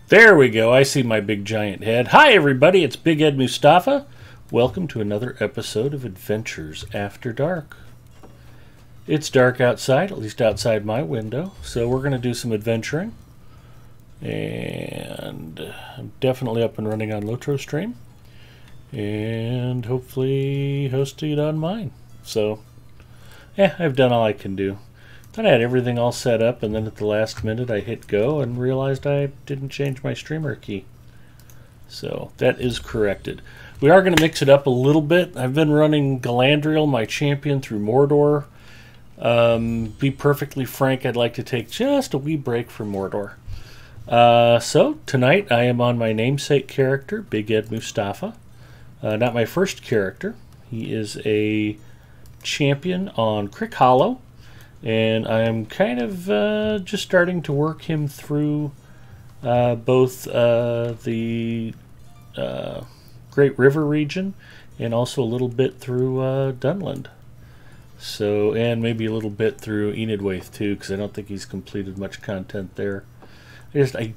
There we go. I see my big giant head. Hi, everybody. It's Big Ed Mustafa. Welcome to another episode of Adventures After Dark. It's dark outside, at least outside my window, so we're going to do some adventuring. And I'm definitely up and running on Lotro Stream. And hopefully hosting it on mine. So, I've done all I can do. Thought I had everything all set up, and then at the last minute I hit go and realized I didn't change my streamer key. So that is corrected. We are going to mix it up a little bit. I've been running Galadriel, my champion, through Mordor. Be perfectly frank, I'd like to take just a wee break from Mordor. So tonight I am on my namesake character, Big Ed Mustafa. Not my first character. He is a champion on Crick Hollow. And I'm kind of just starting to work him through both the Great River region and also a little bit through Dunland. So, and maybe a little bit through Enidwaith too, because I don't think he's completed much content there. I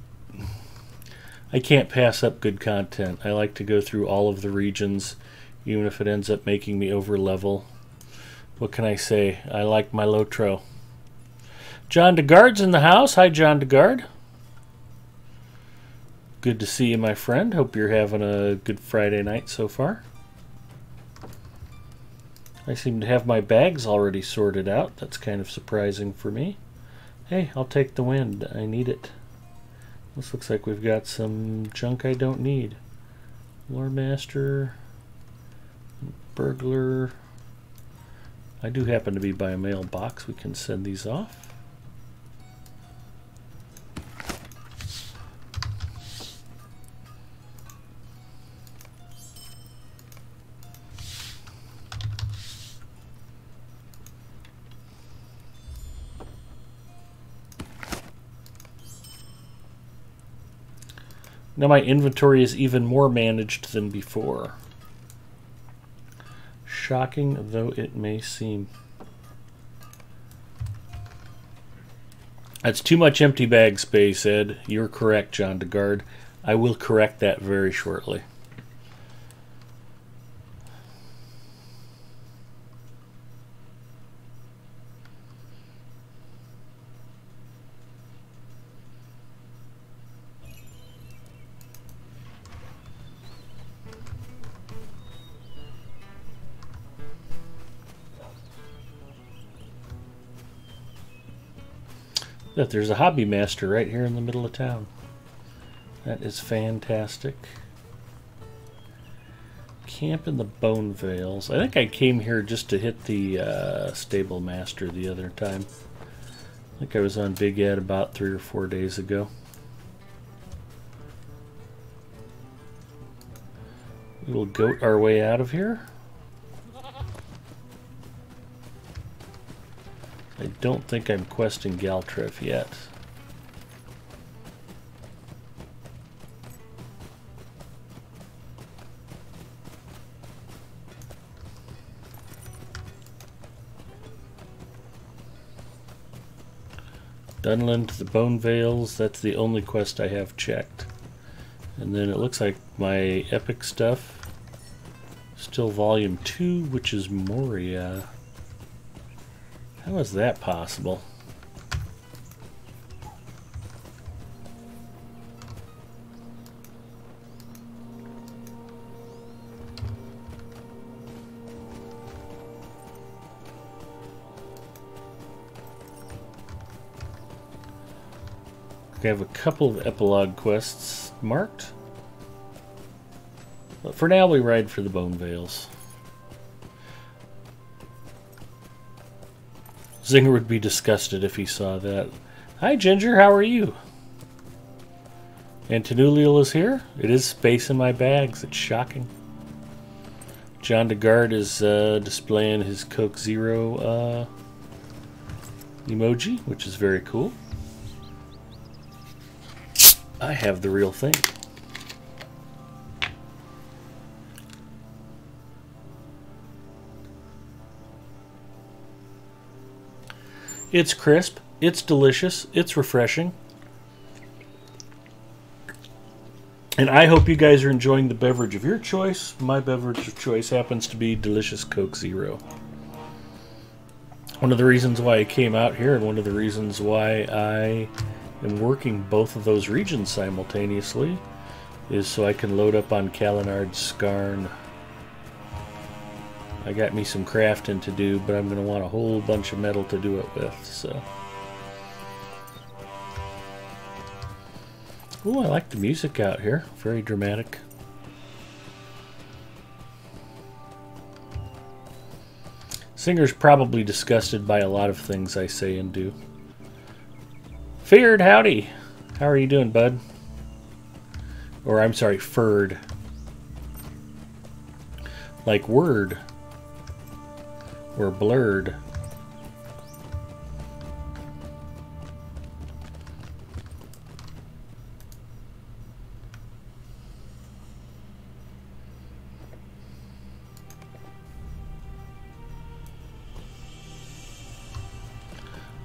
can't pass up good content. I like to go through all of the regions, even if it ends up making me over level. What can I say? I like my Lotro. John DeGard's in the house. Hi, John DeGard. Good to see you, my friend. Hope you're having a good Friday night so far. I seem to have my bags already sorted out. That's kind of surprising for me. Hey, I'll take the wind. I need it. This looks like we've got some junk I don't need. Lore Master, Burglar. I do happen to be by a mailbox. We can send these off. Now my inventory is even more managed than before. Shocking though it may seem. That's too much empty bag space, Ed. You're correct, John DeGard. I will correct that very shortly. Look, there's a hobby master right here in the middle of town. That is fantastic. Camp in the Bone Vales. I think I came here just to hit the stable master the other time. I think I was on Big Ed about 3 or 4 days ago. We will goat our way out of here. I don't think I'm questing Galtref yet. Dunland to the Bone Vales, that's the only quest I have checked. And then it looks like my epic stuff, still volume 2, which is Moria. How is that possible? I have a couple of epilogue quests marked. But for now we ride for the Bone Vales. Zinger would be disgusted if he saw that. Hi Ginger, how are you? Antonulial is here. It is space in my bags. It's shocking. John DeGard is displaying his Coke Zero emoji, which is very cool. I have the real thing. It's crisp, it's delicious, it's refreshing. And I hope you guys are enjoying the beverage of your choice. My beverage of choice happens to be delicious Coke Zero. One of the reasons why I came out here, and one of the reasons why I am working both of those regions simultaneously, is so I can load up on Kalinard's Skarn. I got me some crafting to do, but I'm going to want a whole bunch of metal to do it with, so. Ooh, I like the music out here. Very dramatic. Singer's probably disgusted by a lot of things I say and do. Feared, howdy. How are you doing, bud? Or, I'm sorry, furred. Like word. Or blurred.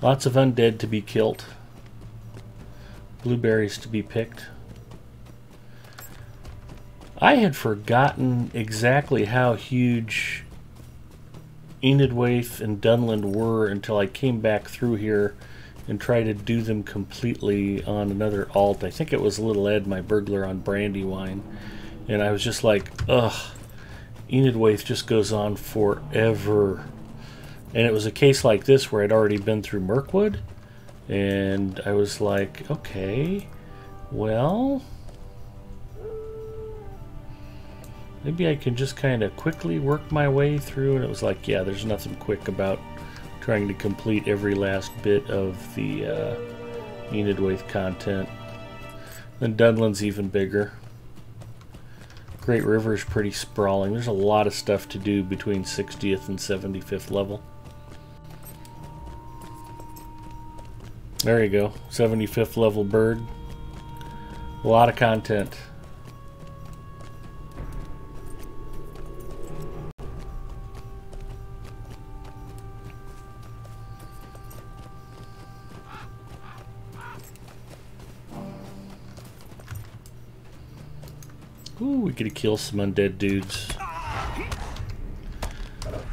Lots of undead to be killed. Blueberries to be picked. I had forgotten exactly how huge Enidwaith and Dunland were until I came back through here and tried to do them completely on another alt. I think it was Little Ed, my burglar, on Brandywine. And I was just like, ugh, Enidwaith just goes on forever. And it was a case like this where I'd already been through Mirkwood, and I was like, okay, well, maybe I can just kind of quickly work my way through. And it was like, yeah, there's nothing quick about trying to complete every last bit of the Enidwaith content. Then Dunland's even bigger. Great River's pretty sprawling. There's a lot of stuff to do between 60th and 75th level. There you go, 75th level bird. A lot of content. Ooh, we get to kill some undead dudes.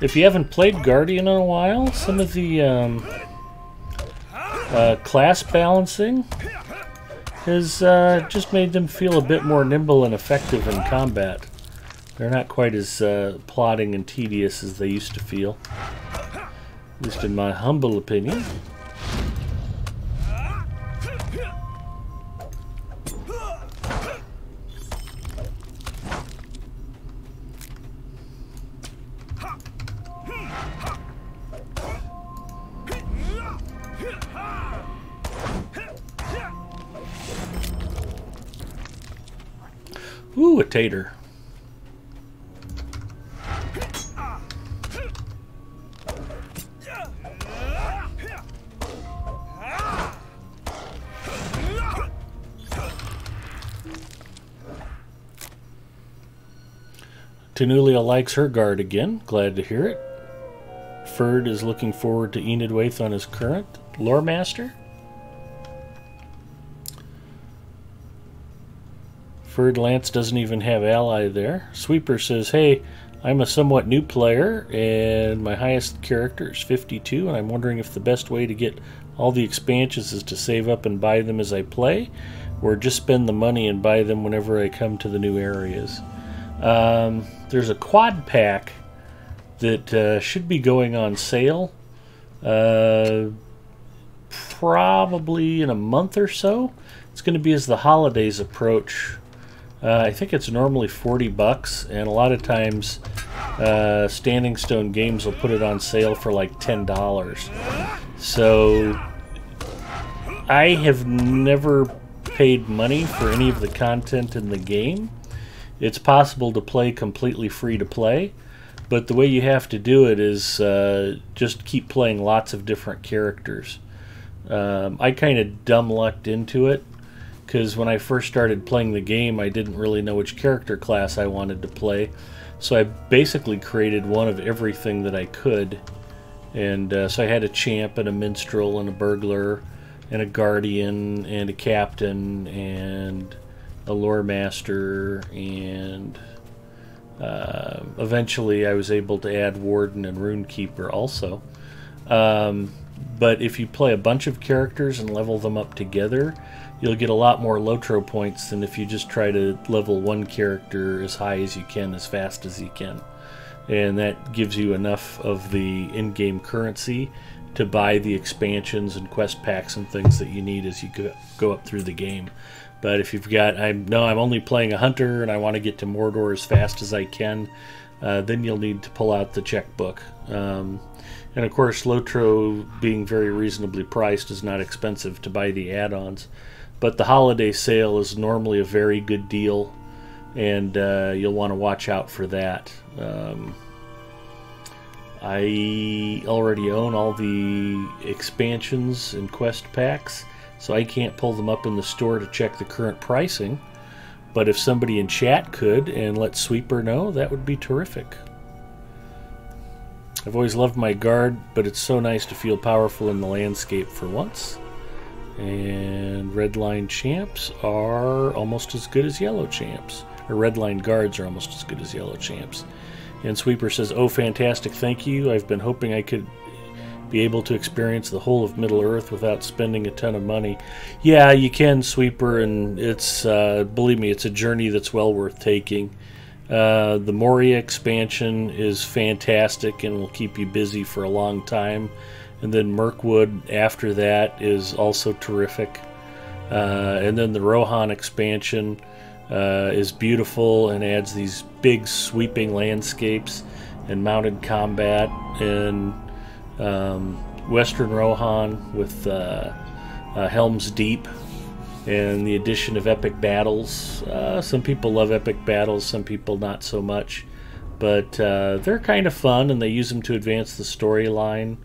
If you haven't played Guardian in a while, some of the class balancing has just made them feel a bit more nimble and effective in combat. They're not quite as plodding and tedious as they used to feel, at least in my humble opinion. Ooh, a tater. Tenulia likes her guard again. Glad to hear it. Ferd is looking forward to Enidwaith on his current lore master. Ferd Lance doesn't even have ally there. Sweeper says, hey, I'm a somewhat new player and my highest character is 52, and I'm wondering if the best way to get all the expansions is to save up and buy them as I play, or just spend the money and buy them whenever I come to the new areas. There's a quad pack that should be going on sale probably in a month or so. It's going to be as the holidays approach. I think it's normally $40, and a lot of times Standing Stone Games will put it on sale for like $10. So I have never paid money for any of the content in the game. It's possible to play completely free to play, but the way you have to do it is just keep playing lots of different characters. I kind of dumb lucked into it, because when I first started playing the game, I didn't really know which character class I wanted to play. So I basically created one of everything that I could. And so I had a champ and a minstrel and a burglar and a guardian and a captain and a lore master, and eventually I was able to add warden and runekeeper also. But if you play a bunch of characters and level them up together, you'll get a lot more Lotro points than if you just try to level one character as high as you can, as fast as you can. And that gives you enough of the in-game currency to buy the expansions and quest packs and things that you need as you go up through the game. But if you've got, I'm only playing a hunter and I want to get to Mordor as fast as I can, then you'll need to pull out the checkbook. And of course, Lotro, being very reasonably priced, is not expensive to buy the add-ons. But the holiday sale is normally a very good deal, and you'll want to watch out for that. I already own all the expansions and quest packs, so I can't pull them up in the store to check the current pricing. But if somebody in chat could and let Sweeper know, that would be terrific. I've always loved my guard, but it's so nice to feel powerful in the landscape for once. And red line champs are almost as good as yellow champs. Or red line guards are almost as good as yellow champs. And Sweeper says, "Oh, fantastic, thank you. I've been hoping I could be able to experience the whole of Middle-earth without spending a ton of money." Yeah, you can, Sweeper, and it's, believe me, it's a journey that's well worth taking. The Moria expansion is fantastic and will keep you busy for a long time. And then Mirkwood after that is also terrific. And then the Rohan expansion is beautiful and adds these big sweeping landscapes and mounted combat. And Western Rohan with Helm's Deep and the addition of epic battles. Some people love epic battles, some people not so much. But they're kind of fun, and they use them to advance the storyline.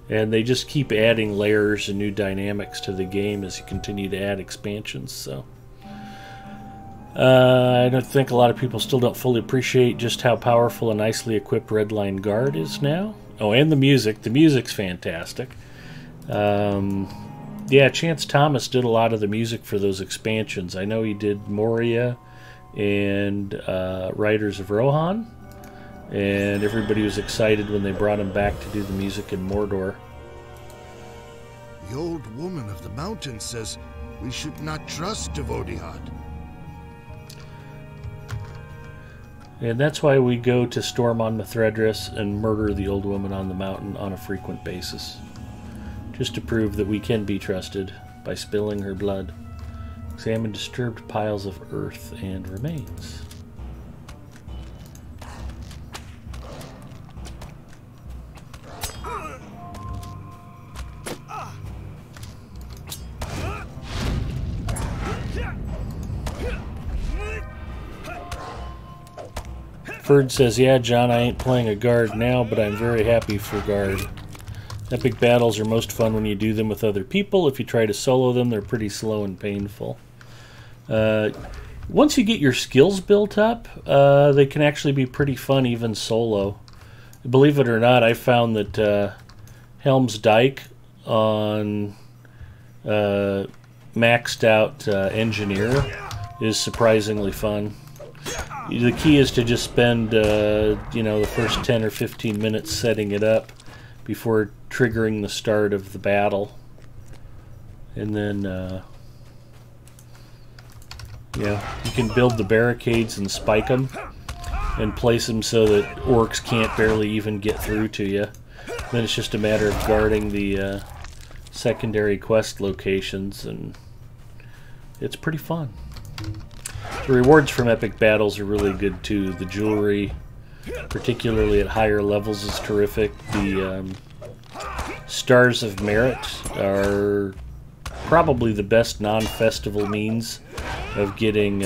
And they just keep adding layers and new dynamics to the game as you continue to add expansions. So I don't think a lot of people still don't fully appreciate just how powerful a nicely equipped Redline Guard is now. Oh, and the music. The music's fantastic. Yeah, Chance Thomas did a lot of the music for those expansions. I know he did Moria and Riders of Rohan. And everybody was excited when they brought him back to do the music in Mordor. The old woman of the mountain says we should not trust Devodihad. And that's why we go to Storm on Mithredris and murder the old woman on the mountain on a frequent basis. Just to prove that we can be trusted by spilling her blood. Examine disturbed piles of earth and remains. Ferd says, "Yeah, John, I ain't playing a guard now, but I'm very happy for guard. Epic battles are most fun when you do them with other people. If you try to solo them, they're pretty slow and painful. Once you get your skills built up, they can actually be pretty fun even solo. Believe it or not, I found that Helm's Dyke on maxed out Engineer is surprisingly fun. The key is to just spend the first 10 or 15 minutes setting it up before triggering the start of the battle. And then you can build the barricades and spike them and place them so that orcs can't barely even get through to you. Then it's just a matter of guarding the secondary quest locations, and it's pretty fun. The rewards from epic battles are really good too. The jewelry, particularly at higher levels, is terrific. The Stars of Merit are probably the best non-festival means of getting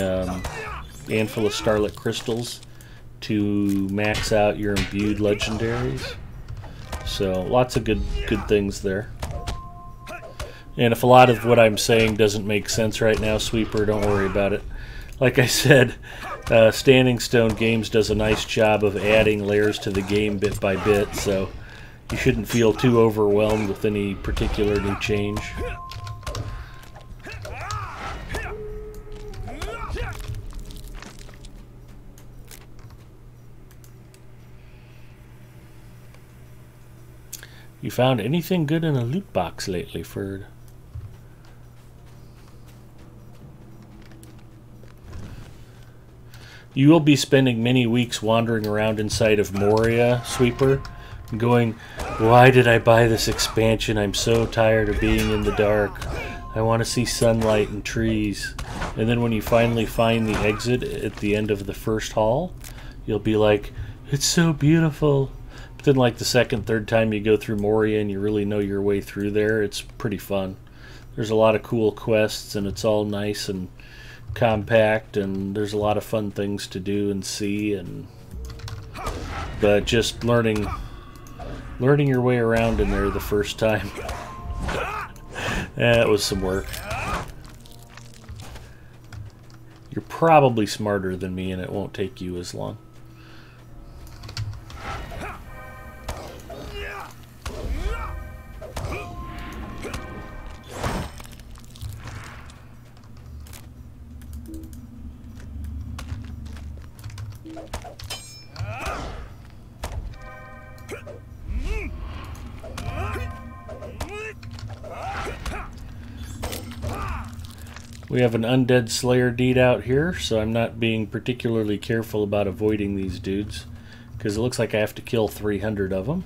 handful of Starlit Crystals to max out your imbued legendaries. So lots of good things there. And if a lot of what I'm saying doesn't make sense right now, Sweeper, don't worry about it. Like I said, Standing Stone Games does a nice job of adding layers to the game bit by bit, so you shouldn't feel too overwhelmed with any particular new change. You found anything good in a loot box lately, Ferd? You will be spending many weeks wandering around inside of Moria, Sweeper, going, why did I buy this expansion? I'm so tired of being in the dark. I want to see sunlight and trees. And then when you finally find the exit at the end of the first hall, you'll be like, it's so beautiful. But then like the second, third time you go through Moria and you really know your way through there, it's pretty fun. There's a lot of cool quests and it's all nice and compact, and there's a lot of fun things to do and see, and but just learning your way around in there the first time, that was some work. You're probably smarter than me and it won't take you as long. We have an undead slayer deed out here, so I'm not being particularly careful about avoiding these dudes, because it looks like I have to kill 300 of them.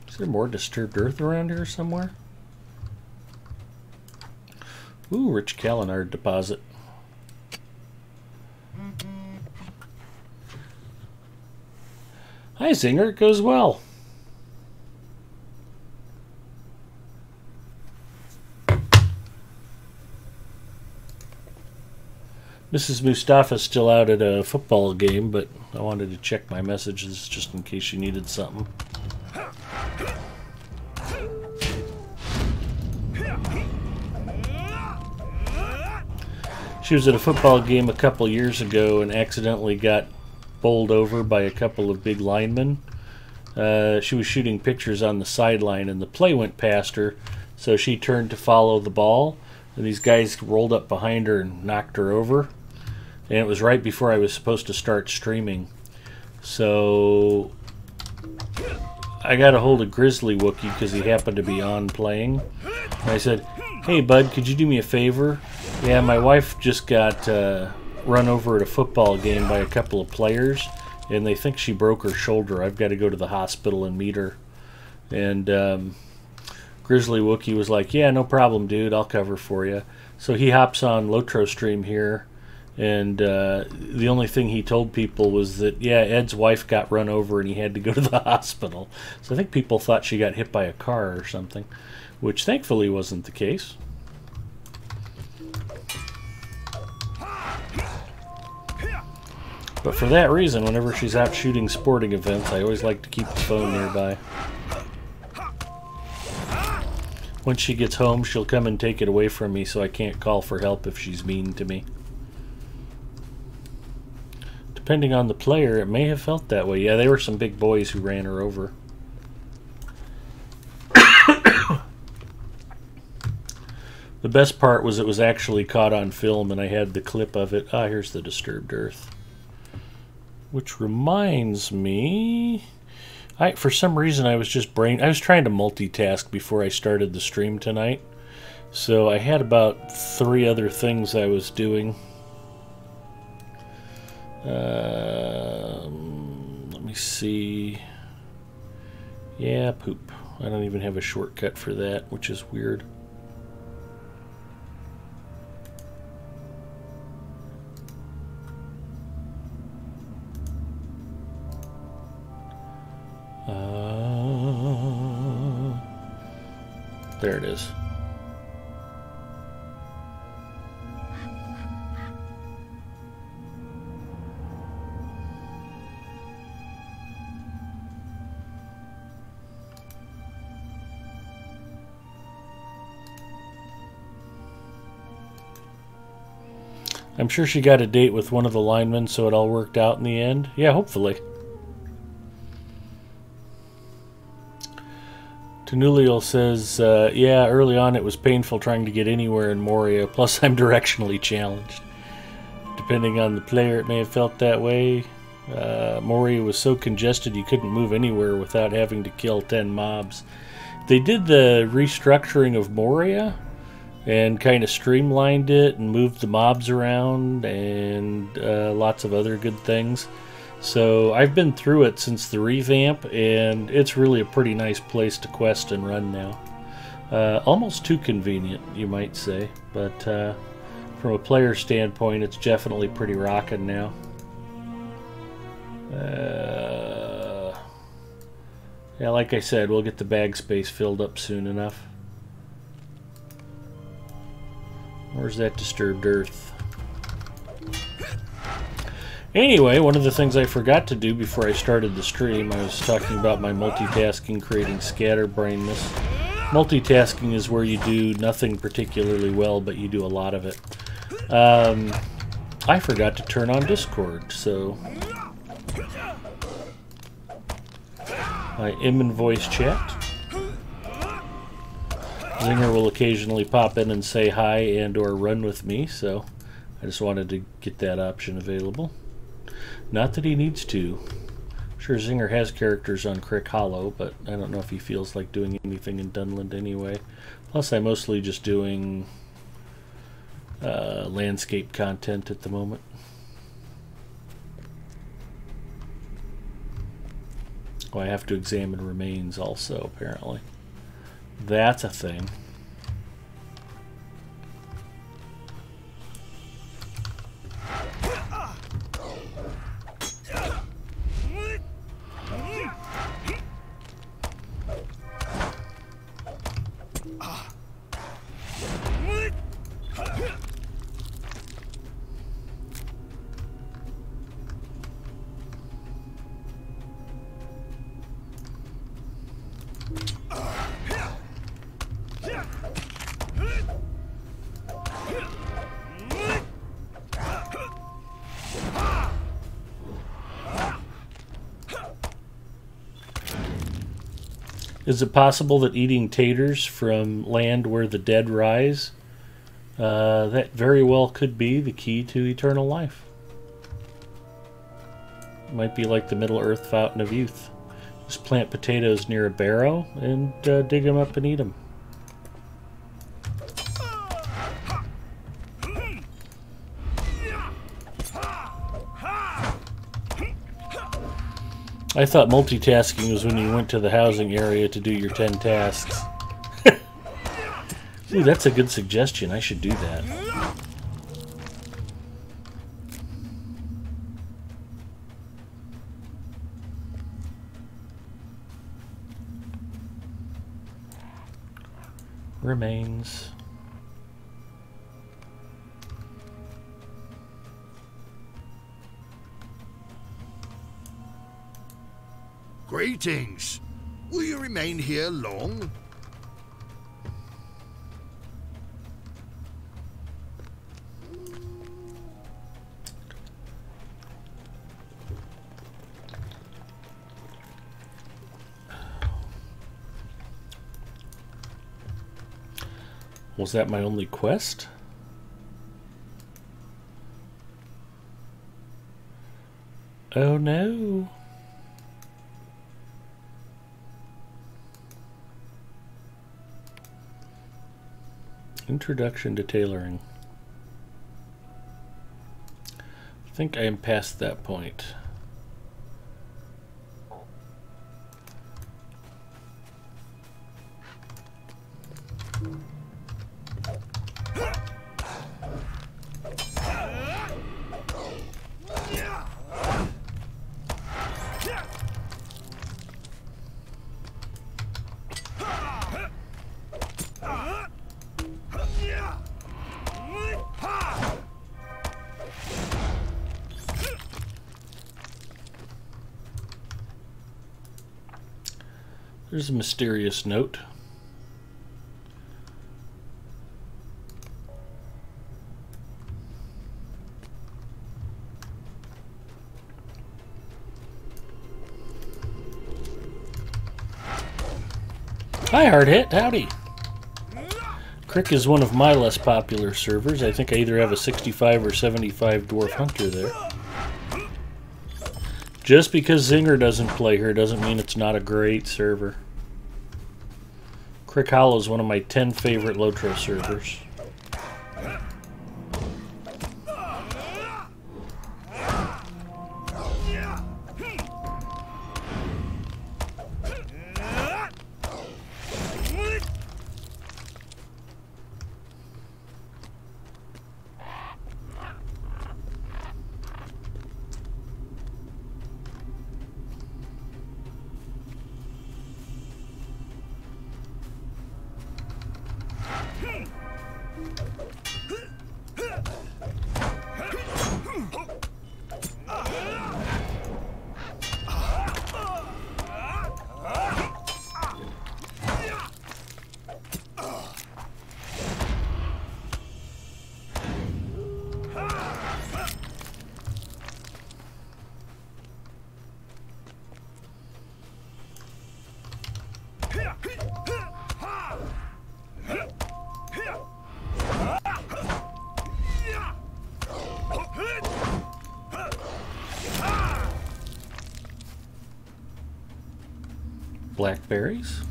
Is there more disturbed earth around here somewhere? Ooh, rich Kalinard deposit. Hi, Zinger. It goes well. Mrs. Mustafa's still out at a football game, but I wanted to check my messages just in case she needed something. She was at a football game a couple years ago and accidentally got bowled over by a couple of big linemen. She was shooting pictures on the sideline and the play went past her, so she turned to follow the ball, and these guys rolled up behind her and knocked her over. And it was right before I was supposed to start streaming. So I got a hold of Grizzly Wookie because he happened to be on playing. And I said, hey bud, could you do me a favor? Yeah, my wife just got run over at a football game by a couple of players, and they think she broke her shoulder. I've got to go to the hospital and meet her. And Grizzly Wookie was like, yeah, no problem, dude. I'll cover for you. So he hops on Lotro stream here, and the only thing he told people was that, yeah, Ed's wife got run over and he had to go to the hospital. So I think people thought she got hit by a car or something, which thankfully wasn't the case. But for that reason, whenever she's out shooting sporting events, I always like to keep the phone nearby. Once she gets home, she'll come and take it away from me so I can't call for help if she's mean to me. Depending on the player, it may have felt that way. Yeah, they were some big boys who ran her over. The best part was it was actually caught on film and I had the clip of it. Ah, here's the disturbed earth. Which reminds me, for some reason I was trying to multitask before I started the stream tonight. So I had about 3 other things I was doing. Let me see. Yeah, poop. I don't even have a shortcut for that, which is weird. There it is. I'm sure she got a date with one of the linemen, so it all worked out in the end. Yeah, hopefully. Tenuliel says, yeah, early on it was painful trying to get anywhere in Moria, plus I'm directionally challenged. Depending on the player, it may have felt that way. Moria was so congested you couldn't move anywhere without having to kill 10 mobs. They did the restructuring of Moria and kind of streamlined it and moved the mobs around and lots of other good things. So I've been through it since the revamp, and it's really a pretty nice place to quest and run now. Almost too convenient, you might say, but from a player standpoint, it's definitely pretty rockin' now. Yeah, like I said, we'll get the bag space filled up soon enough. Where's that disturbed earth? Anyway, one of the things I forgot to do before I started the stream, I was talking about my multitasking creating scatterbrainness. Multitasking is where you do nothing particularly well, but you do a lot of it. I forgot to turn on Discord, so I am in voice chat. Zinger will occasionally pop in and say hi and or run with me, so I just wanted to get that option available. Not that he needs to. I'm sure Zinger has characters on Crick Hollow, but I don't know if he feels like doing anything in Dunland anyway. Plus, I'm mostly just doing landscape content at the moment. Oh, I have to examine remains also, apparently. That's a thing. Is it possible that eating taters from land where the dead rise, that very well could be the key to eternal life? It might be like the Middle-earth fountain of youth. Just plant potatoes near a barrow and dig them up and eat them. I thought multitasking was when you went to the housing area to do your 10 tasks. Ooh, that's a good suggestion. I should do that. Remains. Greetings. Will you remain here long? Was that my only quest? Oh no. Introduction to tailoring. I think I am past that point. There's a mysterious note. Hi, Hard Hit. Howdy. Crick is one of my less popular servers. I think I either have a 65 or 75 Dwarf Hunter there. Just because Zinger doesn't play here doesn't mean it's not a great server. Crick Hollow is one of my 10 favorite Lotro servers. Blackberries.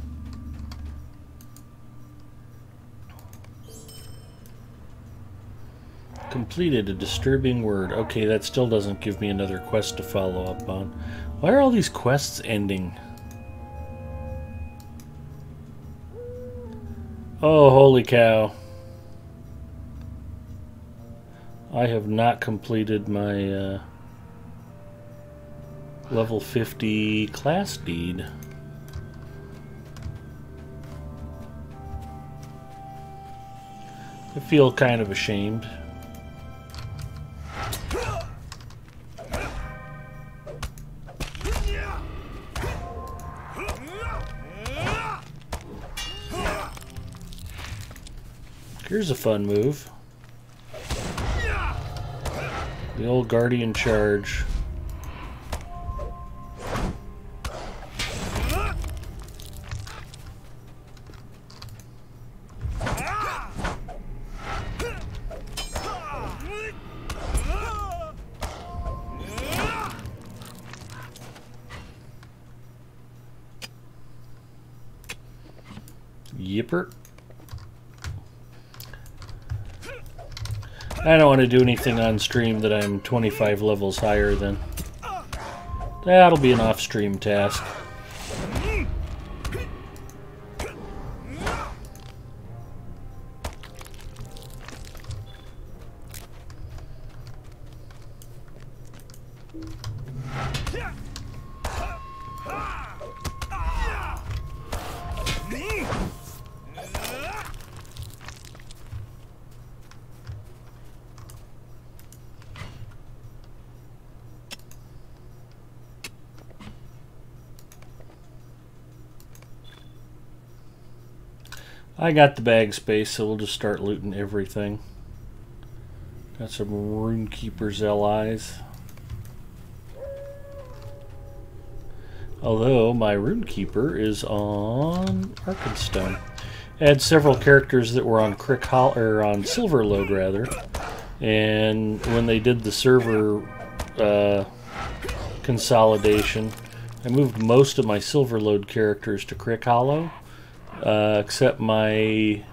Completed a disturbing word. Okay, that still doesn't give me another quest to follow up on. Why are all these quests ending? Oh, holy cow. I have not completed my level 50 class deed. I feel kind of ashamed. Here's a fun move. The old Guardian Charge. Yipper. I don't want to do anything on stream that I'm 25 levels higher than. That'll be an off-stream task. I got the bag space, so we'll just start looting everything. Got some Runekeeper's LIs. Although my Runekeeper is on Arkenstone. I had several characters that were on on Silverload rather, and when they did the server consolidation, I moved most of my Silverload characters to Crick Hollow. Except my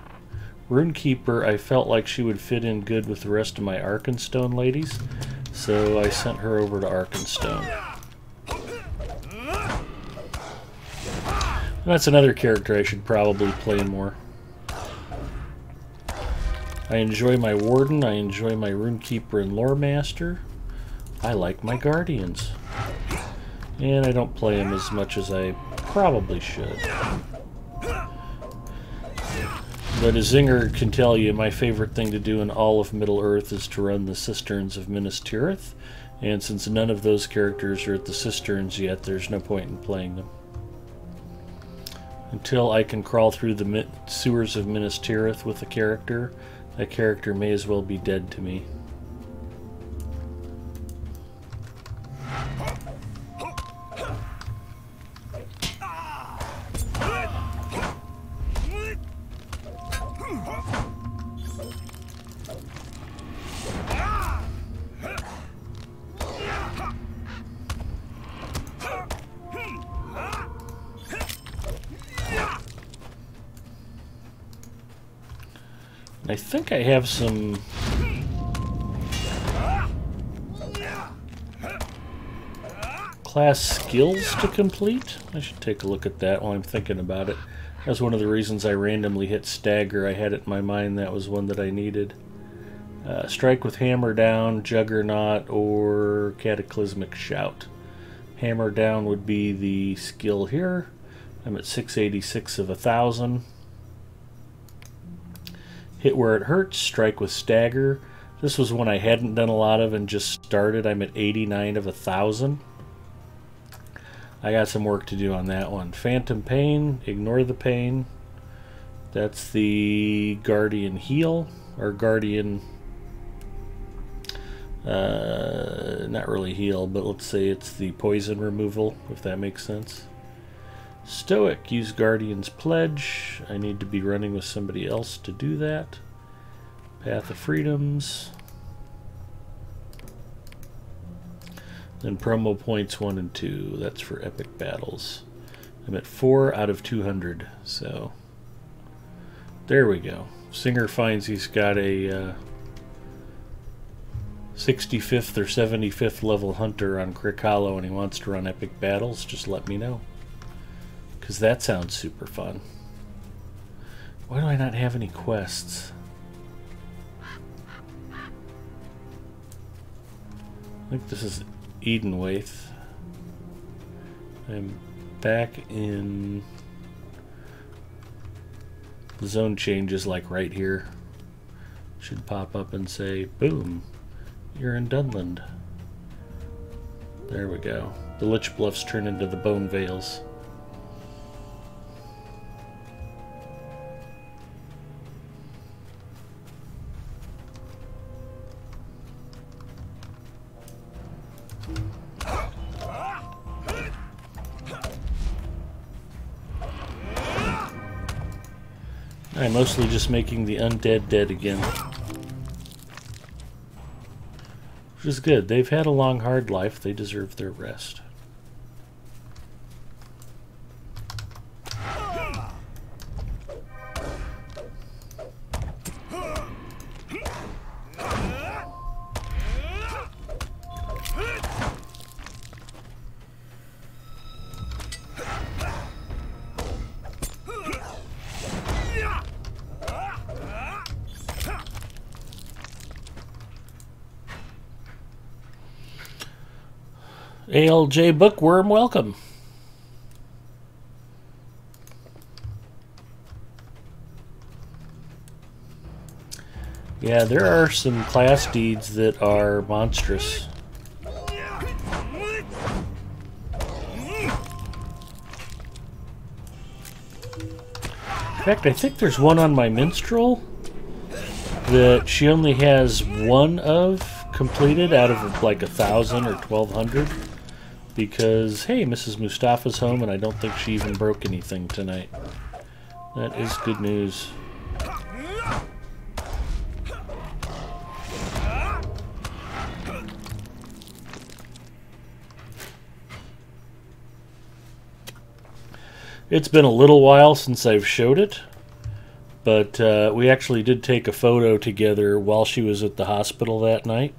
Runekeeper, I felt like she would fit in good with the rest of my Arkenstone ladies, so I sent her over to Arkenstone. That's another character I should probably play more. I enjoy my Warden, I enjoy my Runekeeper and Lore Master. I like my Guardians. And I don't play them as much as I probably should. But as Zinger can tell you, my favorite thing to do in all of Middle-earth is to run the Cisterns of Minas Tirith, and since none of those characters are at the Cisterns yet, there's no point in playing them. Until I can crawl through the sewers of Minas Tirith with a character, that character may as well be dead to me. I think I have some class skills to complete. I should take a look at that while I'm thinking about it. That's one of the reasons I randomly hit stagger. I had it in my mind that was one that I needed. Strike with hammer down, juggernaut, or cataclysmic shout. Hammer down would be the skill here. I'm at 686 of 1,000. Hit where it hurts, strike with stagger. This was one I hadn't done a lot of and just started. I'm at 89 of 1,000. I got some work to do on that one. Phantom pain, ignore the pain. That's the guardian heal, or guardian, not really heal, but let's say it's the poison removal, if that makes sense. Stoic, use Guardian's Pledge. I need to be running with somebody else to do that. Path of Freedoms. Then promo points 1 and 2. That's for epic battles. I'm at 4 out of 200, so there we go. Singer finds he's got a 65th or 75th level hunter on Crick Hollow and he wants to run epic battles. Just let me know, because that sounds super fun. Why do I not have any quests? I think this is Edenwaith. I'm back in the zone changes, like right here. Should pop up and say, boom, you're in Dunland. There we go. The Lich Bluffs turn into the Bone Vales. I'm mostly just making the undead dead again. Which is good. They've had a long, hard life. They deserve their rest. ALJ Bookworm, welcome. Yeah, there are some class deeds that are monstrous. In fact, I think there's one on my minstrel that she only has one of completed out of like 1,000 or 1,200. Because, hey, Mrs. Mustafa's home, and I don't think she even broke anything tonight. That is good news. It's been a little while since I've showed it, but we actually did take a photo together while she was at the hospital that night.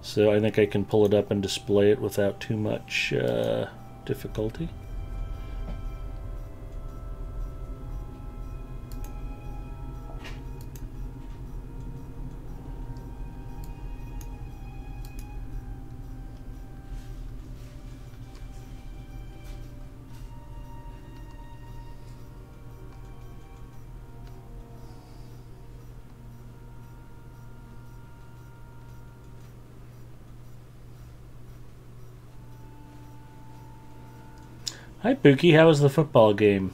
So I think I can pull it up and display it without too much difficulty. Hi, Pookie. How was the football game?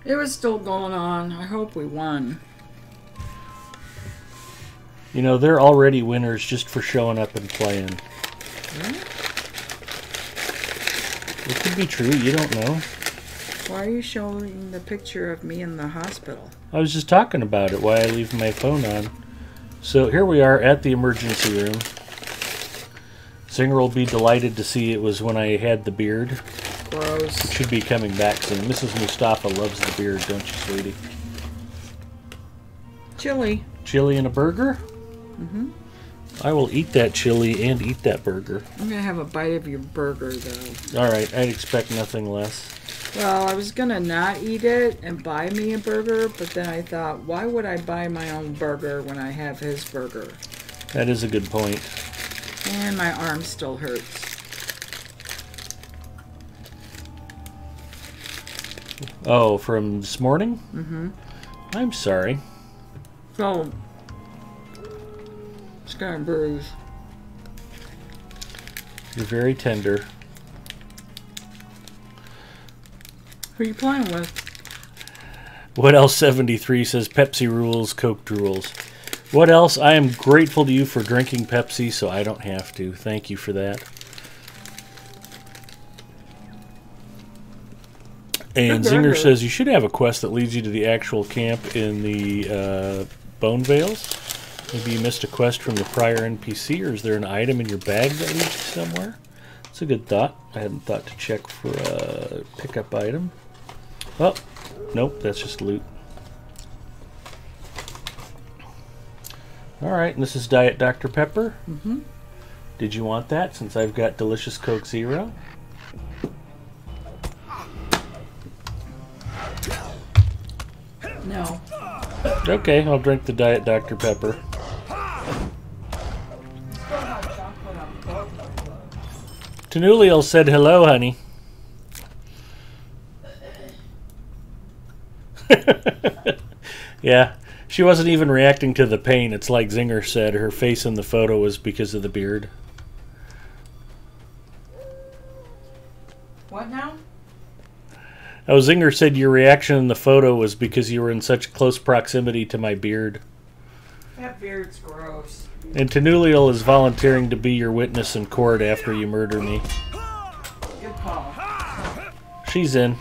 It was still going on. I hope we won. You know, they're already winners just for showing up and playing. Really? It could be true. You don't know. Why are you showing the picture of me in the hospital? I was just talking about it, why I leave my phone on. So here we are at the emergency room. Singer will be delighted to see it was when I had the beard. Gross. It should be coming back soon. Mrs. Mustafa loves the beard, don't you, sweetie? Chili. Chili and a burger? Mm-hmm. I will eat that chili and eat that burger. I'm gonna have a bite of your burger, though. Alright, I'd expect nothing less. Well, I was gonna not eat it and buy me a burger, but then I thought, why would I buy my own burger when I have his burger? That is a good point. And my arm still hurts. Oh, from this morning? Mm-hmm. I'm sorry. So, it's gonna bruise. You're very tender. Who are you playing with? What else 73 says Pepsi rules, Coke drools. What else? I am grateful to you for drinking Pepsi so I don't have to. Thank you for that. And Zinger says you should have a quest that leads you to the actual camp in the Bone Vales. Maybe you missed a quest from the prior NPC, or is there an item in your bag that leads you somewhere? It's a good thought. I hadn't thought to check for a pickup item. Oh, nope, that's just loot. Alright, and this is Diet Dr. Pepper. Mm-hmm. Did you want that since I've got Delicious Coke Zero? No. Okay, I'll drink the Diet Dr. Pepper. Tanuliel said hello, honey. Yeah, she wasn't even reacting to the pain. It's like Zinger said, her face in the photo was because of the beard. What now? Oh, Zinger said your reaction in the photo was because you were in such close proximity to my beard. That beard's gross. And Tanuliel is volunteering to be your witness in court after you murder me. Good call. She's in.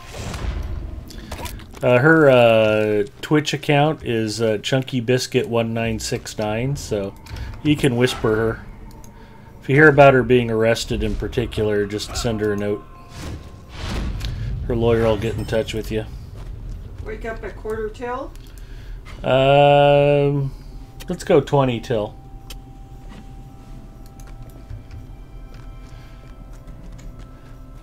Her Twitch account is ChunkyBiscuit1969, so you can whisper her. If you hear about her being arrested in particular, just send her a note. Her lawyer will get in touch with you. Wake up at quarter till? Let's go 20 till.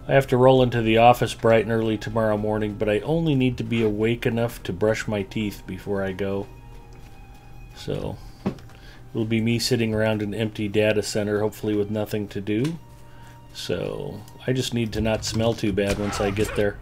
I have to roll into the office bright and early tomorrow morning, but I only need to be awake enough to brush my teeth before I go. So, it'll be me sitting around an empty data center, hopefully with nothing to do. So, I just need to not smell too bad once I get there.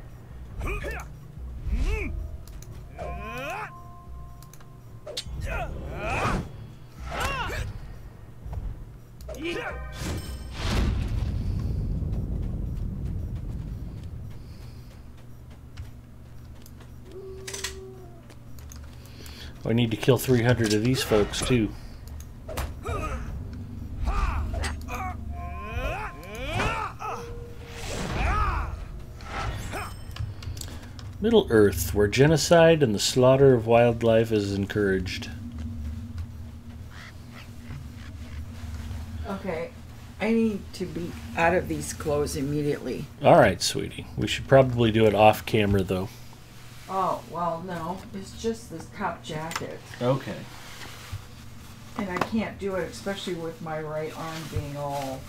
I need to kill 300 of these folks, too. Middle Earth, where genocide and the slaughter of wildlife is encouraged. Okay, I need to be out of these clothes immediately. Alright, sweetie. We should probably do it off camera, though. Oh, well, no. It's just this top jacket. Okay. And I can't do it, especially with my right arm being all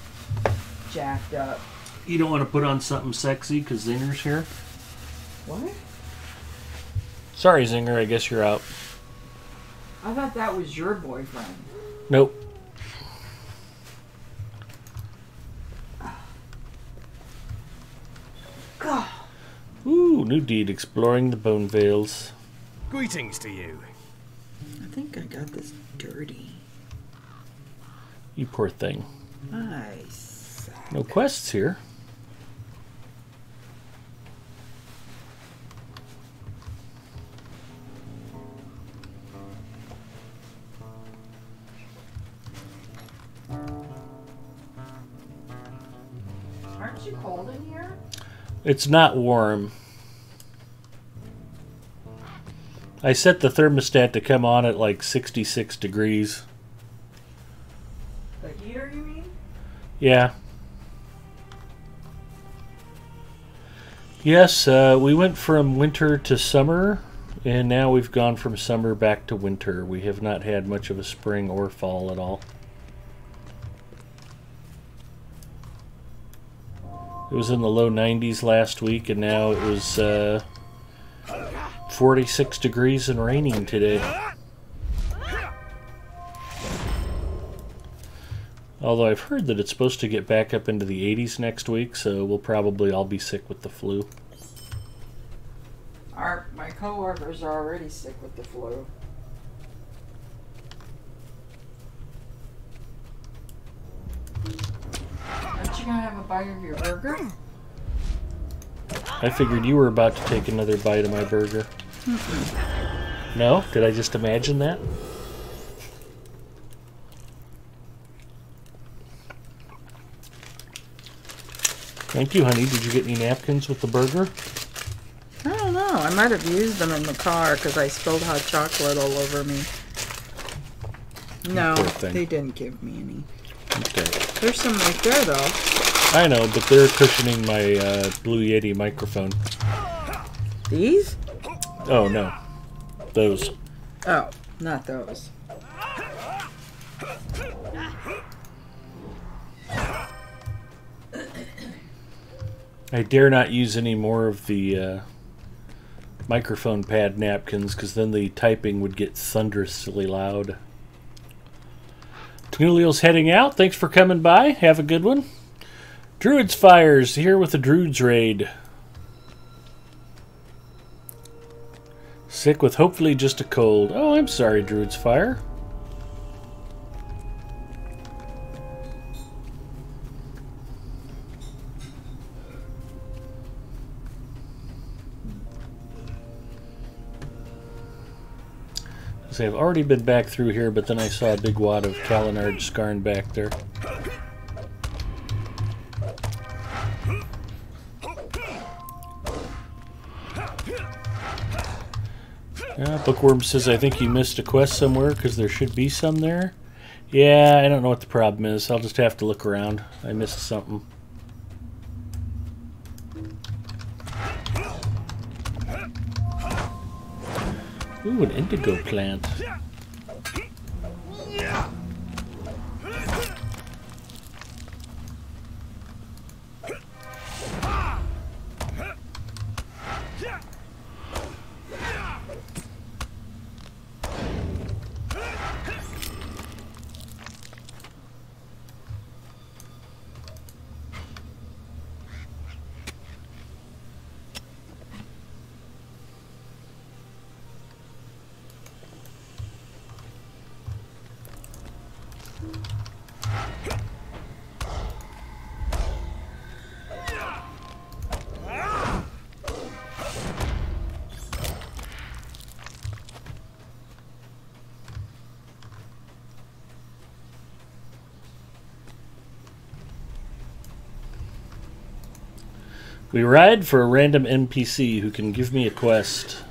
jacked up. You don't want to put on something sexy because Zinger's here? What? Sorry, Zinger. I guess you're out. I thought that was your boyfriend. Nope. God. Ooh, new deed exploring the Bone Vales. Greetings to you. I think I got this dirty. You poor thing. Nice. No quests here. Aren't you cold in here? It's not warm. I set the thermostat to come on at like 66 degrees. The heater, you mean? Yeah. Yes, we went from winter to summer And now we've gone from summer back to winter. We have not had much of a spring or fall at all. It was in the low 90s last week, and now it was 46 degrees and raining today. Although I've heard that it's supposed to get back up into the 80s next week, so we'll probably all be sick with the flu. My coworkers are already sick with the flu. Aren't you gonna have a bite of your burger? I figured you were about to take another bite of my burger. No? Did I just imagine that? Thank you, honey. Did you get any napkins with the burger? I don't know. I might have used them in the car because I spilled hot chocolate all over me. No, Poor thing. they didn't give me any. Okay. There's some right there, though. I know, but they're cushioning my Blue Yeti microphone. These? Oh, no. Those. Oh, not those. I dare not use any more of the microphone pad napkins, because then the typing would get thunderously loud. Tnulio's heading out. Thanks for coming by. Have a good one. Druid's Fires here with the Druid's Raid. Sick with hopefully just a cold. Oh, I'm sorry, Druid's Fire. I've already been back through here, but then I saw a big wad of Kalinard Skarn back there. Bookworm says, I think you missed a quest somewhere because there should be some there. Yeah, I don't know what the problem is. I'll just have to look around. I missed something. Ooh, an indigo plant. We ride for a random NPC who can give me a quest.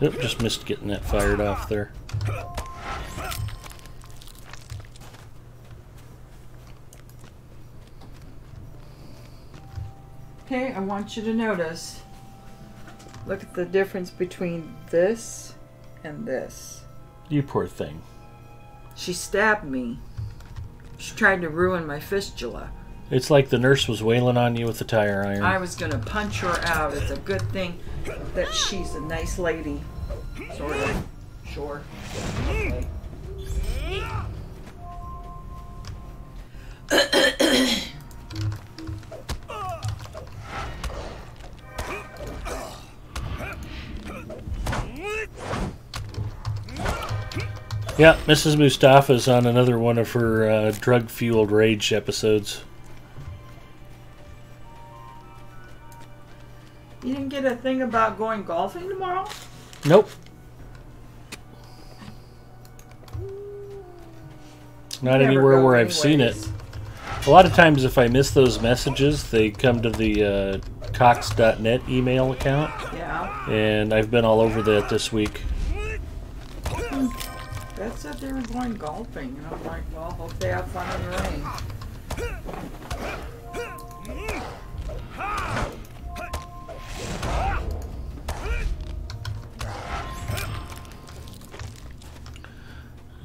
Oop, just missed getting that fired off there. Okay, I want you to notice. Look at the difference between this and this. You poor thing. She stabbed me. She tried to ruin my fistula. It's like the nurse was wailing on you with the tire iron. I was gonna punch her out. It's a good thing that she's a nice lady. Sort of. Sure. Okay. Yeah, Mrs. Mustafa's on another one of her drug-fueled rage episodes. You didn't get a thing about going golfing tomorrow? Nope. Not Never anywhere go where I've seen it. anyways. A lot of times if I miss those messages, they come to the cox.net email account. Yeah. And I've been all over that this week. That said they were going golfing. And I'm like, well, hope they have fun in the rain.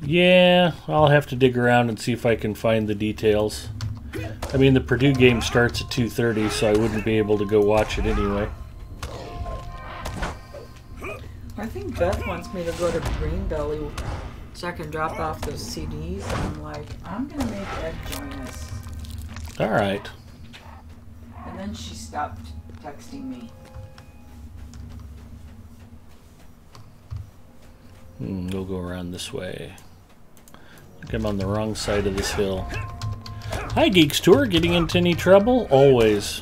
Yeah, I'll have to dig around and see if I can find the details. I mean, the Purdue game starts at 2:30, so I wouldn't be able to go watch it anyway. I think Beth wants me to go to Greenbelly so I can drop off those CDs. And I'm like, I'm going to make Ed join us. All right. And then she stopped texting me. We'll go around this way. I think I'm on the wrong side of this hill. Hi, Geeks Tour. Getting into any trouble? Always.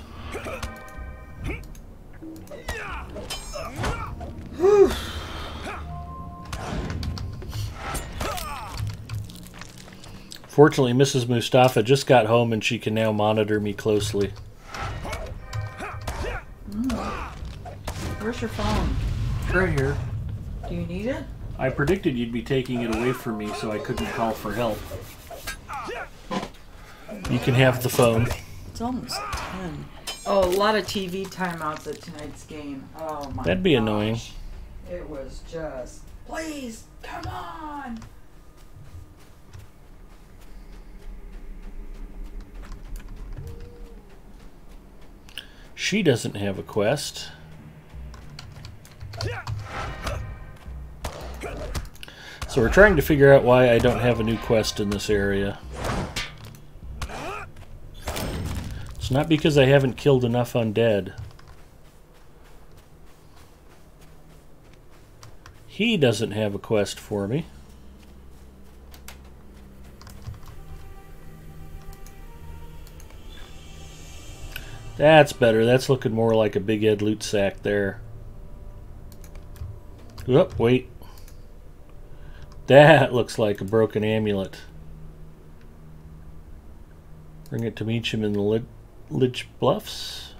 Fortunately, Mrs. Mustafa just got home and she can now monitor me closely. Where's your phone? Right here. Do you need it? I predicted you'd be taking it away from me, so I couldn't call for help. You can have the phone. It's almost 10. Oh, a lot of TV timeouts at tonight's game. Oh my That'd be gosh. annoying. It was just, please, come on. She doesn't have a quest. So we're trying to figure out why I don't have a new quest in this area. It's not because I haven't killed enough undead. He doesn't have a quest for me. That's better. That's looking more like a Big Ed loot sack there. Oop, wait. That looks like a broken amulet. Bring it to meet him in the Lich Bluffs.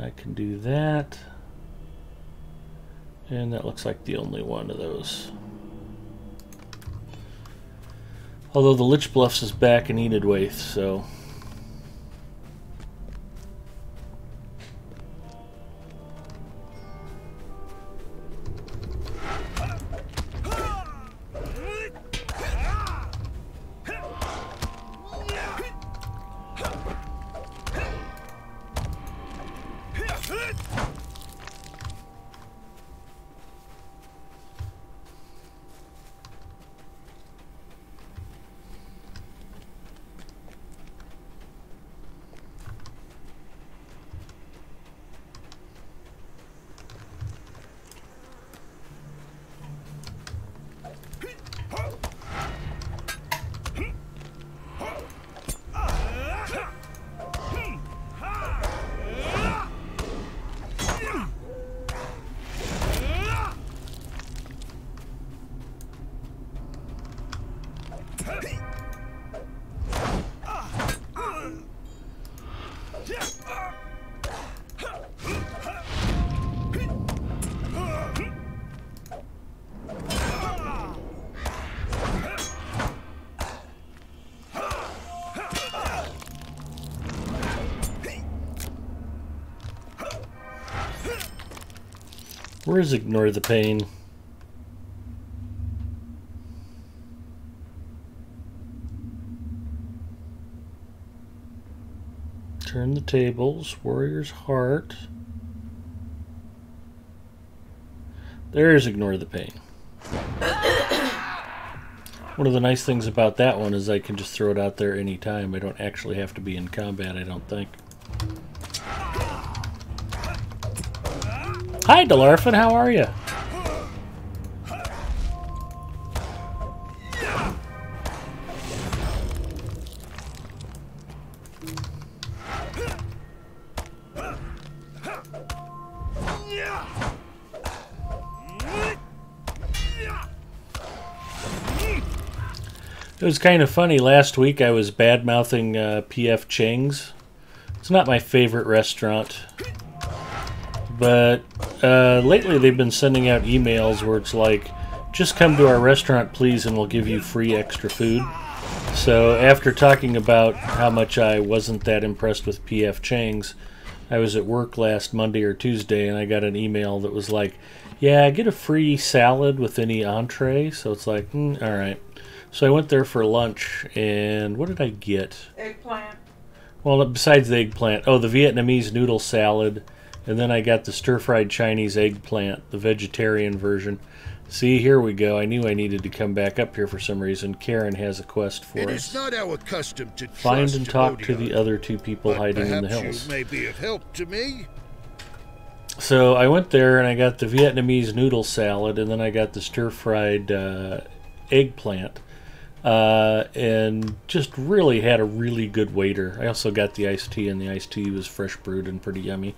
I can do that. And that looks like the only one of those. Although the Lich Bluffs is back in Enidwaith, so... Where's Ignore the Pain? Turn the tables. Warrior's Heart. There's Ignore the Pain. One of the nice things about that one is I can just throw it out there anytime. I don't actually have to be in combat, I don't think. Hi, Delarfin, how are you? It was kind of funny. Last week I was bad-mouthing P.F. Chang's. It's not my favorite restaurant. But lately they've been sending out emails where it's like, just come to our restaurant, please, and we'll give you free extra food. So after talking about how much I wasn't that impressed with P.F. Chang's, I was at work last Monday or Tuesday, and I got an email that was like, yeah, get a free salad with any entree. So it's like, all right. So I went there for lunch, and what did I get? Eggplant. Well, besides the eggplant, the Vietnamese noodle salad, and then I got the stir-fried Chinese eggplant, the vegetarian version. See, here we go. I knew I needed to come back up here for some reason. Karen has a quest for us. It is not our custom to Find and talk to Devotee the other two people hiding in the hills. Perhaps you may be of help to me. So I went there and I got the Vietnamese noodle salad, and then I got the stir-fried eggplant, and just really had a really good waiter. I also got the iced tea, and the iced tea was fresh brewed and pretty yummy.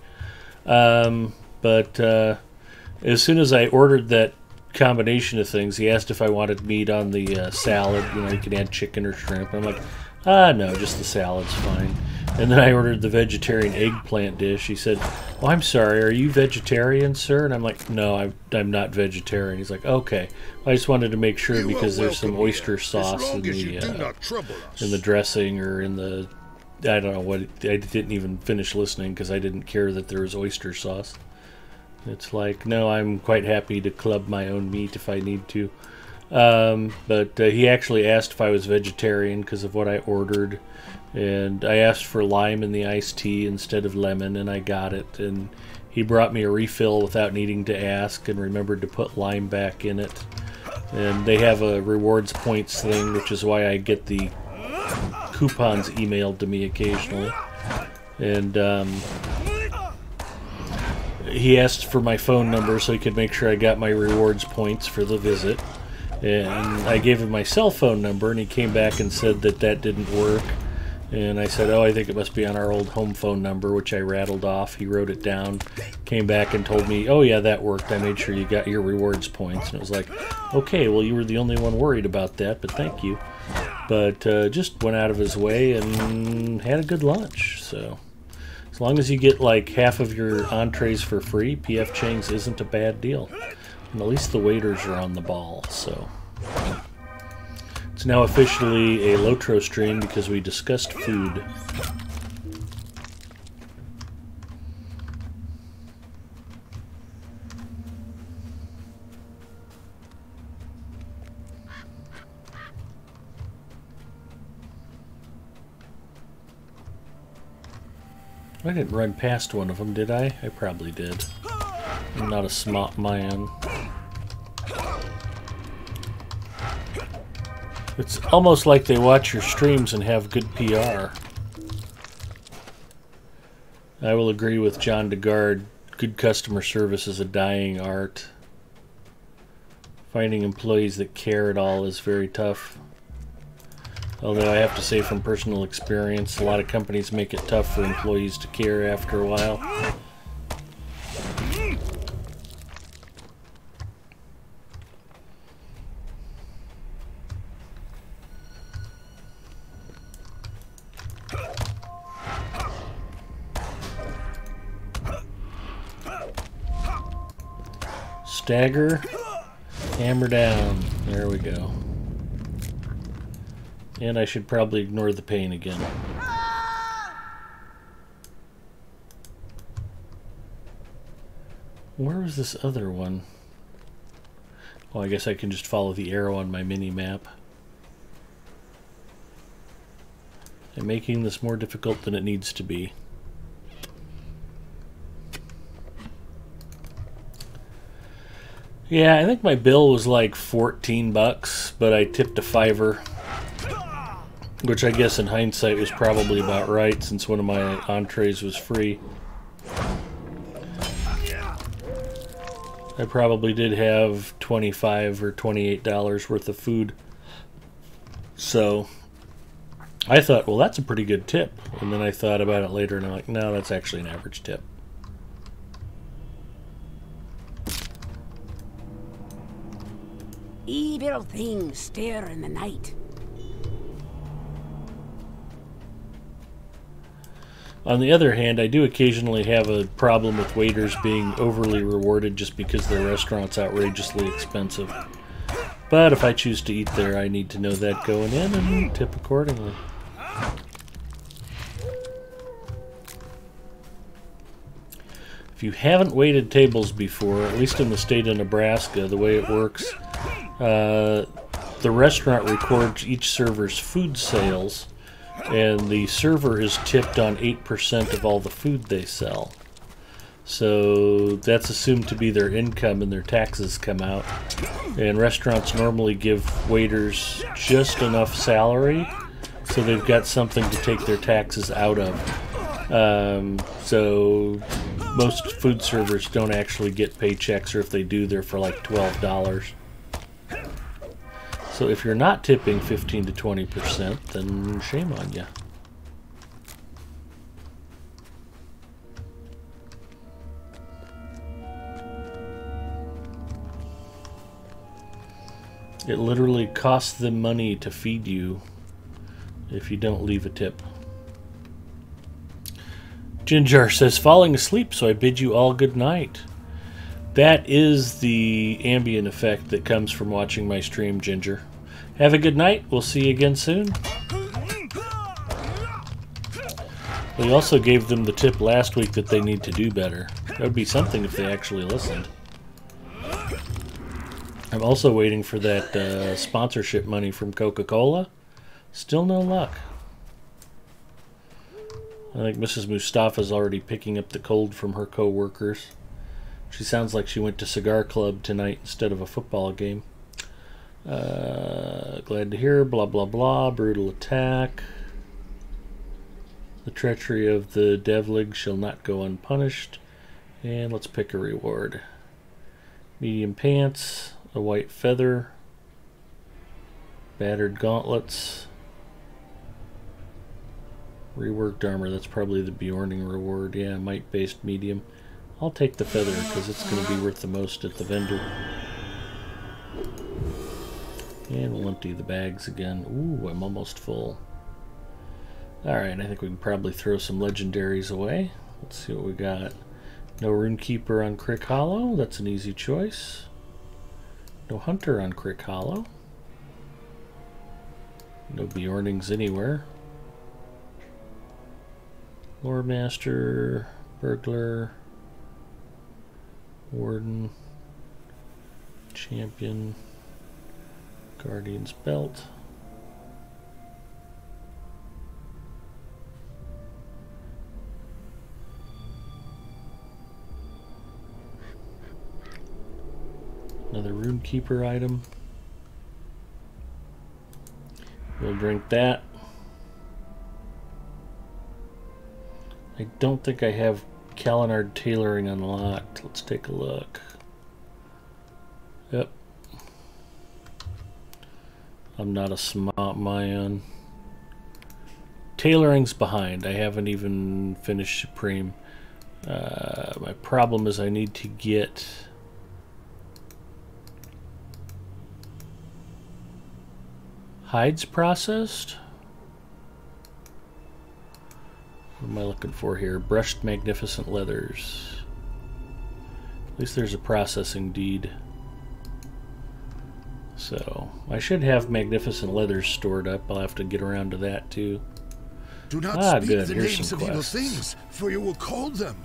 But as soon as I ordered that combination of things, he asked if I wanted meat on the salad. You know, you can add chicken or shrimp. I'm like, no, just the salad's fine. And then I ordered the vegetarian eggplant dish. He said, oh, I'm sorry, are you vegetarian, sir? And I'm like, no, I'm not vegetarian. He's like, okay. I just wanted to make sure because there's some oyster sauce in the dressing or in the, I don't know what, I didn't even finish listening because I didn't care that there was oyster sauce. It's like, no, I'm quite happy to club my own meat if I need to. But he actually asked if I was vegetarian because of what I ordered. And I asked for lime in the iced tea instead of lemon, and I got it. And he brought me a refill without needing to ask and remembered to put lime back in it. And they have a rewards points thing, which is why I get the coupons emailed to me occasionally. And he asked for my phone number so he could make sure I got my rewards points for the visit. And I gave him my cell phone number, and he came back and said that that didn't work. And I said, I think it must be on our old home phone number, which I rattled off. He wrote it down, came back and told me, oh yeah, that worked. I made sure you got your rewards points. And it was like, okay, well, you were the only one worried about that, but thank you. But just went out of his way and had a good lunch. So as long as you get like half of your entrees for free, P.F. Chang's isn't a bad deal. And at least the waiters are on the ball, so. It's now officially a Lotro stream because we discussed food. I didn't run past one of them, did I? I probably did. I'm not a smart man. It's almost like they watch your streams and have good PR. I will agree with John DeGard. Good customer service is a dying art. Finding employees that care at all is very tough. Although I have to say from personal experience, a lot of companies make it tough for employees to care after a while. Stagger, hammer down. There we go. And I should probably ignore the pain again. Where was this other one? Oh, I guess I can just follow the arrow on my mini-map. I'm making this more difficult than it needs to be. Yeah, I think my bill was like 14 bucks, but I tipped a $5, which I guess in hindsight was probably about right since one of my entrees was free. I probably did have $25 or $28 worth of food. So I thought, well, that's a pretty good tip. And then I thought about it later and I'm like, no, that's actually an average tip. Evil things stare in the night. On the other hand, I do occasionally have a problem with waiters being overly rewarded just because their restaurant's outrageously expensive. But if I choose to eat there, I need to know that going in and tip accordingly. If you haven't waited tables before, at least in the state of Nebraska, the way it works, the restaurant records each server's food sales, and the server is tipped on 8% of all the food they sell. So that's assumed to be their income, and their taxes come out. And restaurants normally give waiters just enough salary so they've got something to take their taxes out of. So most food servers don't actually get paychecks, or if they do, they're for like $12. So if you're not tipping 15 to 20%, then shame on you. It literally costs them money to feed you if you don't leave a tip. Ginger says, falling asleep, so I bid you all good night. That is the ambient effect that comes from watching my stream, Ginger. Have a good night. We'll see you again soon. We also gave them the tip last week that they need to do better. That would be something if they actually listened. I'm also waiting for that sponsorship money from Coca-Cola. Still no luck. I think Mrs. Mustafa's already picking up the cold from her co-workers. She sounds like she went to Cigar Club tonight instead of a football game. Glad to hear, blah blah blah, brutal attack. The treachery of the Devlig shall not go unpunished. And let's pick a reward. Medium pants, a white feather, battered gauntlets, reworked armor. That's probably the Bjorning reward. Yeah, might-based medium. I'll take the feather because it's going to be worth the most at the vendor. And we'll empty the bags again. Ooh, I'm almost full. Alright, I think we can probably throw some legendaries away. Let's see what we got. No Runekeeper on Crick Hollow. That's an easy choice. No Hunter on Crick Hollow. No Bjornings anywhere. Lore Master, Burglar, Warden, Champion, Guardian's Belt. Another Runekeeper item. We'll drink that. I don't think I have Kalinard Tailoring unlocked. Let's take a look. Yep. I'm not a smart man. Tailoring's behind. I haven't even finished Supreme. My problem is I need to get hides processed. What am I looking for here? Brushed magnificent leathers. At least there's a processing deed. So I should have magnificent leathers stored up. I'll have to get around to that too. Do not speak good. the Here's names some of evil quests. things, for you will call them.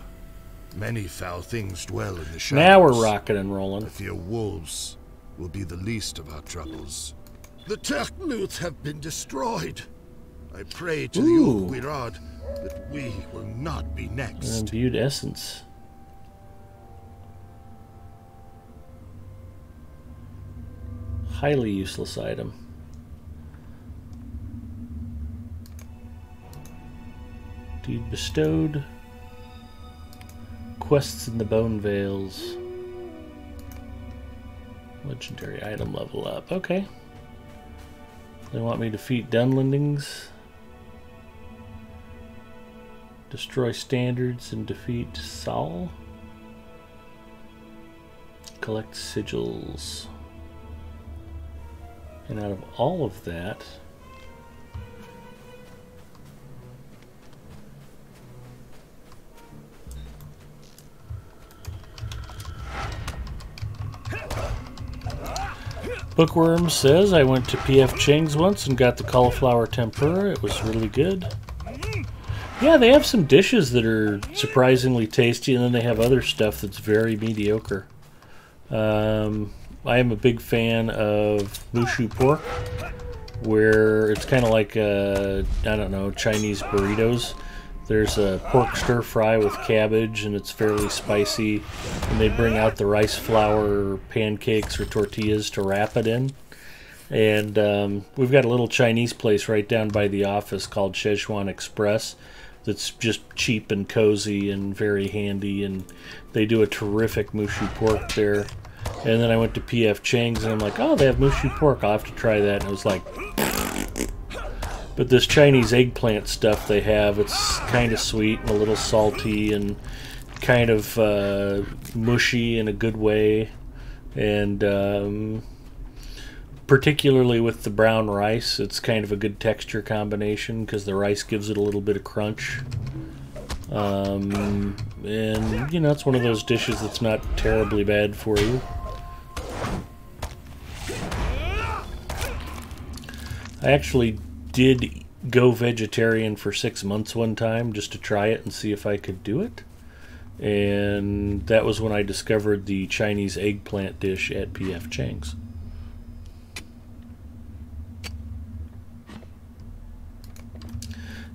Many foul things dwell in the shadows. Now we're rocking and rolling. I fear wolves will be the least of our troubles. The Terknuth have been destroyed. I pray to the old Wirad that we will not be next. Imbued essence. Highly useless item. Deed bestowed. Quests in the Bone Vales. Legendary item level up. Okay. They want me to defeat Dunlendings. Destroy standards and defeat Saul. Collect sigils. And out of all of that, Bookworm says, I went to P.F. Chang's once and got the cauliflower tempura. It was really good. Yeah, they have some dishes that are surprisingly tasty, and then they have other stuff that's very mediocre. I am a big fan of mushu pork, where it's kind of like, I don't know, Chinese burritos. There's a pork stir fry with cabbage, and it's fairly spicy. And they bring out the rice flour pancakes or tortillas to wrap it in. And we've got a little Chinese place right down by the office called Szechuan Express that's just cheap and cozy and very handy. And they do a terrific mushu pork there. And then I went to P.F. Chang's, and I'm like, oh, they have mushu pork. I'll have to try that. And it was like... But this Chinese eggplant stuff they have, it's kind of sweet and a little salty and kind of mushy in a good way. And particularly with the brown rice, it's kind of a good texture combination because the rice gives it a little bit of crunch. And, you know, it's one of those dishes that's not terribly bad for you. I actually did go vegetarian for 6 months one time just to try it and see if I could do it. And that was when I discovered the Chinese eggplant dish at P.F. Chang's.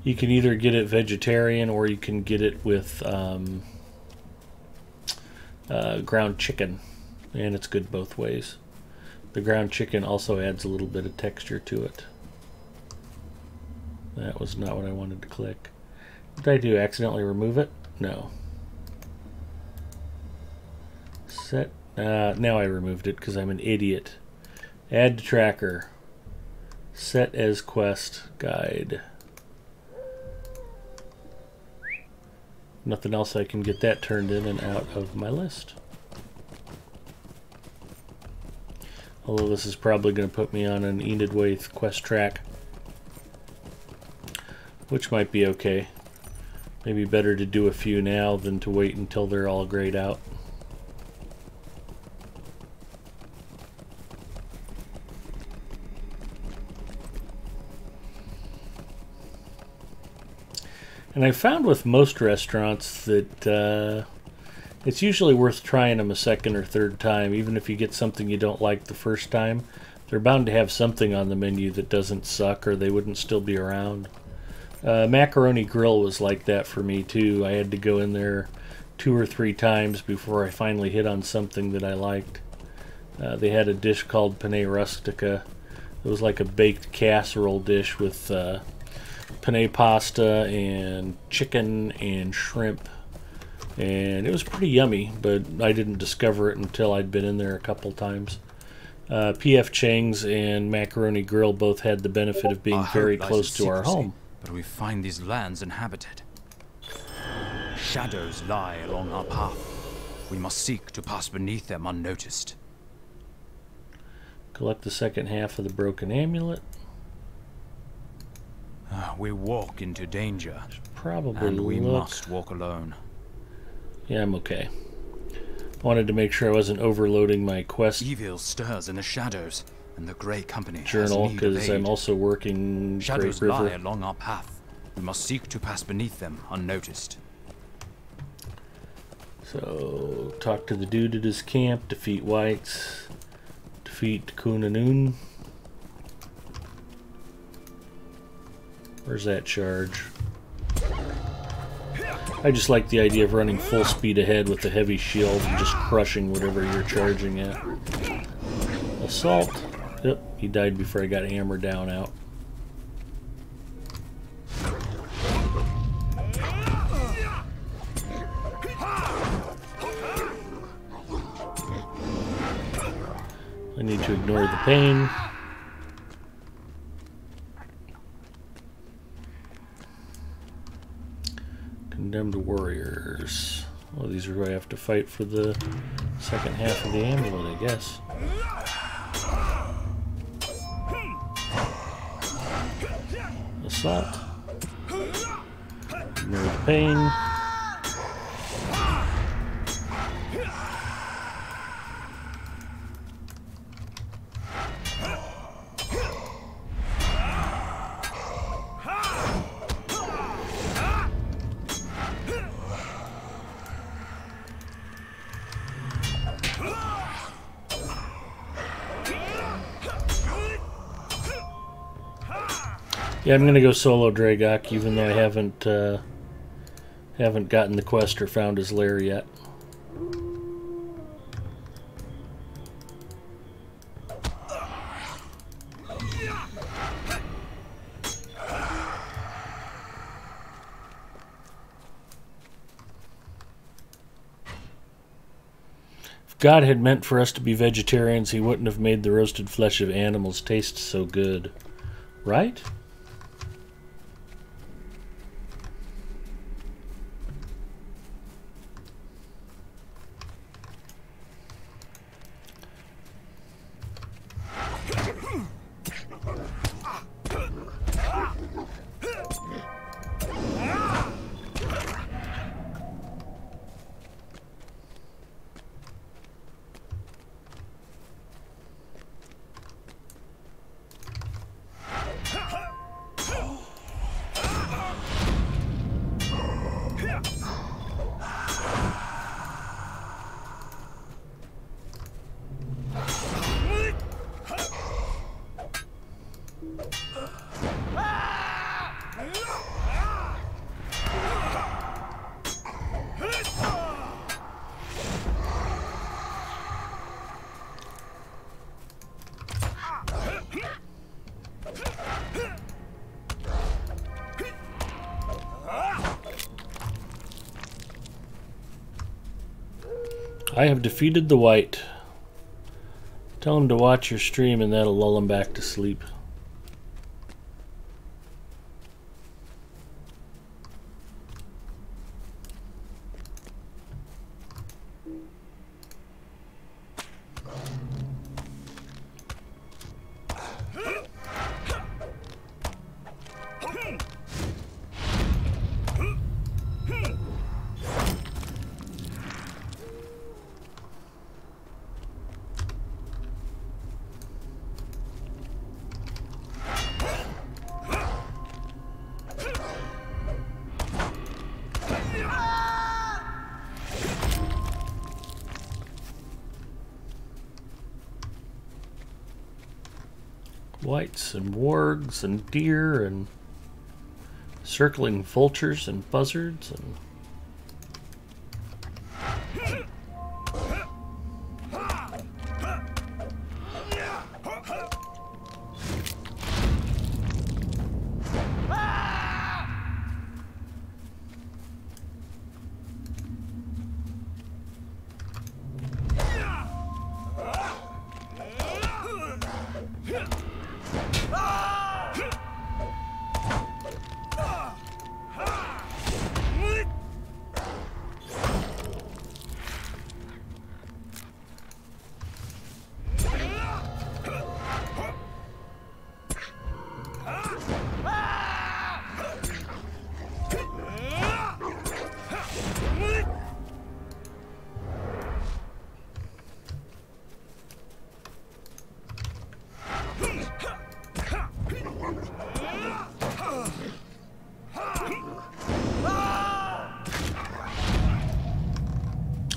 You can either get it vegetarian or you can get it with ground chicken, and it's good both ways. The ground chicken also adds a little bit of texture to it. That was not what I wanted to click. What did I do? Accidentally remove it? No. Set. Now I removed it because I'm an idiot. Add to tracker. Set as quest guide. Nothing else I can get that turned in and out of my list. Although this is probably going to put me on an Enid Waith quest track, which might be okay. Maybe better to do a few now than to wait until they're all grayed out. And I found with most restaurants that it's usually worth trying them a second or third time. Even if you get something you don't like the first time, they're bound to have something on the menu that doesn't suck, or they wouldn't still be around. Macaroni Grill was like that for me too. I had to go in there 2 or 3 times before I finally hit on something that I liked. They had a dish called penne rustica. It was like a baked casserole dish with penne pasta and chicken and shrimp, and it was pretty yummy, but I didn't discover it until I'd been in there a couple times. P.F. Chang's and Macaroni Grill both had the benefit of being very close to our home. But we find these lands inhabited. Shadows lie along our path. We must seek to pass beneath them unnoticed. Collect the second half of the broken amulet. We walk into danger. Probably and we must walk alone. Yeah, I'm okay. Wanted to make sure I wasn't overloading my quest Evil stirs in the shadows, and the Grey Company journal, because I'm also working Shadows Great River. lie along our path. We must seek to pass beneath them unnoticed. So, talk to the dude at his camp, defeat whites, defeat Kunanun. Where's that charge? I just like the idea of running full speed ahead with a heavy shield and just crushing whatever you're charging at. Assault. Yep, he died before I got hammer down out. I need to ignore the pain. Condemned warriors. Well, these are who I have to fight for the second half of the amulet, I guess. Assault. Ignore the pain. Yeah, I'm gonna go solo Dragok, even though I haven't gotten the quest or found his lair yet. If God had meant for us to be vegetarians, he wouldn't have made the roasted flesh of animals taste so good. Right? I have defeated the white. Tell him to watch your stream and that'll lull him back to sleep. Whites and wargs and deer and circling vultures and buzzards and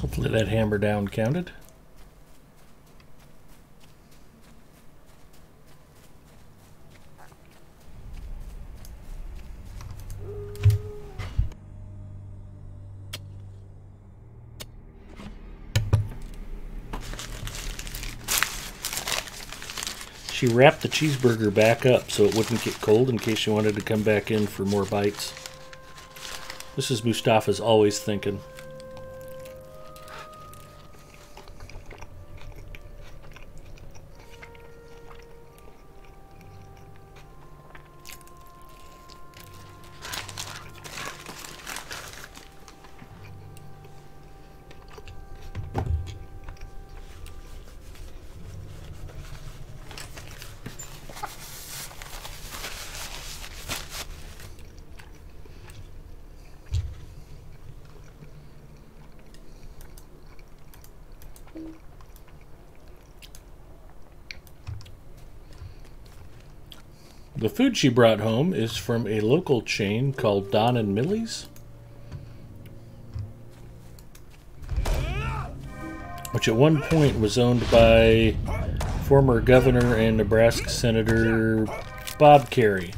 hopefully that hammer down counted. She wrapped the cheeseburger back up so it wouldn't get cold in case she wanted to come back in for more bites. This is Mustafa's always thinking. The food she brought home is from a local chain called Don and Millie's, which at one point was owned by former governor and Nebraska Senator Bob Kerrey.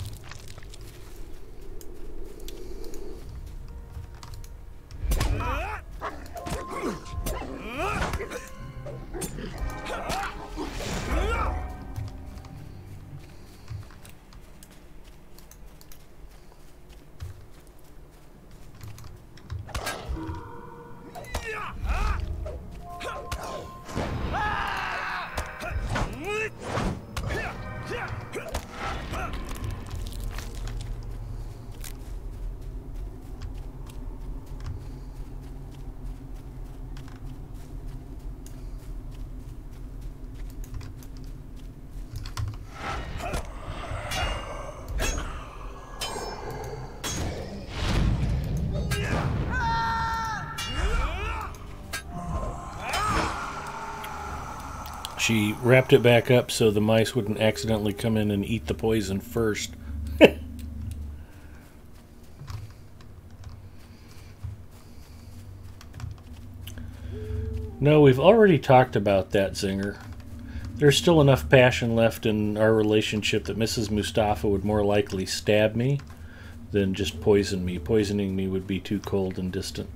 She wrapped it back up so the mice wouldn't accidentally come in and eat the poison first. No, we've already talked about that, Zinger. There's still enough passion left in our relationship that Mrs. Mustafa would more likely stab me than just poison me. Poisoning me would be too cold and distant.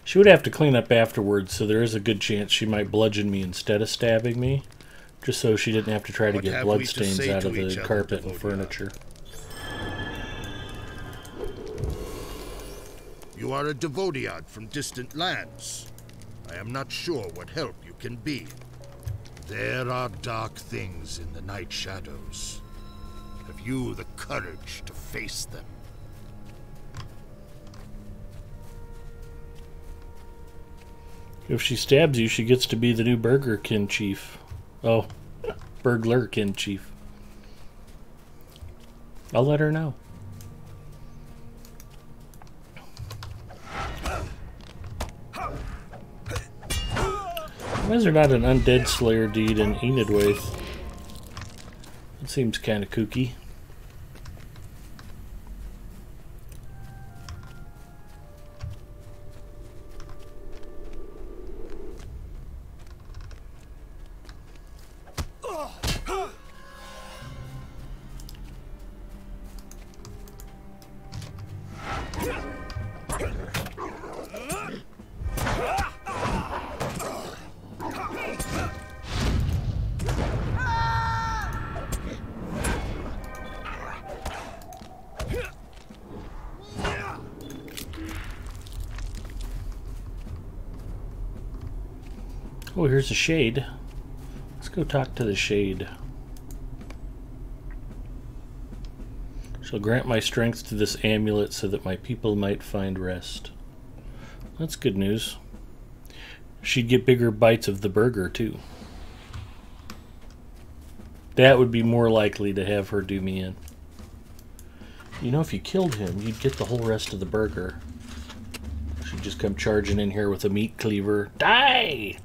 She would have to clean up afterwards, so there is a good chance she might bludgeon me instead of stabbing me, just so she didn't have to try to get bloodstains out of the carpet and furniture. You are a Devodiad from distant lands. I am not sure what help you can be. There are dark things in the night shadows. Have you the courage to face them? If she stabs you, she gets to be the new Burgerkin chief. Oh, Burglarkin chief. I'll let her know. Why is there not an undead slayer deed in Enidwaith? It seems kind of kooky. Oh, here's a shade. Let's go talk to the shade. Shall grant my strength to this amulet so that my people might find rest. That's good news. She'd get bigger bites of the burger, too. That would be more likely to have her do me in. You know, if you killed him, you'd get the whole rest of the burger. She'd just come charging in here with a meat cleaver. Die!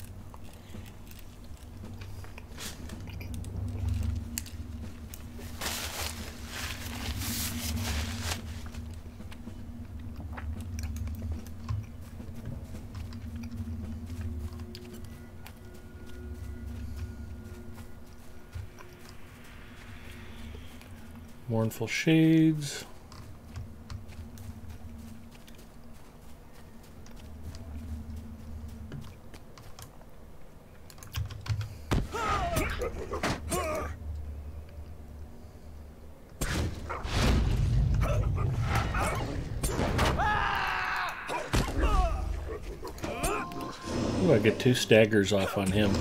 Mournful shades. Ooh, I get 2 staggers off on him.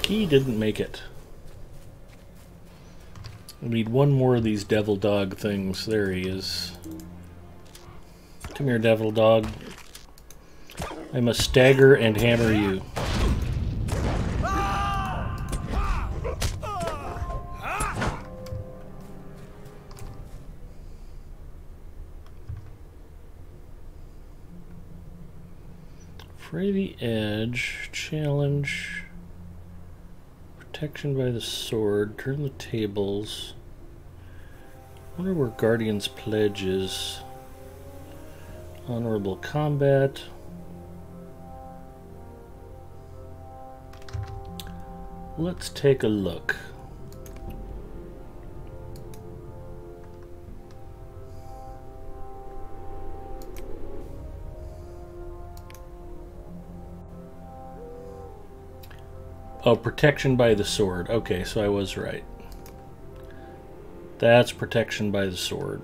He didn't make it. I need one more of these devil dog things. There he is. Come here, devil dog. I must stagger and hammer you. Fray the edge, challenge, protection by the sword, turn the tables. I wonder where Guardian's Pledge is. Honorable combat. Let's take a look. Oh, protection by the sword. Okay, so I was right. That's protection by the sword.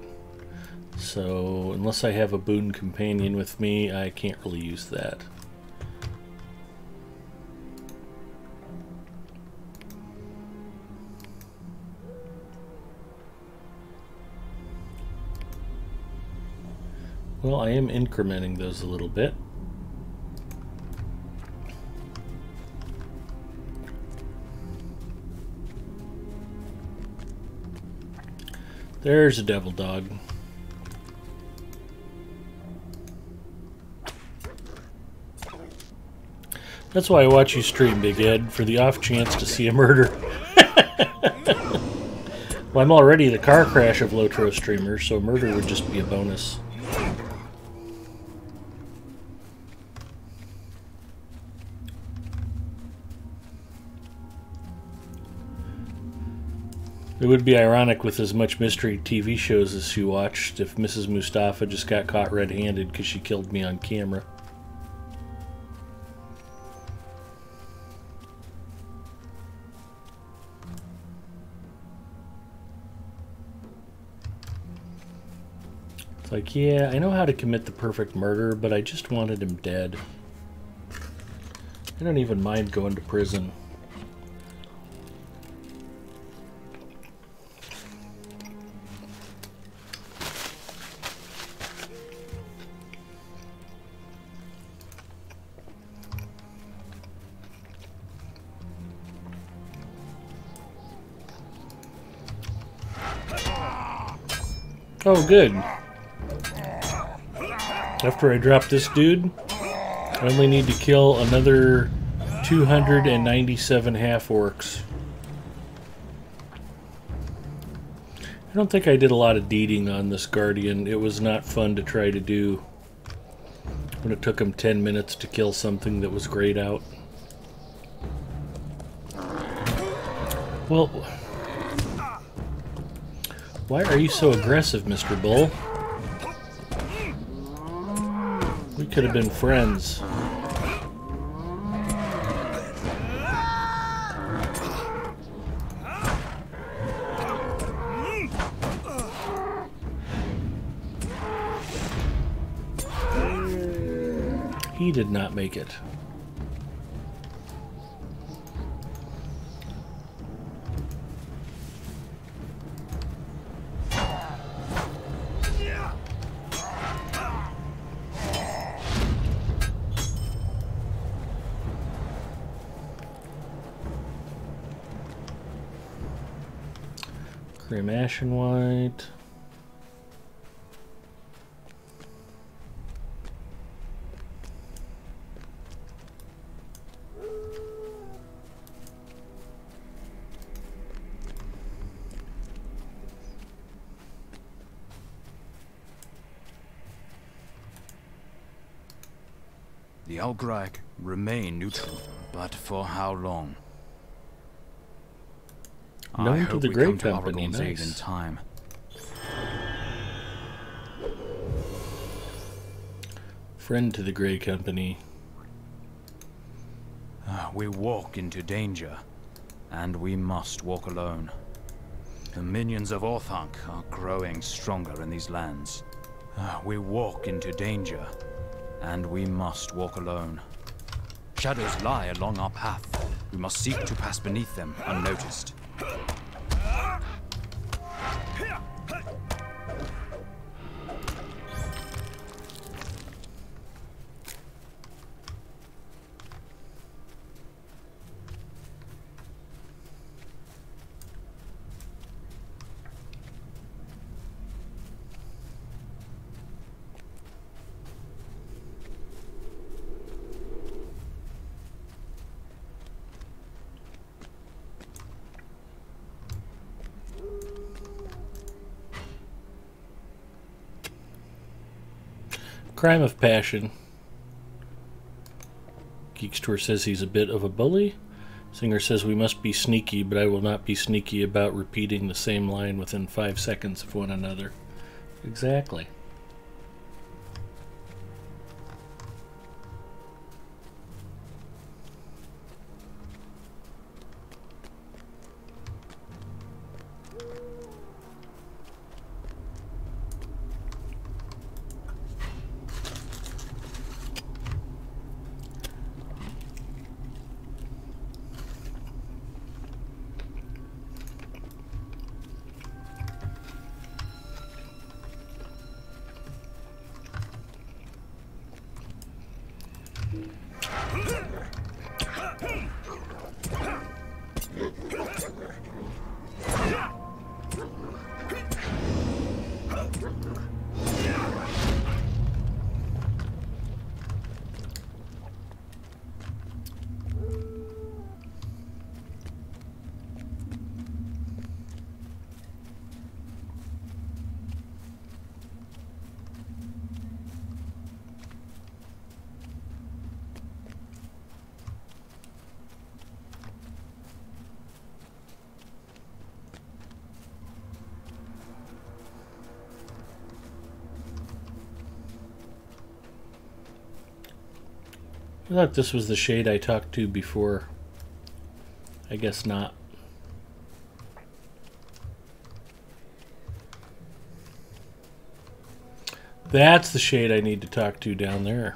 So, unless I have a boon companion with me, I can't really use that. Well, I am incrementing those a little bit. There's a devil dog. That's why I watch you stream, Big Ed, for the off chance to see a murder. Well, I'm already the car crash of Lotro streamers, so murder would just be a bonus. It would be ironic with as much mystery TV shows as she watched if Mrs. Mustafa just got caught red-handed because she killed me on camera. It's like, yeah, I know how to commit the perfect murder, but I just wanted him dead. I don't even mind going to prison. Oh, good. After I drop this dude, I only need to kill another 297 half-orcs. I don't think I did a lot of deeding on this Guardian. It was not fun to try to do when it took him 10 minutes to kill something that was grayed out. Well, why are you so aggressive, Mr. Bull? We could have been friends. He did not make it. Grim Ashen White. The Algrag remain neutral, but for how long? Known to the Grey Company, Aragorn's aid in nice. time. Friend to the Grey Company. We walk into danger, and we must walk alone. The minions of Orthanc are growing stronger in these lands. We walk into danger, and we must walk alone. Shadows lie along our path. We must seek to pass beneath them unnoticed. Crime of passion. Geekstore says he's a bit of a bully. Singer says we must be sneaky, but I will not be sneaky about repeating the same line within 5 seconds of one another. Exactly. I thought this was the shade I talked to before. I guess not. That's the shade I need to talk to down there.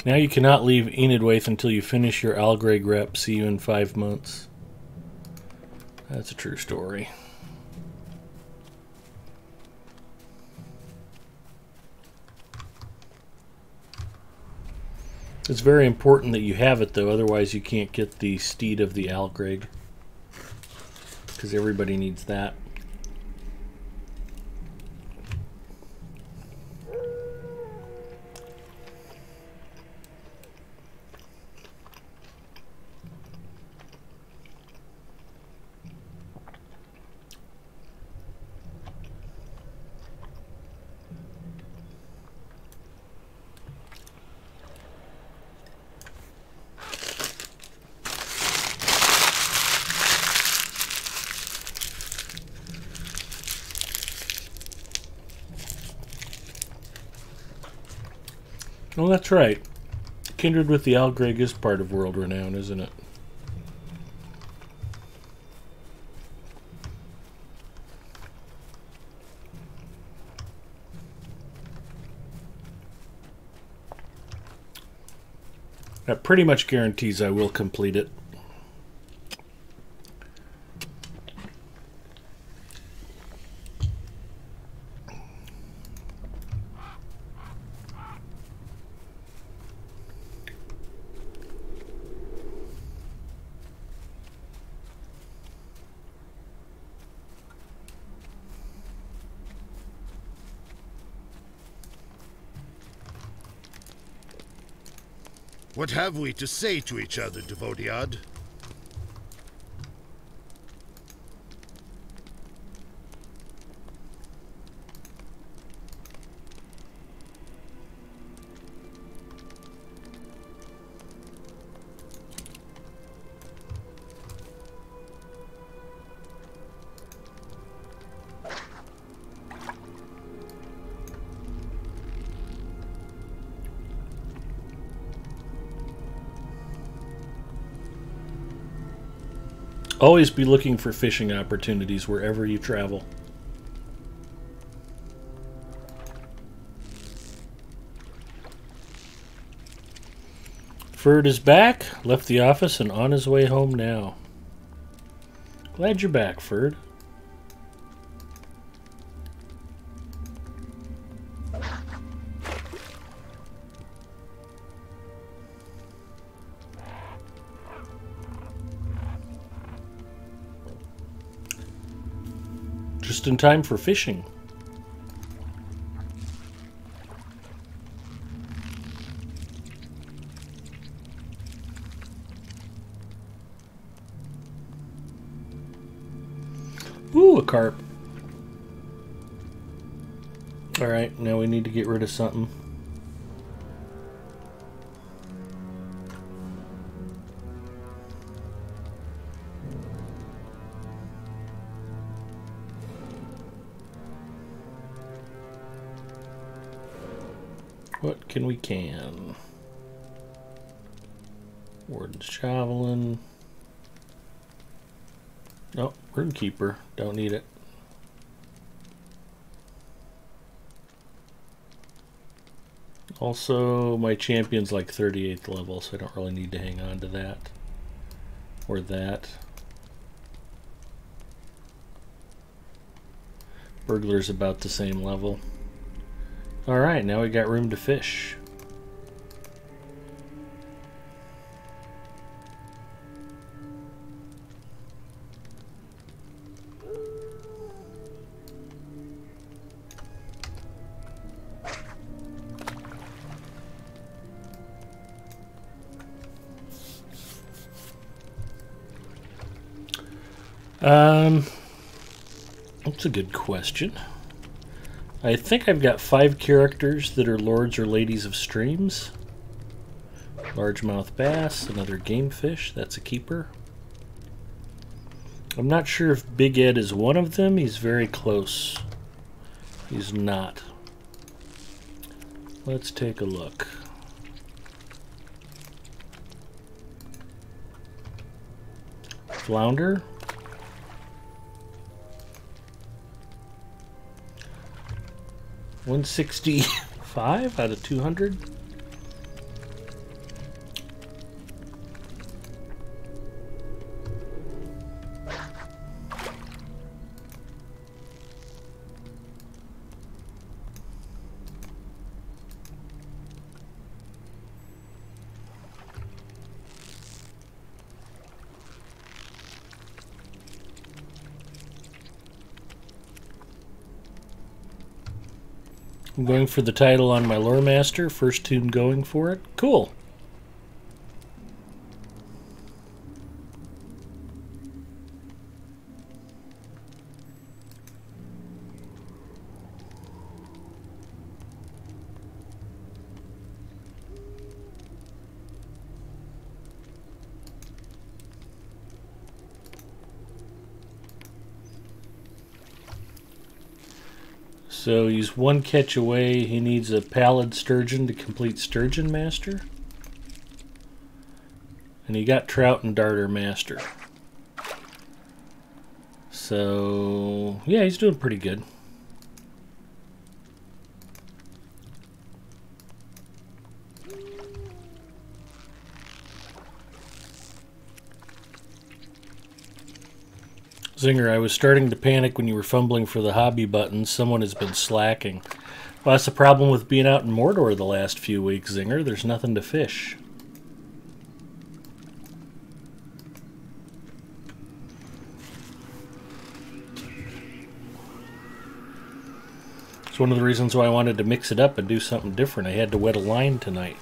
Now you cannot leave Enidwaith until you finish your Algreg rep. See you in 5 months. That's a true story. It's very important that you have it, though, otherwise you can't get the Steed of the Algreg. Because everybody needs that. Oh, that's right. Kindred with the Algreg is part of world renown, isn't it? That pretty much guarantees I will complete it. What have we to say to each other, Devodiad? Always be looking for fishing opportunities wherever you travel. Ferd is back, left the office and on his way home now. Glad you're back, Ferd. Just in time for fishing. Ooh, a carp. Alright, now we need to get rid of something. What can we can? Warden's Javelin. Nope, Runekeeper. Don't need it. Also, my champion's like 38th level, so I don't really need to hang on to that. Or that. Burglar's about the same level. Alright, now we got room to fish. That's a good question. I think I've got 5 characters that are lords or ladies of streams. Largemouth bass, another game fish, that's a keeper. I'm not sure if Big Ed is one of them. He's very close. He's not. Let's take a look. Flounder. 165 out of 200. I'm going for the title on my Lore Master. First tune going for it. Cool. So he's one catch away. He needs a pallid sturgeon to complete Sturgeon Master. And he got trout and darter master. So yeah, he's doing pretty good. Zinger, I was starting to panic when you were fumbling for the hobby button. Someone has been slacking. Well, that's the problem with being out in Mordor the last few weeks, Zinger. There's nothing to fish. It's one of the reasons why I wanted to mix it up and do something different. I had to wet a line tonight.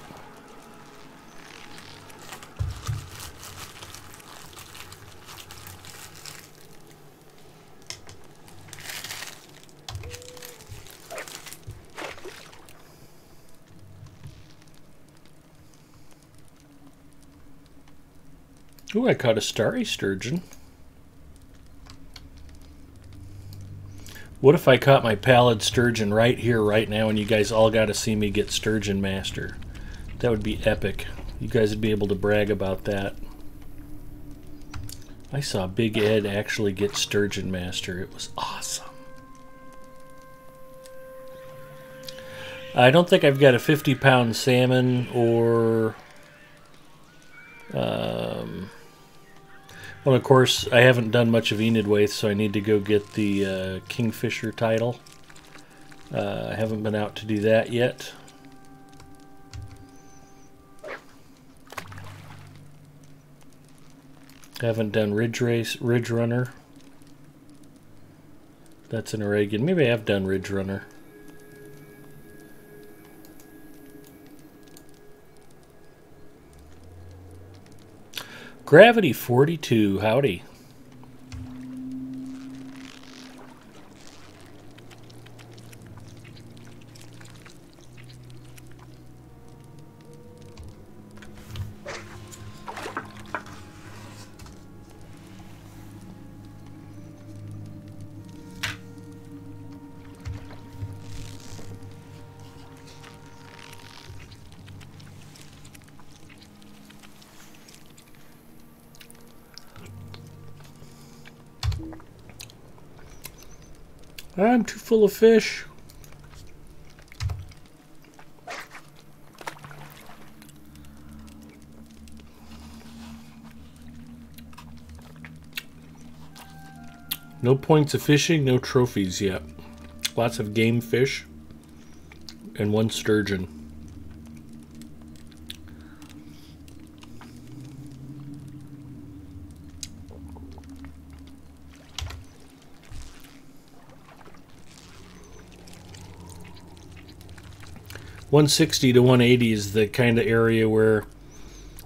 Ooh, I caught a starry sturgeon. What if I caught my pallid sturgeon right here, right now, and you guys all got to see me get Sturgeon Master? That would be epic. You guys would be able to brag about that. I saw Big Ed actually get Sturgeon Master. It was awesome. I don't think I've got a 50-pound salmon or... well, of course, I haven't done much of Enidwaith, so I need to go get the Kingfisher title. I haven't been out to do that yet. I haven't done Ridge Runner. That's an Oregon. Maybe I have done Ridge Runner. Gravity 42, howdy. I'm too full of fish. No points of fishing, no trophies yet. Lots of game fish and 1 sturgeon. $160 to $180 is the kind of area where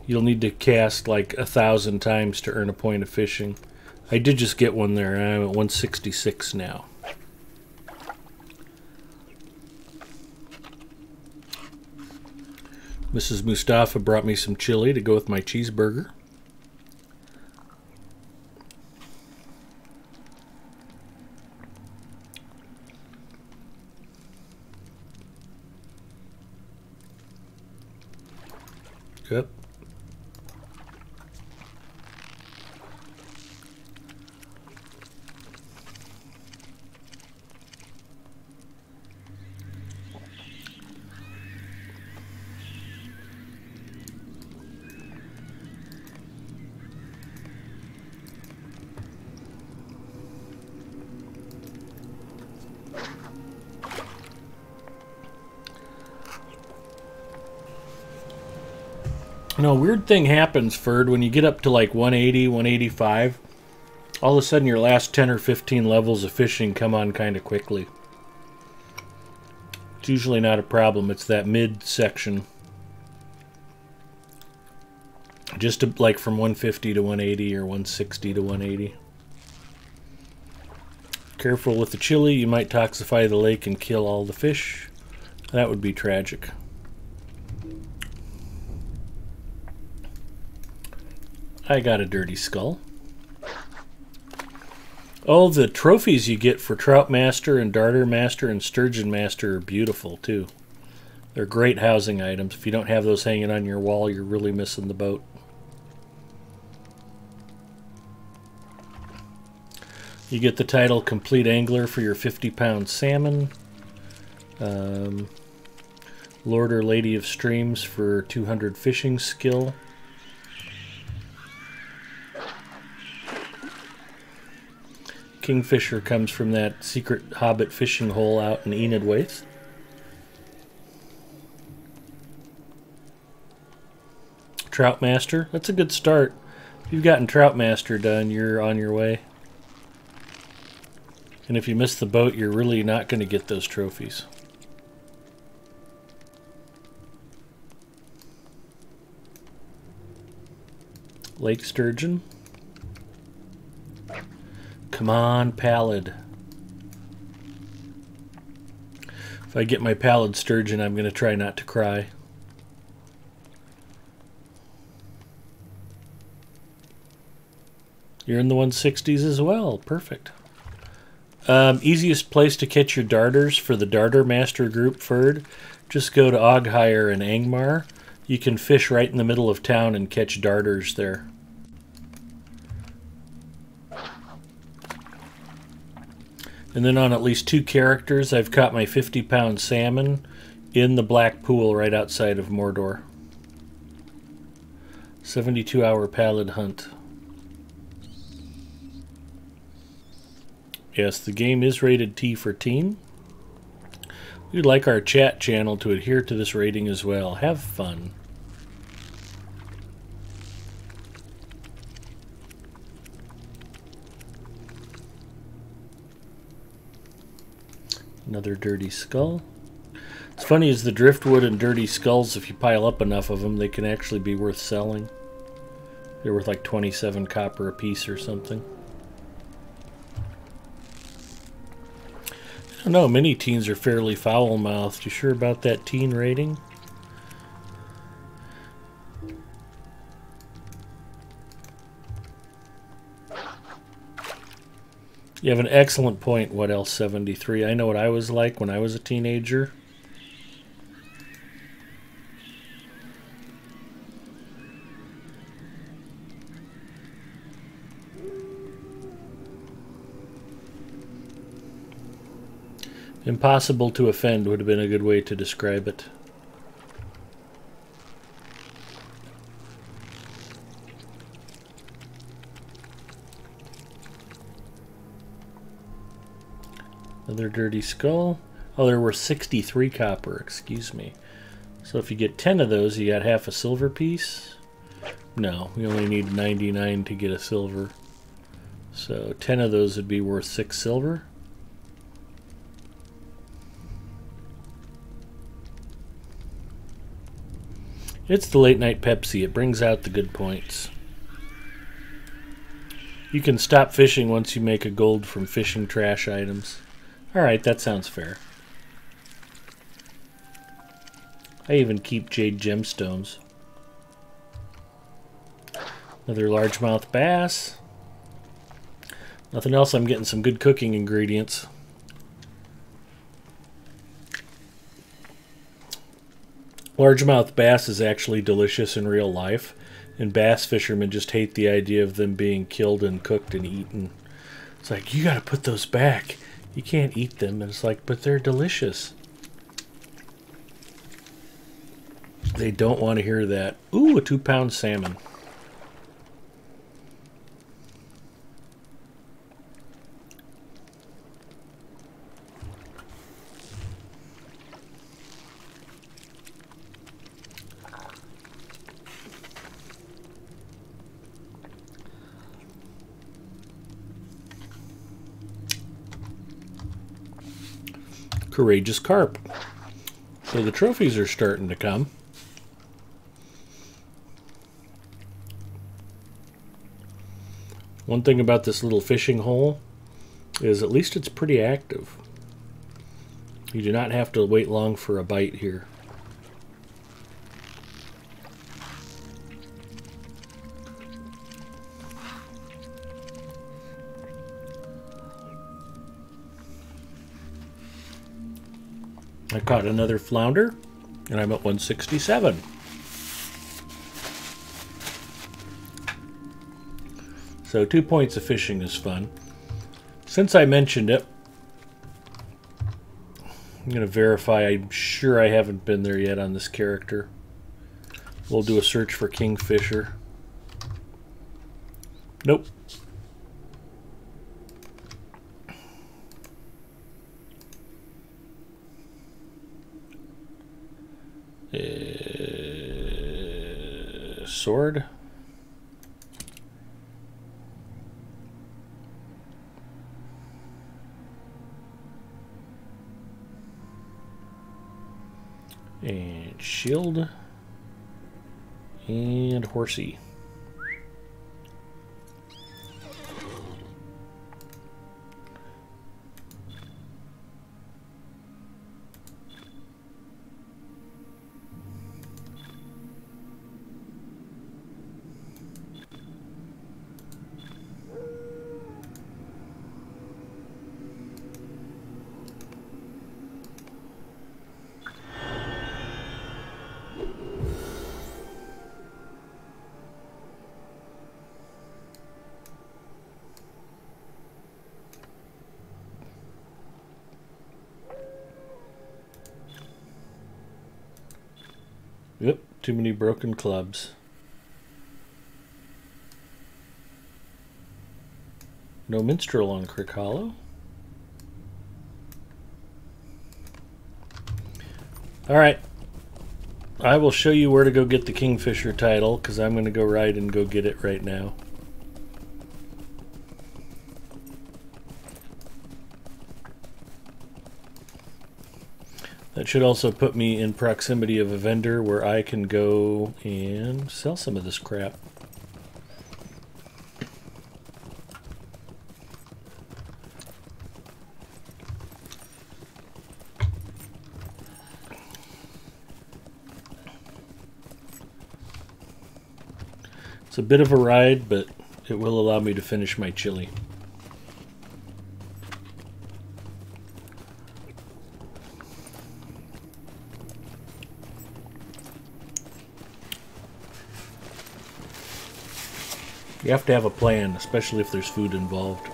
you'll need to cast like 1,000 times to earn a point of fishing. I did just get one there. I'm at 166 now. Mrs. Mustafa brought me some chili to go with my cheeseburger. Yep. You know, a weird thing happens, Ferd, when you get up to like 180, 185. All of a sudden your last 10 or 15 levels of fishing come on kind of quickly. It's usually not a problem. It's that mid section. Just to, like from 150 to 180 or 160 to 180. Careful with the chili. You might toxify the lake and kill all the fish. That would be tragic. I got a dirty skull. Oh, the trophies you get for Trout Master and Darter Master and Sturgeon Master are beautiful, too. They're great housing items. If you don't have those hanging on your wall, you're really missing the boat. You get the title Complete Angler for your 50-pound salmon. Lord or Lady of Streams for 200 fishing skill. Kingfisher comes from that secret hobbit fishing hole out in Enid Waith. Trout Master, that's a good start. If you've gotten Trout Master done, you're on your way. And if you miss the boat, you're really not going to get those trophies. Lake Sturgeon. Come on, Pallid. If I get my Pallid Sturgeon, I'm going to try not to cry. You're in the 160s as well. Perfect. Easiest place to catch your darters for the Darter Master group, Ferd. Just go to Oghire and Angmar. You can fish right in the middle of town and catch darters there. And then on at least 2 characters, I've caught my 50-pound salmon in the black pool right outside of Mordor. 72-hour Pallid hunt. Yes, the game is rated T for teen. We'd like our chat channel to adhere to this rating as well. Have fun. Another dirty skull. It's funny as the driftwood and dirty skulls, if you pile up enough of them, they can actually be worth selling. They're worth like 27 copper a piece or something. I don't know, many teens are fairly foul-mouthed. You sure about that teen rating? You have an excellent point, What Else 73. I know what I was like when I was a teenager. Impossible to offend would have been a good way to describe it. Another dirty skull. Oh, there were 63 copper, excuse me. So if you get 10 of those, you got half a silver piece. No, we only need 99 to get a silver. So 10 of those would be worth 6 silver. It's the late night Pepsi. It brings out the good points. You can stop fishing once you make a gold from fishing trash items. Alright, that sounds fair. I even keep jade gemstones. Another largemouth bass. Nothing else, I'm getting some good cooking ingredients. Largemouth bass is actually delicious in real life, and bass fishermen just hate the idea of them being killed and cooked and eaten. It's like, you gotta put those back. You can't eat them. And it's like, but they're delicious. They don't want to hear that. Ooh, a 2-pound salmon. Courageous carp. So the trophies are starting to come. One thing about this little fishing hole is at least it's pretty active. You do not have to wait long for a bite here. I caught another flounder, and I'm at 167. So 2 points of fishing is fun. Since I mentioned it, I'm going to verify. I'm sure I haven't been there yet on this character. We'll do a search for kingfisher. Nope. Sword. And shield. And horsey. Yep, too many broken clubs. No minstrel on Crick Hollow. Alright. I will show you where to go get the Kingfisher title, because I'm going to go ride and go get it right now. That should also put me in proximity of a vendor where I can go and sell some of this crap. It's a bit of a ride, but it will allow me to finish my chili. You have to have a plan, especially if there's food involved.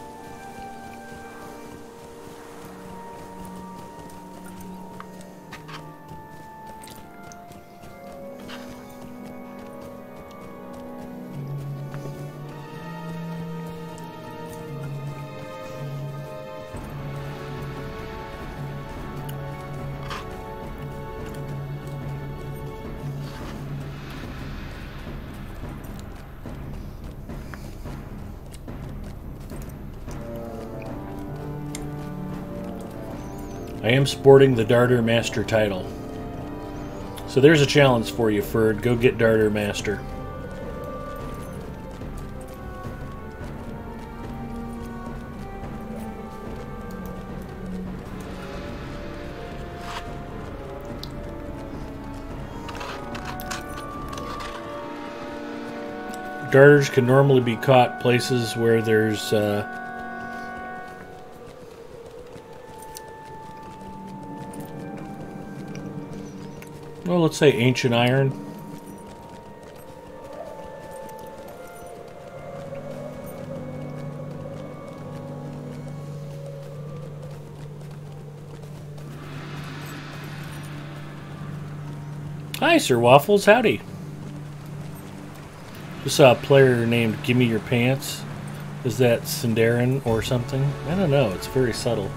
I am sporting the Darter Master title. So there's a challenge for you, Ferd. Go get Darter Master. Darters can normally be caught places where there's well, let's say ancient iron. Hi, Sir Waffles. Howdy. Just saw a player named Gimme Your Pants. Is that Sindarin or something? I don't know. It's very subtle.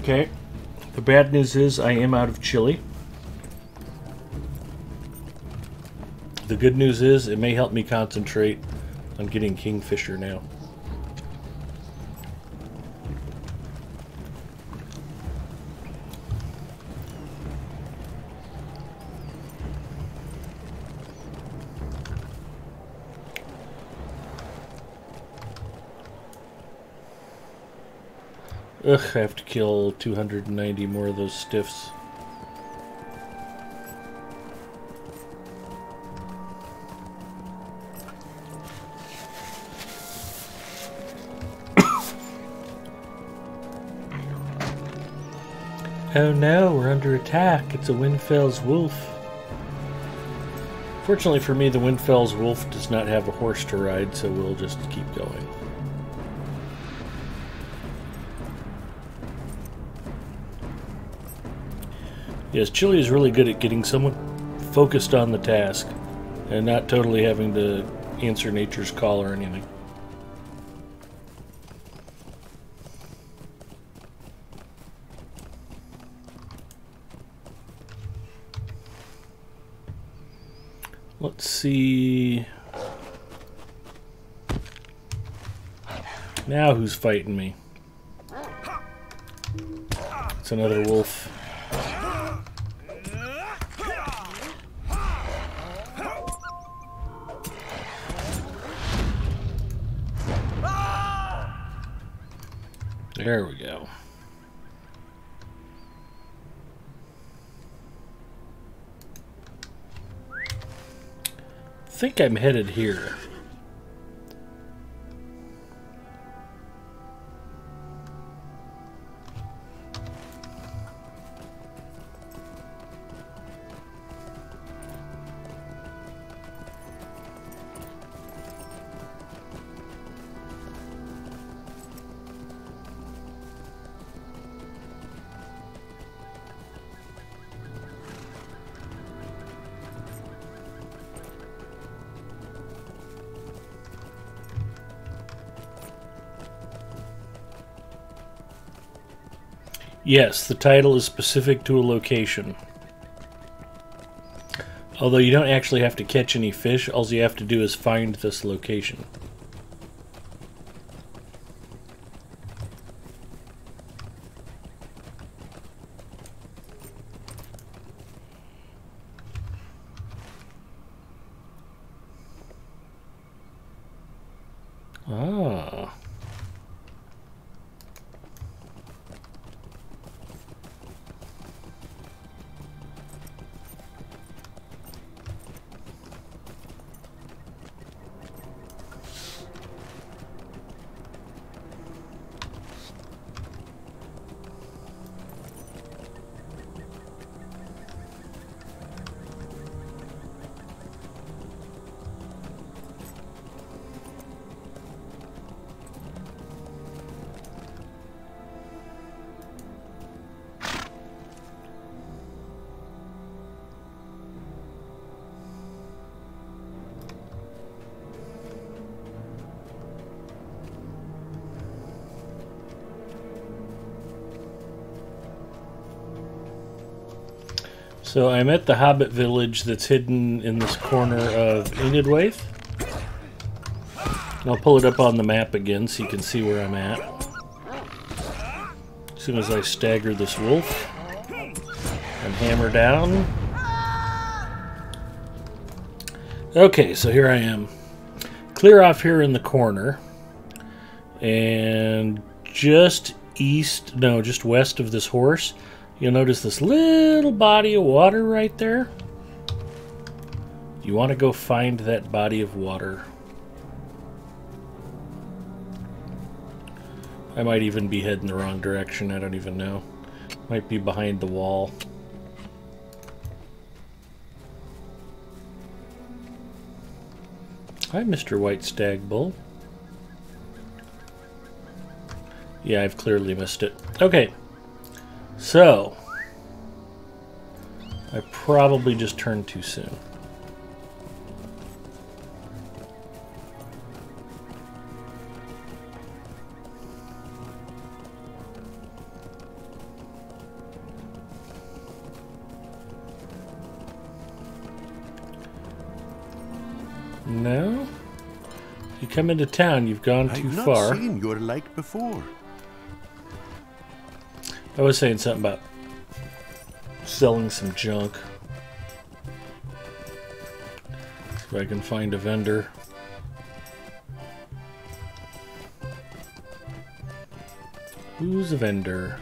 Okay. The bad news is I am out of chili. The good news is it may help me concentrate on getting kingfisher now. Ugh, I have to kill 290 more of those stiffs. Oh no, we're under attack. It's a Windfell's wolf. Fortunately for me, the Windfell's wolf does not have a horse to ride, so we'll just keep going. Yes, Chili is really good at getting someone focused on the task and not totally having to answer nature's call or anything. Let's see. Now who's fighting me? It's another wolf. There we go. I think I'm headed here. Yes, the title is specific to a location. Although you don't actually have to catch any fish, all you have to do is find this location. Ah. So I'm at the Hobbit village that's hidden in this corner of Enidwaith. I'll pull it up on the map again so you can see where I'm at. As soon as I stagger this wolf and hammer down. Okay, so here I am. Clear off here in the corner. And just west of this horse, you'll notice this little body of water right there. You want to go find that body of water. I might even be heading the wrong direction, I don't even know. Might be behind the wall. Hi, Mr. White Stag Bull. Yeah, I've clearly missed it. Okay. So. I probably just turned too soon. No? You come into town, you've gone too far. I've not seen your like before. I was saying something about selling some junk. See if I can find a vendor. Who's a vendor?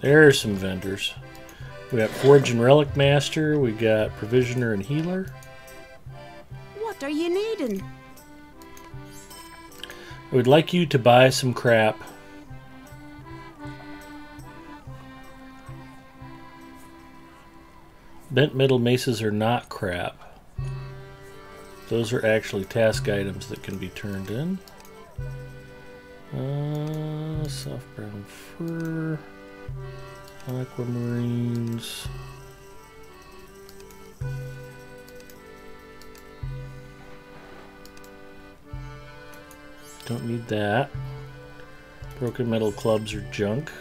There are some vendors. We got Forge and Relic Master, we got Provisioner and Healer. What are you needing? I would like you to buy some crap. Bent metal maces are not crap. Those are actually task items that can be turned in. Soft brown fur. Aquamarines. Don't need that. Broken metal clubs are junk.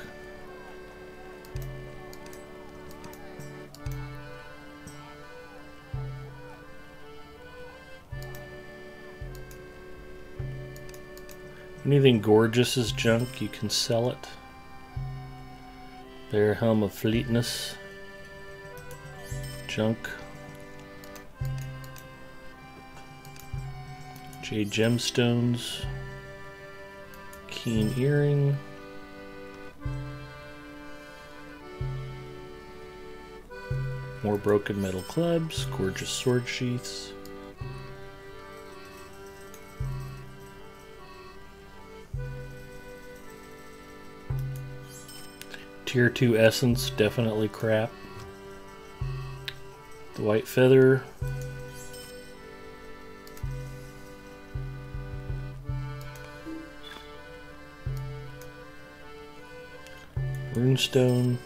Anything gorgeous is junk, you can sell it. Bare Helm of Fleetness. Junk. Jade Gemstones. Keen Earring. More broken metal clubs. Gorgeous sword sheaths. Tier 2 Essence, definitely crap. The White Feather. Runestone.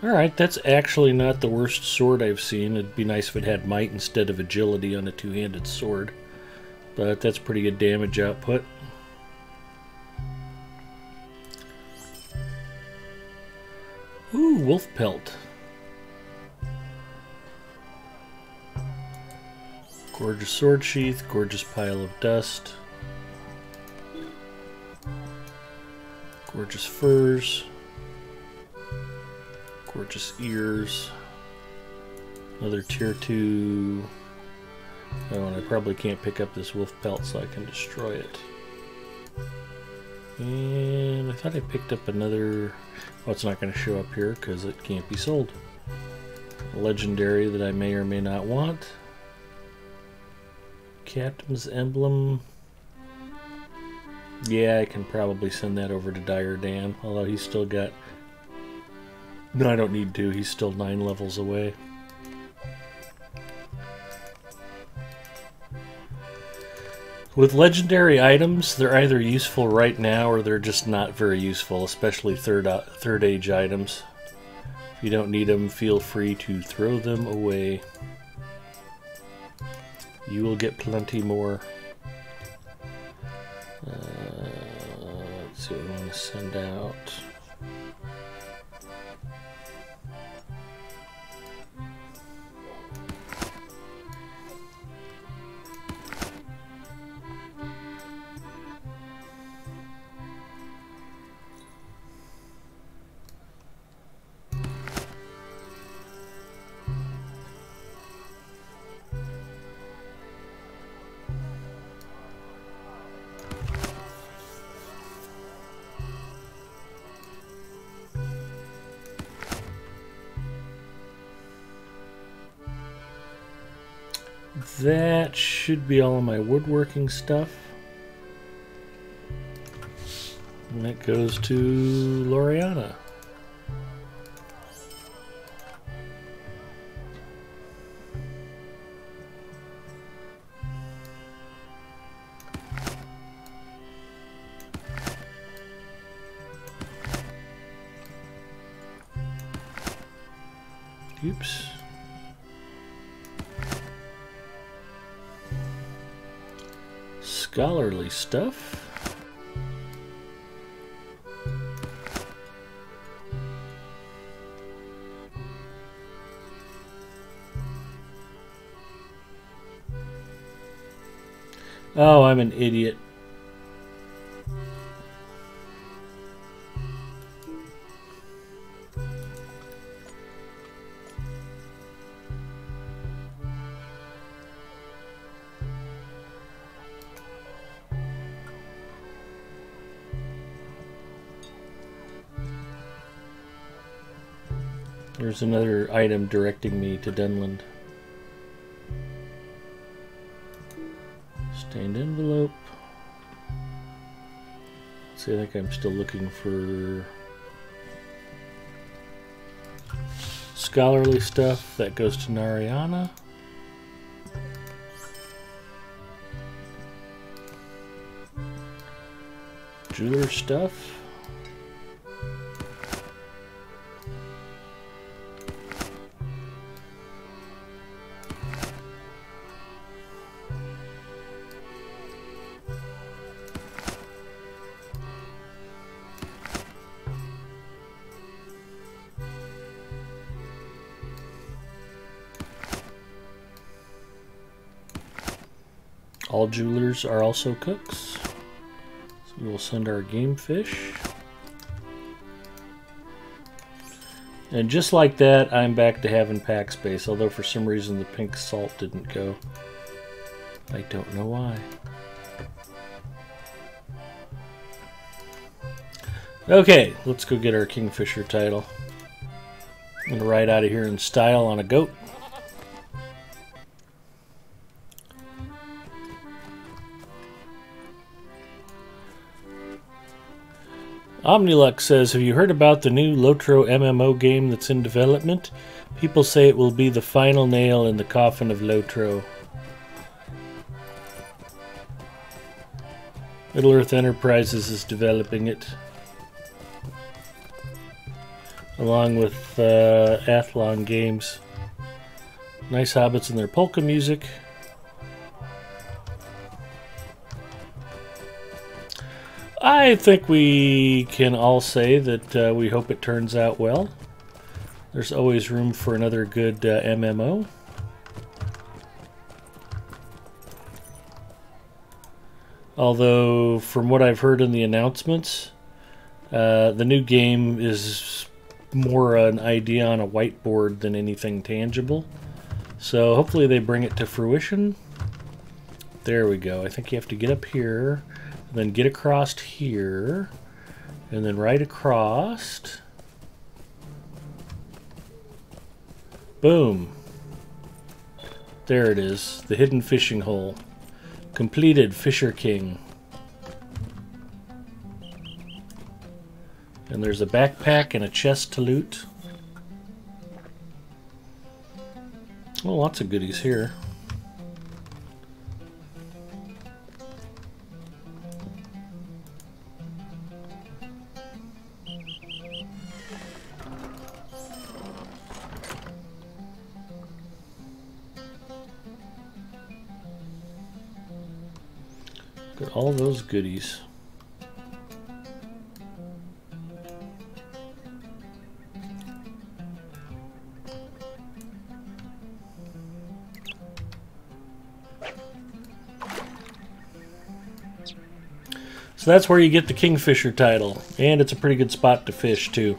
Alright, that's actually not the worst sword I've seen. It'd be nice if it had might instead of agility on a two-handed sword. But that's pretty good damage output. Ooh, wolf pelt. Gorgeous sword sheath, gorgeous pile of dust. Gorgeous furs. Gorgeous ears. Another tier 2. Oh, and I probably can't pick up this wolf pelt so I can destroy it. And I thought I picked up another... Oh, it's not going to show up here because it can't be sold. A legendary that I may or may not want. Captain's Emblem. Yeah, I can probably send that over to Dire Dan, although he's still got... No, I don't need to. He's still 9 levels away. With legendary items, they're either useful right now or they're just not very useful, especially third age items. If you don't need them, feel free to throw them away. You will get plenty more. Let's see what we want to send out. That should be all of my woodworking stuff. And that goes to Loriana. Oops. Scholarly stuff. Oh, I'm an idiot. There's another item directing me to Dunland. Stained envelope. See, I think I'm still looking for scholarly stuff. That goes to Nariana. Jeweler stuff. All jewelers are also cooks. So we will send our game fish. And just like that, I'm back to having pack space, although for some reason the pink salt didn't go. I don't know why. Okay, let's go get our Kingfisher title. I'm gonna ride out of here in style on a goat. Omnilux says, have you heard about the new Lotro MMO game that's in development? People say it will be the final nail in the coffin of Lotro. Middle-earth Enterprises is developing it. Along with Athlon Games. Nice hobbits and their polka music. I think we can all say that we hope it turns out well. There's always room for another good MMO. Although, from what I've heard in the announcements, the new game is more an idea on a whiteboard than anything tangible. So hopefully they bring it to fruition. There we go. I think you have to get up here, then get across here, and then right across. Boom. There it is, the hidden fishing hole. Completed, Fisher King. And there's a backpack and a chest to loot. Oh, lots of goodies here. Got all those goodies. So that's where you get the Kingfisher title, and it's a pretty good spot to fish too.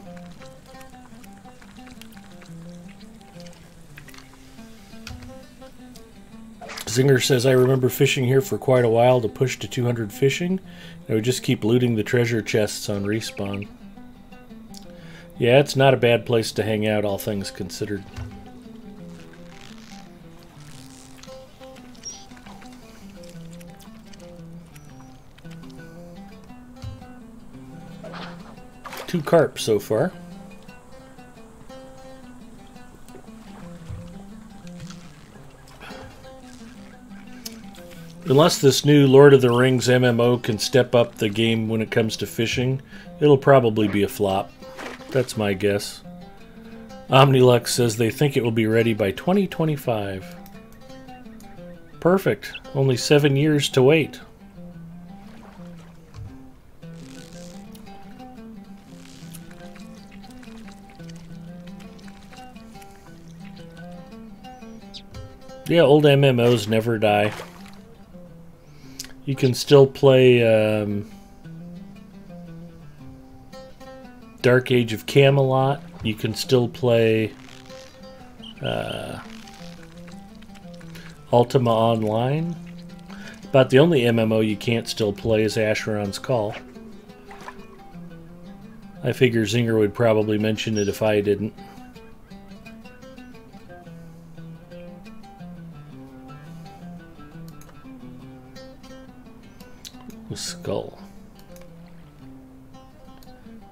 Zinger says, I remember fishing here for quite a while to push to 200 fishing. I would just keep looting the treasure chests on respawn. Yeah, it's not a bad place to hang out, all things considered. Two carp so far. Unless this new Lord of the Rings MMO can step up the game when it comes to fishing, it'll probably be a flop. That's my guess. Omnilux says they think it will be ready by 2025. Perfect. Only 7 years to wait. Yeah, old MMOs never die. You can still play Dark Age of Camelot. You can still play Ultima Online. About the only MMO you can't still play is Asheron's Call. I figure Zinger would probably mention it if I didn't. A skull.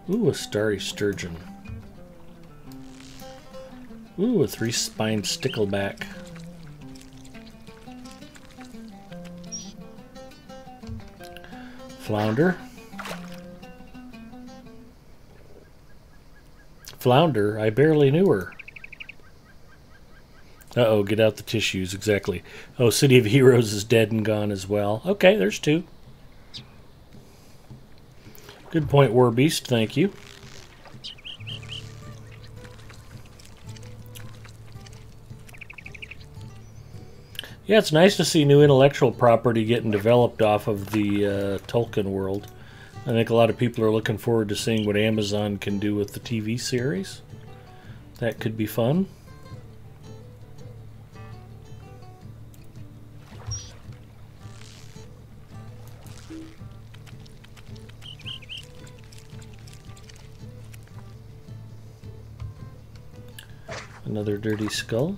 Ooh, a starry sturgeon. Ooh, a three-spined stickleback. Flounder. Flounder? I barely knew her. Uh-oh, get out the tissues, exactly. Oh, City of Heroes is dead and gone as well. Okay, there's two. Good point, Warbeast. Thank you. Yeah, it's nice to see new intellectual property getting developed off of the Tolkien world. I think a lot of people are looking forward to seeing what Amazon can do with the TV series. That could be fun. Another dirty skull.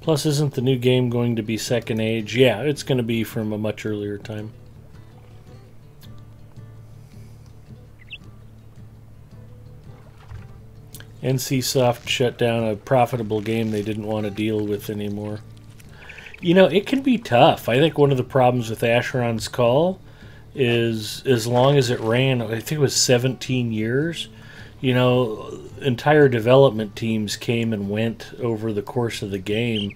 Plus, isn't the new game going to be Second Age? Yeah, it's going to be from a much earlier time. NCSoft shut down a profitable game they didn't want to deal with anymore. You know, it can be tough. I think one of the problems with Asheron's Call is as long as it ran, I think it was 17 years, you know, entire development teams came and went over the course of the game.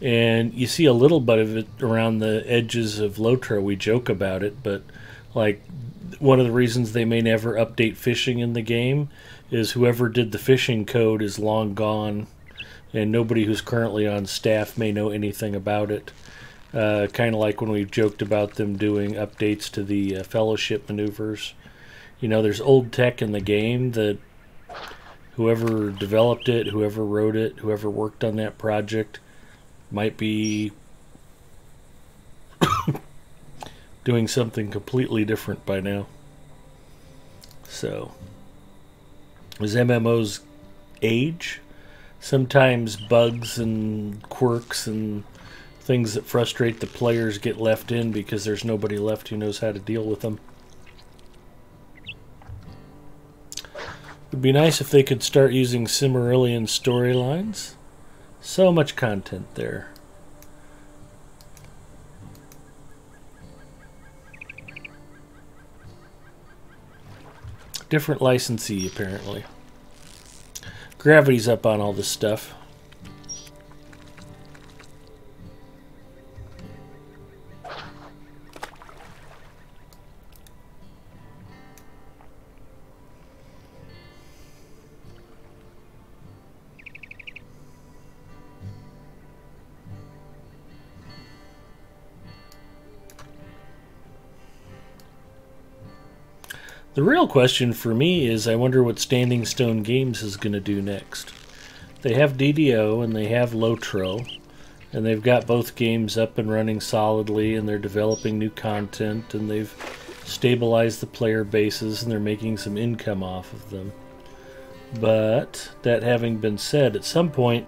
And you see a little bit of it around the edges of Lotro. We joke about it, but like one of the reasons they may never update fishing in the game is whoever did the fishing code is long gone, and nobody who's currently on staff may know anything about it. Kind of like when we've joked about them doing updates to the fellowship maneuvers. You know, there's old tech in the game that whoever developed it, whoever wrote it, whoever worked on that project might be doing something completely different by now. So, as MMOs age, sometimes bugs and quirks and things that frustrate the players get left in because there's nobody left who knows how to deal with them. It would be nice if they could start using Silmarillion storylines. So much content there. Different licensee, apparently. Gravity's up on all this stuff. The real question for me is I wonder what Standing Stone Games is going to do next. They have DDO and they have Lotro, and they've got both games up and running solidly, and they're developing new content, and they've stabilized the player bases, and they're making some income off of them. But that having been said, at some point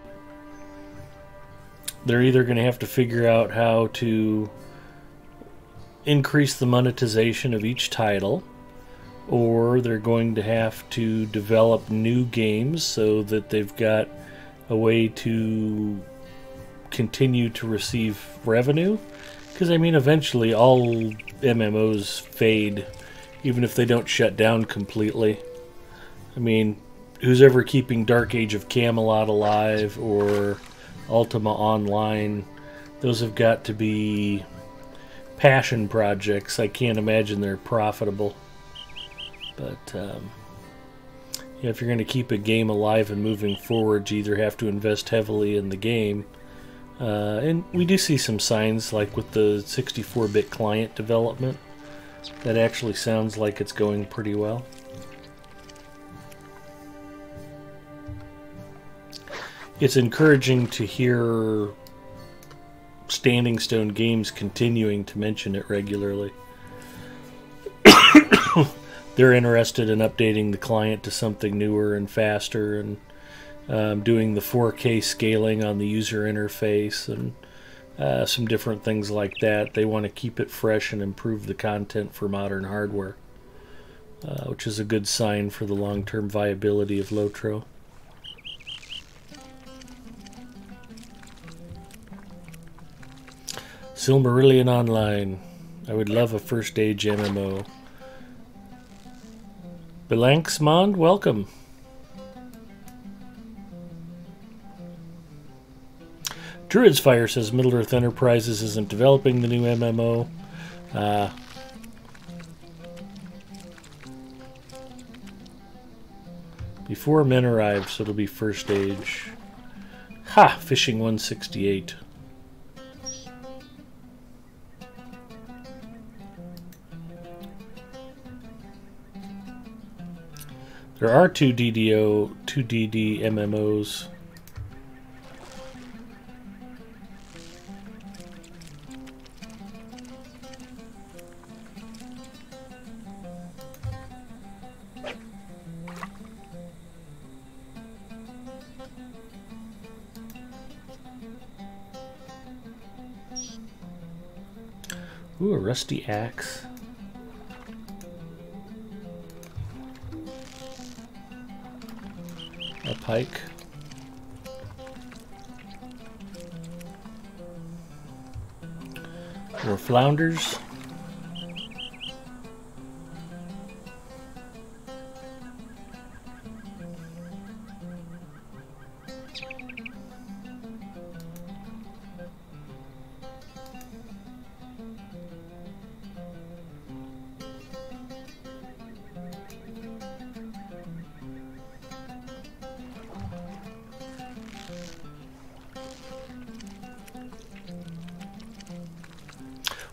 they're either going to have to figure out how to increase the monetization of each title, or they're going to have to develop new games so that they've got a way to continue to receive revenue. Because, I mean, eventually all MMOs fade, even if they don't shut down completely. I mean, who's ever keeping Dark Age of Camelot alive or Ultima Online? Those have got to be passion projects. I can't imagine they're profitable. But yeah, if you're going to keep a game alive and moving forward, you either have to invest heavily in the game. And we do see some signs, like with the 64-bit client development. That actually sounds like it's going pretty well. It's encouraging to hear Standing Stone Games continuing to mention it regularly. They're interested in updating the client to something newer and faster, and doing the 4K scaling on the user interface, and some different things like that. They want to keep it fresh and improve the content for modern hardware, which is a good sign for the long-term viability of Lotro. Silmarillion Online. I would love a first age MMO. Belanxmond, welcome. Druid's Fire says Middle-earth Enterprises isn't developing the new MMO. Before men arrive, so it'll be first age. Ha! Fishing 168. There are two DD MMOs. Ooh, a rusty axe. A pike. More flounders.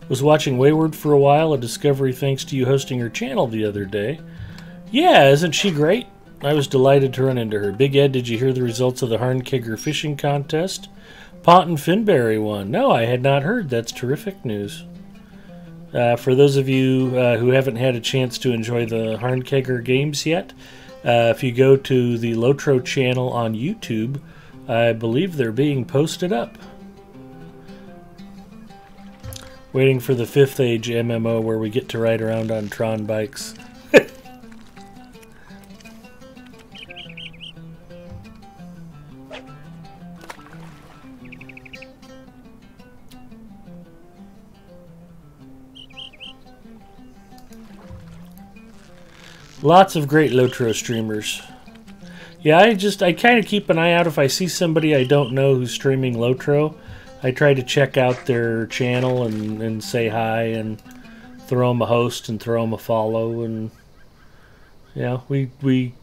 Was watching Wayward for a while, a discovery thanks to you hosting her channel the other day. Yeah, isn't she great? I was delighted to run into her. Big Ed, did you hear the results of the Harnkegger fishing contest? Pont and Finberry won. No, I had not heard. That's terrific news. For those of you who haven't had a chance to enjoy the Harnkegger games yet, if you go to the Lotro channel on YouTube, I believe they're being posted up. Waiting for the 5th Age MMO where we get to ride around on Tron bikes. Lots of great Lotro streamers. Yeah, I kind of keep an eye out if I see somebody I don't know who's streaming Lotro. I try to check out their channel and say hi and throw them a host and throw them a follow. And yeah, we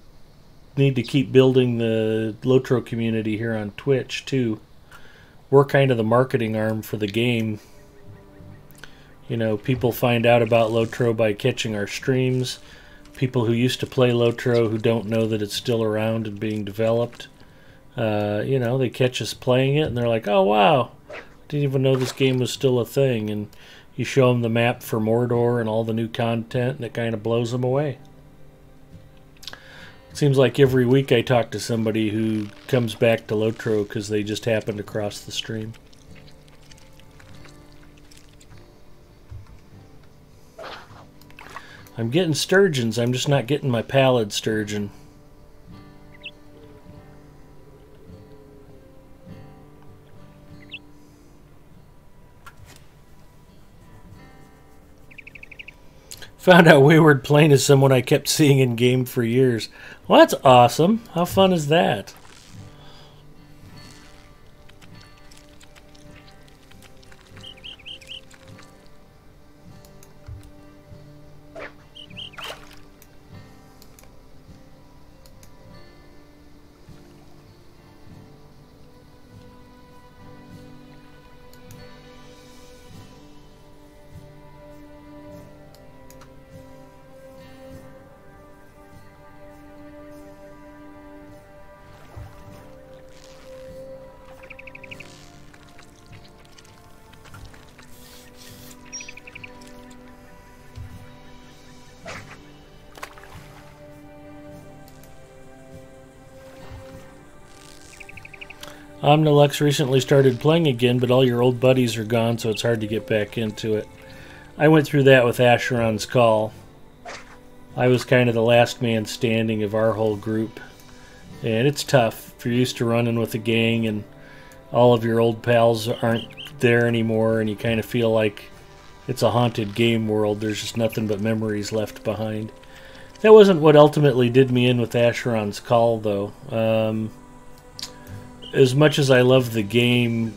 need to keep building the Lotro community here on Twitch too. We're kind of the marketing arm for the game. You know, people find out about Lotro by catching our streams. people who used to play Lotro who don't know that it's still around and being developed. You know, they catch us playing it and they're like, oh wow, didn't even know this game was still a thing. And you show them the map for Mordor and all the new content and it kind of blows them away. It seems like every week I talk to somebody who comes back to Lotro because they just happened to cross the stream. I'm getting sturgeons, I'm just not getting my pallid sturgeon. Found out Wayward Plain is someone I kept seeing in game for years. Well, that's awesome. How fun is that? Omnilux recently started playing again, but all your old buddies are gone, so it's hard to get back into it. I went through that with Asheron's Call. I was kind of the last man standing of our whole group. And it's tough if you're used to running with a gang and all of your old pals aren't there anymore and you kind of feel like it's a haunted game world. There's just nothing but memories left behind. That wasn't what ultimately did me in with Asheron's Call, though. As much as I love the game,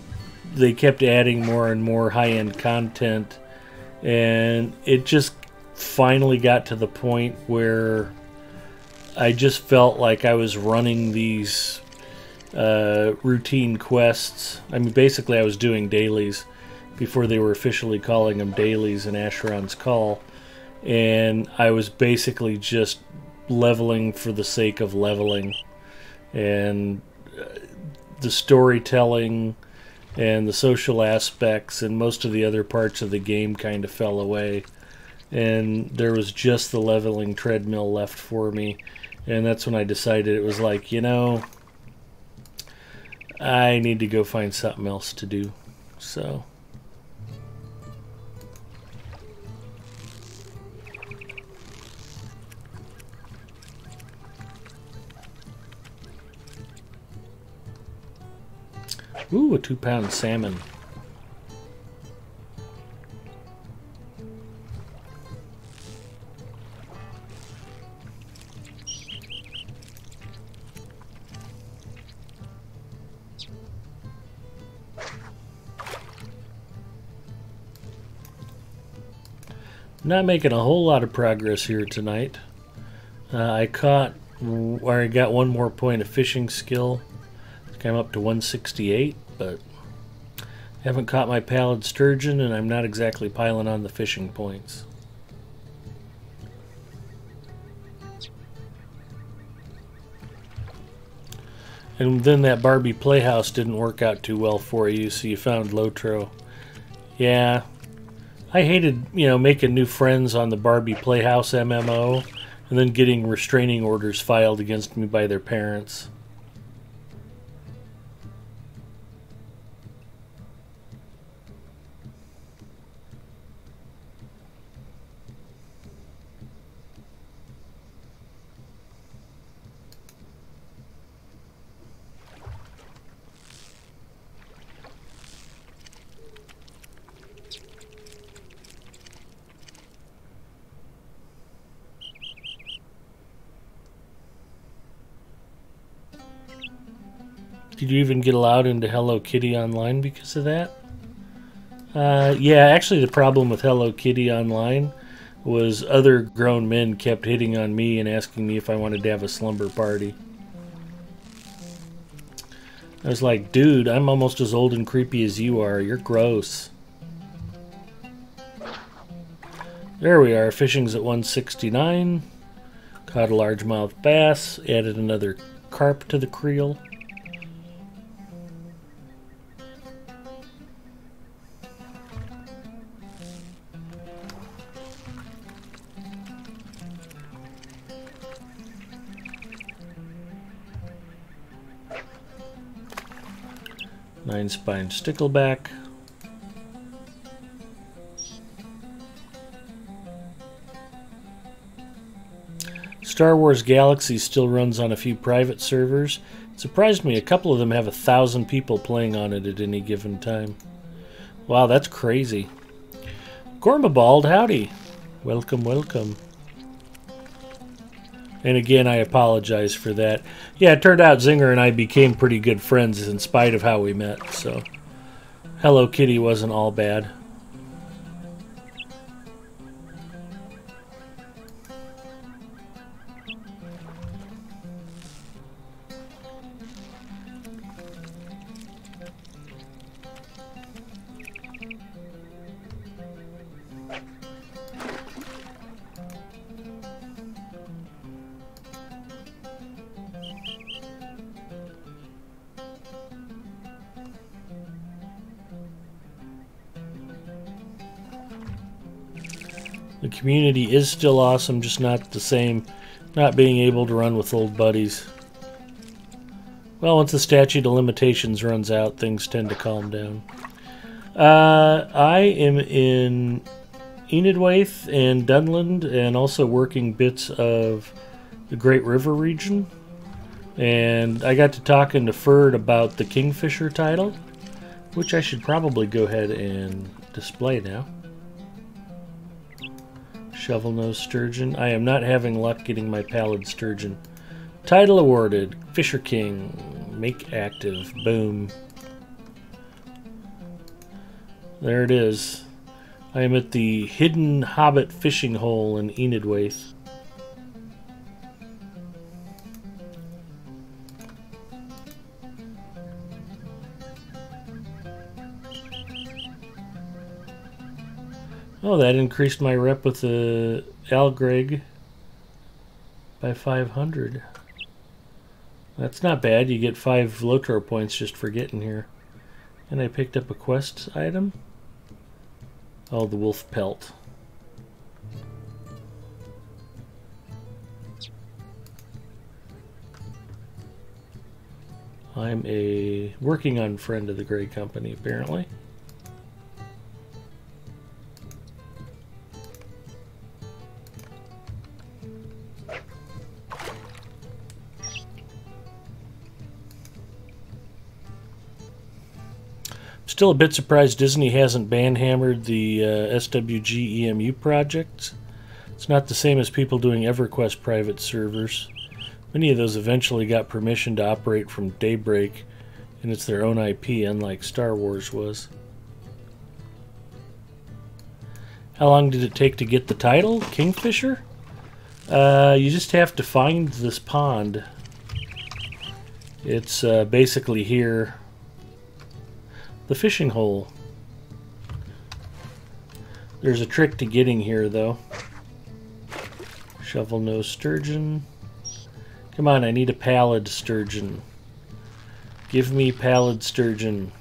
they kept adding more and more high-end content, and it just finally got to the point where I just felt like I was running these routine quests. I mean, basically I was doing dailies before they were officially calling them dailies in Asheron's Call, and I was basically just leveling for the sake of leveling, and the storytelling and the social aspects and most of the other parts of the game kind of fell away, and there was just the leveling treadmill left for me. And that's when I decided it was like, you know, I need to go find something else to do. So ooh, a 2-pound salmon. Not making a whole lot of progress here tonight. I got one more point of fishing skill. I'm up to 168, but haven't caught my pallid sturgeon, and I'm not exactly piling on the fishing points. And then that Barbie Playhouse didn't work out too well for you, so you found Lotro. Yeah, I hated, you know, making new friends on the Barbie Playhouse MMO, and then getting restraining orders filed against me by their parents. Did you even get allowed into Hello Kitty Online because of that? Yeah, actually the problem with Hello Kitty Online was other grown men kept hitting on me and asking me if I wanted to have a slumber party. I was like, dude, I'm almost as old and creepy as you are. You're gross. There we are. Fishing's at 169. Caught a largemouth bass, added another carp to the creel. Nine-spine stickleback. Star Wars Galaxy still runs on a few private servers. It surprised me, a couple of them have 1,000 people playing on it at any given time. Wow, that's crazy. Gormabald, howdy. Welcome, welcome. And again, I apologize for that. Yeah, it turned out Zinger and I became pretty good friends in spite of how we met, so Hello Kitty wasn't all bad. The community is still awesome, just not the same. Not being able to run with old buddies. Well, once the statute of limitations runs out, things tend to calm down. I am in Enidwaith and Dunland, and also working bits of the Great River region. And I got to talking to Ferd about the Kingfisher title, which I should probably go ahead and display now. Shovel-nosed sturgeon. I am not having luck getting my pallid sturgeon. Title awarded. Fisher King. Make active. Boom. There it is. I am at the Hidden Hobbit Fishing Hole in Enidwaith. Oh, that increased my rep with the Algreg by 500. That's not bad. You get 5 Lotro points just for getting here. And I picked up a quest item. Oh, the wolf pelt. I'm a working on friend of the Grey Company, apparently. Still a bit surprised Disney hasn't banhammered the SWG EMU project. It's not the same as people doing EverQuest private servers. Many of those eventually got permission to operate from Daybreak, and it's their own IP, unlike Star Wars was. How long did it take to get the title? Kingfisher? You just have to find this pond. It's basically here. The fishing hole. There's a trick to getting here, though. Shovel-nosed sturgeon. Come on, I need a pallid sturgeon. Give me pallid sturgeon.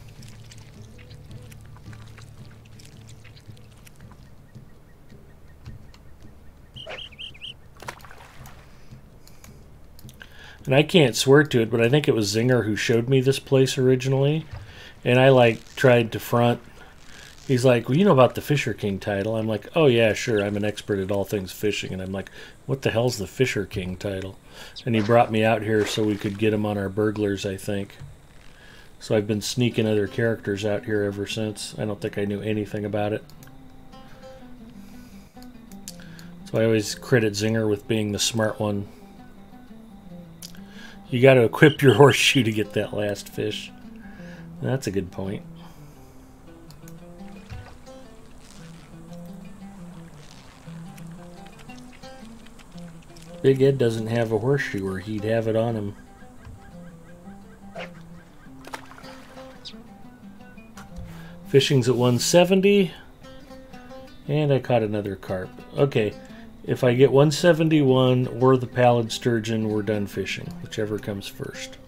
And I can't swear to it, but I think it was Zinger who showed me this place originally. And I tried to front. He's like, well, you know about the Fisher King title? I'm like, oh yeah, sure, I'm an expert at all things fishing. And I'm like, what the hell's the Fisher King title? And he brought me out here so we could get him on our burglars, I think. So I've been sneaking other characters out here ever since. I don't think I knew anything about it. So I always credit Zinger with being the smart one. You got to equip your horseshoe to get that last fish. That's a good point. Big Ed doesn't have a horseshoe, or he'd have it on him. Fishing's at 170. And I caught another carp. Okay. If I get 171 or the pallid sturgeon, we're done fishing, whichever comes first.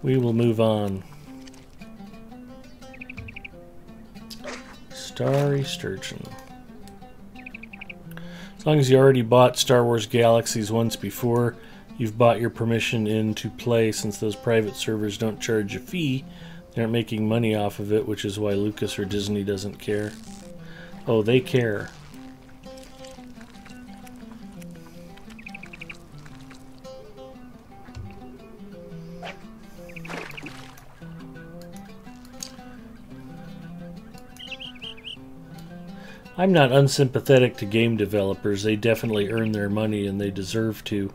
We will move on. Starry sturgeon. As long as you already bought Star Wars Galaxies once before, you've bought your permission into play. Since those private servers don't charge a fee, they aren't making money off of it, which is why Lucas or Disney doesn't care. Oh, they care. I'm not unsympathetic to game developers. They definitely earn their money and they deserve to.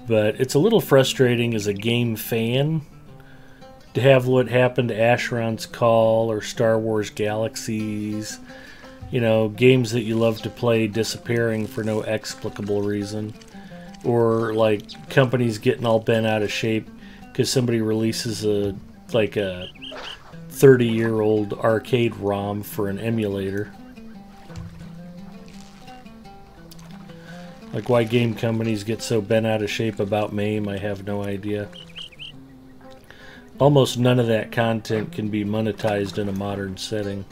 But it's a little frustrating as a game fan to have what happened to Asheron's Call or Star Wars Galaxies. You know, games that you love to play disappearing for no explicable reason. Or like companies getting all bent out of shape because somebody releases a 30-year-old arcade ROM for an emulator. Like why game companies get so bent out of shape about MAME, I have no idea. Almost none of that content can be monetized in a modern setting.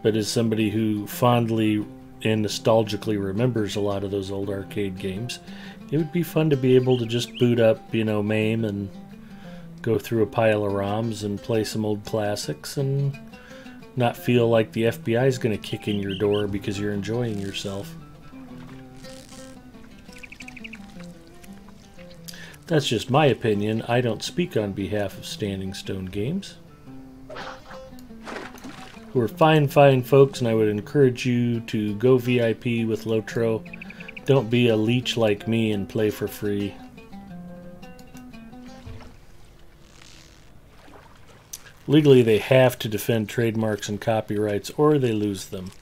But as somebody who fondly and nostalgically remembers a lot of those old arcade games, it would be fun to be able to just boot up, you know, MAME and go through a pile of ROMs and play some old classics and not feel like the FBI is going to kick in your door because you're enjoying yourself. That's just my opinion. I don't speak on behalf of Standing Stone Games, who are fine folks, and I would encourage you to go VIP with Lotro. Don't be a leech like me and play for free. Legally, they have to defend trademarks and copyrights, or they lose them.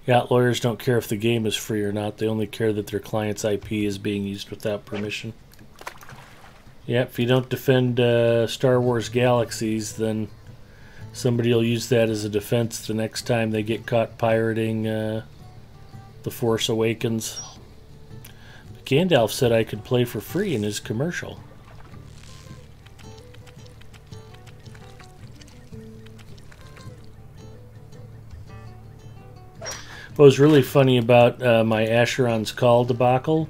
Yacht lawyers don't care if the game is free or not. They only care that their client's IP is being used without permission. Yep, if you don't defend Star Wars Galaxies, then somebody will use that as a defense the next time they get caught pirating The Force Awakens. Gandalf said I could play for free in his commercial. What was really funny about my Asheron's Call debacle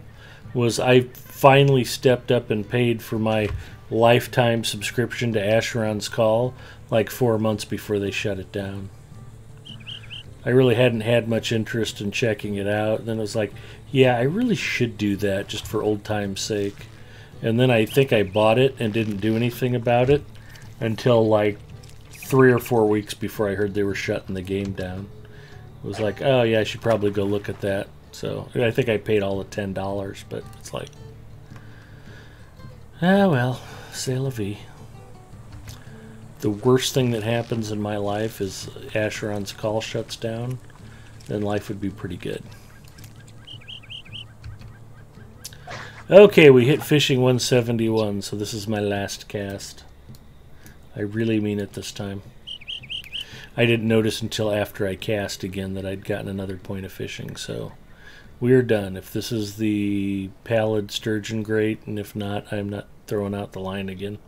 was I finally stepped up and paid for my lifetime subscription to Asheron's Call like 4 months before they shut it down. I really hadn't had much interest in checking it out. And then it was like, yeah, I really should do that just for old time's sake. And then I think I bought it and didn't do anything about it until like 3 or 4 weeks before I heard they were shutting the game down. It was like, oh yeah, I should probably go look at that. So I think I paid all the $10, but it's like, ah well, c'est la vie. The worst thing that happens in my life is Asheron's Call shuts down, then life would be pretty good. Okay, we hit fishing 171, so this is my last cast. I really mean it this time. I didn't notice until after I cast again that I'd gotten another point of fishing, so we're done. If this is the pallid sturgeon, great, and if not, I'm not throwing out the line again.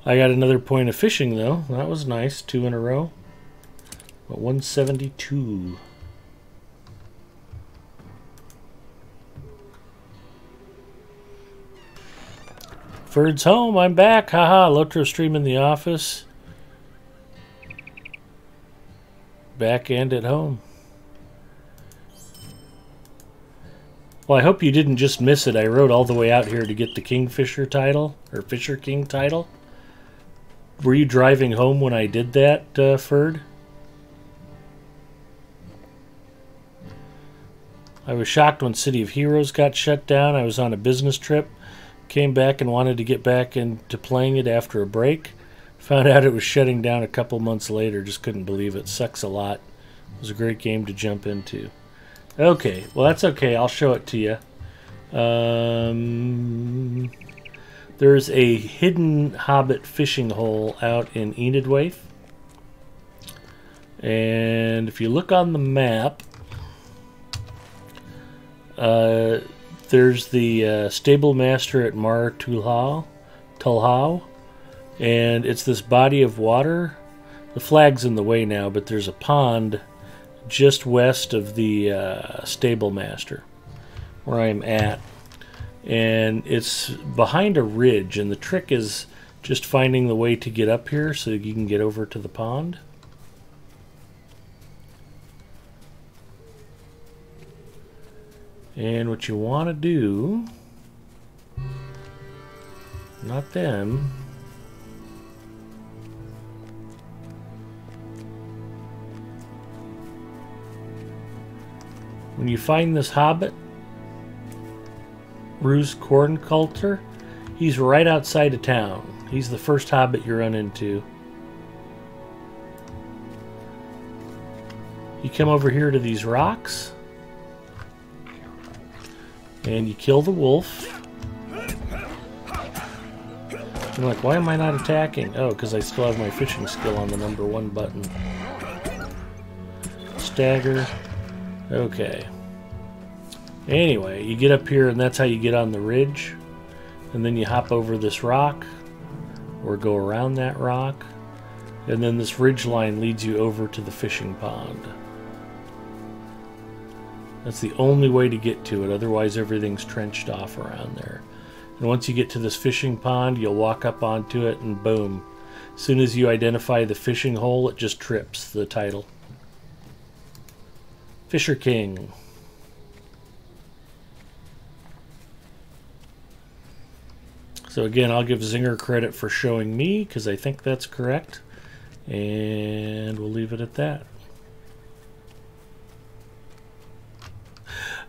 I got another point of fishing, though. That was nice. 2 in a row. But 172. Ferd's home. I'm back. Haha. Lotro stream in the office. Back and at home. Well, I hope you didn't just miss it. I rode all the way out here to get the Kingfisher title, or Fisher King title. Were you driving home when I did that, Ferd? I was shocked when City of Heroes got shut down. I was on a business trip, came back and wanted to get back into playing it after a break. Found out it was shutting down a couple months later. Just couldn't believe it. Sucks a lot. It was a great game to jump into. Okay, well that's okay. I'll show it to you. There's a hidden Hobbit fishing hole out in Enidwaith. And if you look on the map, there's the stable master at Mar Tulhau, and it's this body of water. The flag's in the way now, but there's a pond just west of the stable master, where I'm at. And it's behind a ridge, and the trick is just finding the way to get up here so you can get over to the pond. And what you want to do, not them, when you find this hobbit, Ruse Cornculter, he's right outside of town. He's the first hobbit you run into. You come over here to these rocks, and you kill the wolf. I'm like, why am I not attacking? Oh, because I still have my fishing skill on the number 1 button. Stagger. Okay. Anyway, you get up here, and that's how you get on the ridge. And then you hop over this rock, or go around that rock. And then this ridge line leads you over to the fishing pond. That's the only way to get to it, otherwise everything's trenched off around there. And once you get to this fishing pond, you'll walk up onto it, and boom. As soon as you identify the fishing hole, it just trips the title. Fisher King. So again, I'll give Zinger credit for showing me, because I think that's correct. And we'll leave it at that.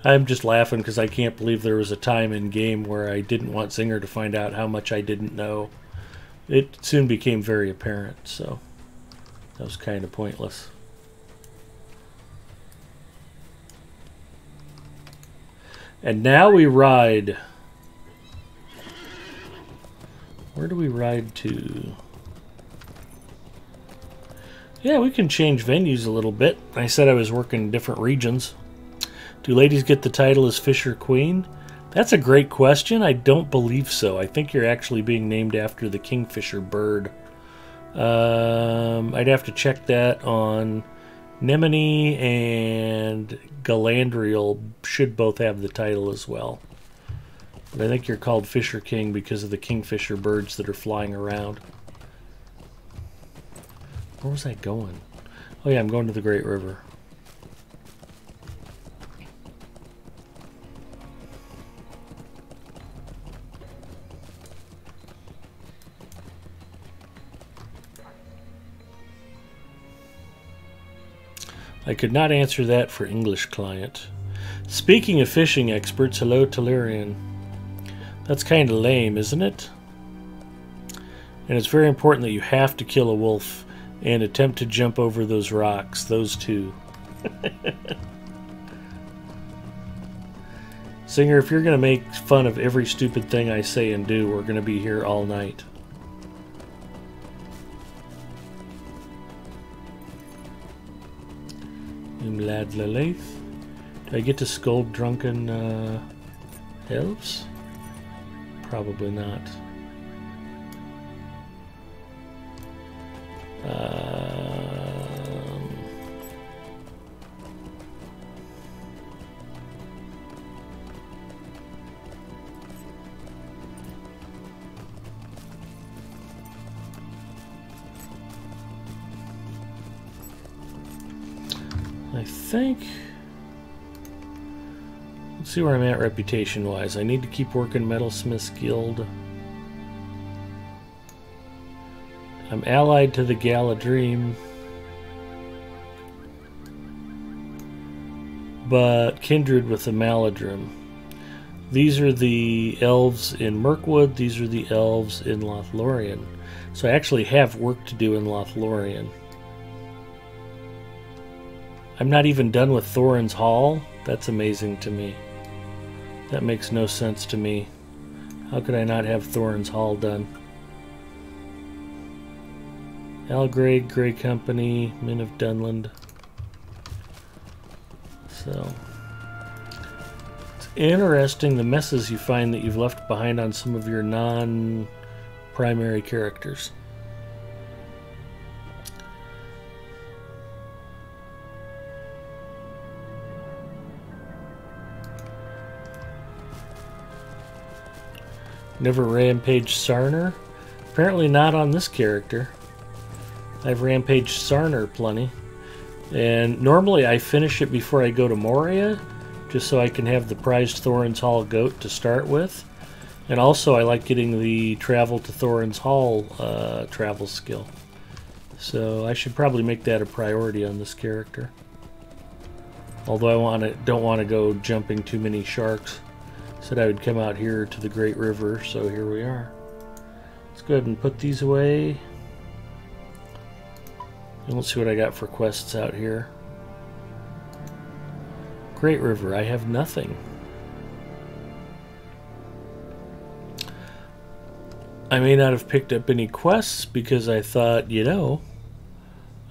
I'm just laughing because I can't believe there was a time in game where I didn't want Zinger to find out how much I didn't know. It soon became very apparent, so that was kind of pointless. And now we ride. Where do we ride to? Yeah, we can change venues a little bit. I said I was working in different regions. Do ladies get the title as Fisher Queen? That's a great question. I don't believe so. I think you're actually being named after the kingfisher bird. I'd have to check that on Nemone, and Galadriel should both have the title as well. But I think you're called Fisher King because of the kingfisher birds that are flying around. Where was I going? Oh yeah, I'm going to the Great River. I could not answer that for English client. Speaking of fishing experts, hello Telerian. That's kind of lame, isn't it? And it's very important that you have to kill a wolf and attempt to jump over those rocks, those two. Singer, if you're going to make fun of every stupid thing I say and do, we're going to be here all night. Lad Lalaith. Do I get to scold drunken elves? Probably not. I think, let's see where I'm at reputation wise. I need to keep working Metalsmith's Guild. I'm allied to the Galadream. but kindred with the Maladrim. These are the elves in Mirkwood. These are the elves in Lothlorien. So I actually have work to do in Lothlorien. I'm not even done with Thorin's Hall. That's amazing to me. That makes no sense to me. How could I not have Thorin's Hall done? Algrade, Grey Company, Men of Dunland. So, it's interesting the messes you find that you've left behind on some of your non-primary characters. Never rampaged Sarner? Apparently not on this character. I've rampaged Sarner plenty. And normally I finish it before I go to Moria, just so I can have the prized Thorin's Hall goat to start with. And also I like getting the travel to Thorin's Hall travel skill. So I should probably make that a priority on this character. Although I don't want to go jumping too many sharks. Said I would come out here to the Great River, so here we are. Let's go ahead and put these away. And let's see what I got for quests out here. Great River, I have nothing. I may not have picked up any quests because I thought, you know,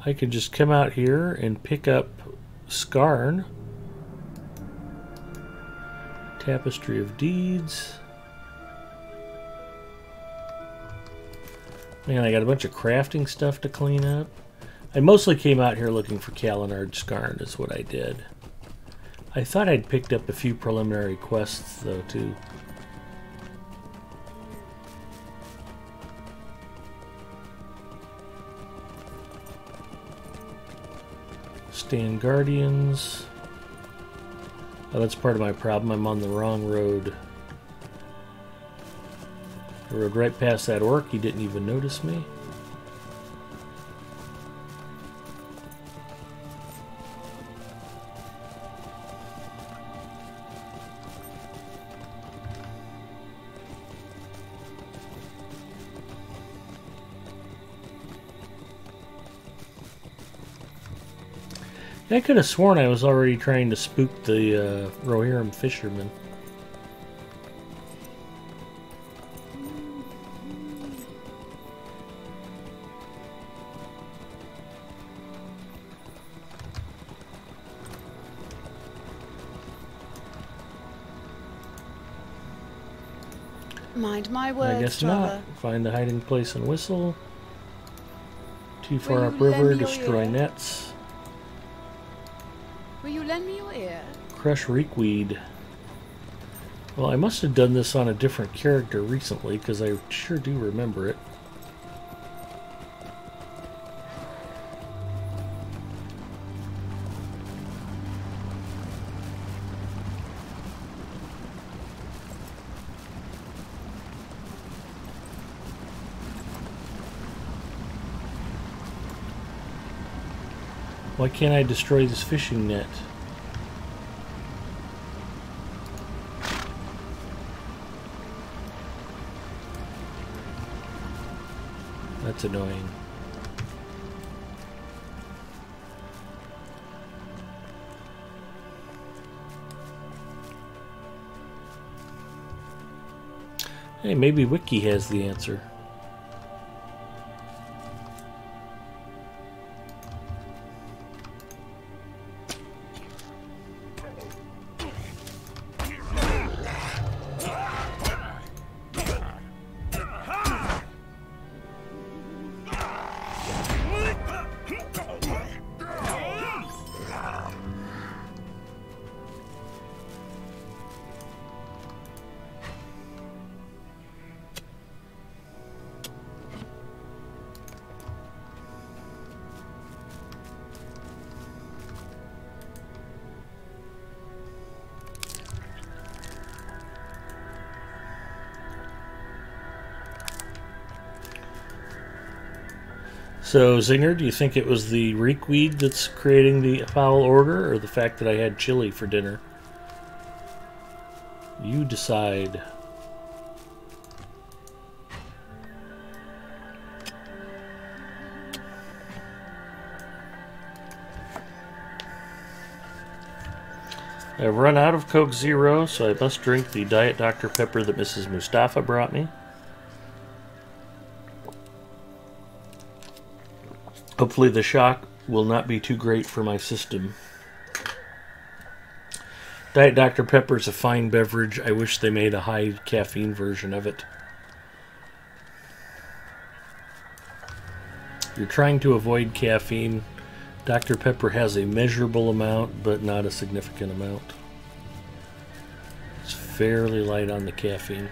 I could just come out here and pick up Skarn. Tapestry of Deeds. Man, I got a bunch of crafting stuff to clean up. I mostly came out here looking for Kalinard Skarn is what I did. I thought I'd picked up a few preliminary quests though too. Stand Guardians. Oh, that's part of my problem. I'm on the wrong road. I rode right past that orc. He didn't even notice me. I could have sworn I was already trying to spook the Rohirrim fishermen. Mind my words, I guess brother. not. Find the hiding place and whistle. Too far Will you upriver, lend me your destroy ear? nets. Will you lend me your ear? Crush reekweed. Well, I must have done this on a different character recently, because I sure do remember it. Why can't I destroy this fishing net? That's annoying. Hey, maybe Wiki has the answer. So, Zinger, do you think it was the reekweed that's creating the foul odor, or the fact that I had chili for dinner? You decide. I've run out of Coke Zero, so I must drink the Diet Dr. Pepper that Mrs. Mustafa brought me. Hopefully the shock will not be too great for my system. Diet Dr. Pepper is a fine beverage. I wish they made a high caffeine version of it. You're trying to avoid caffeine. Dr. Pepper has a measurable amount, but not a significant amount. It's fairly light on the caffeine.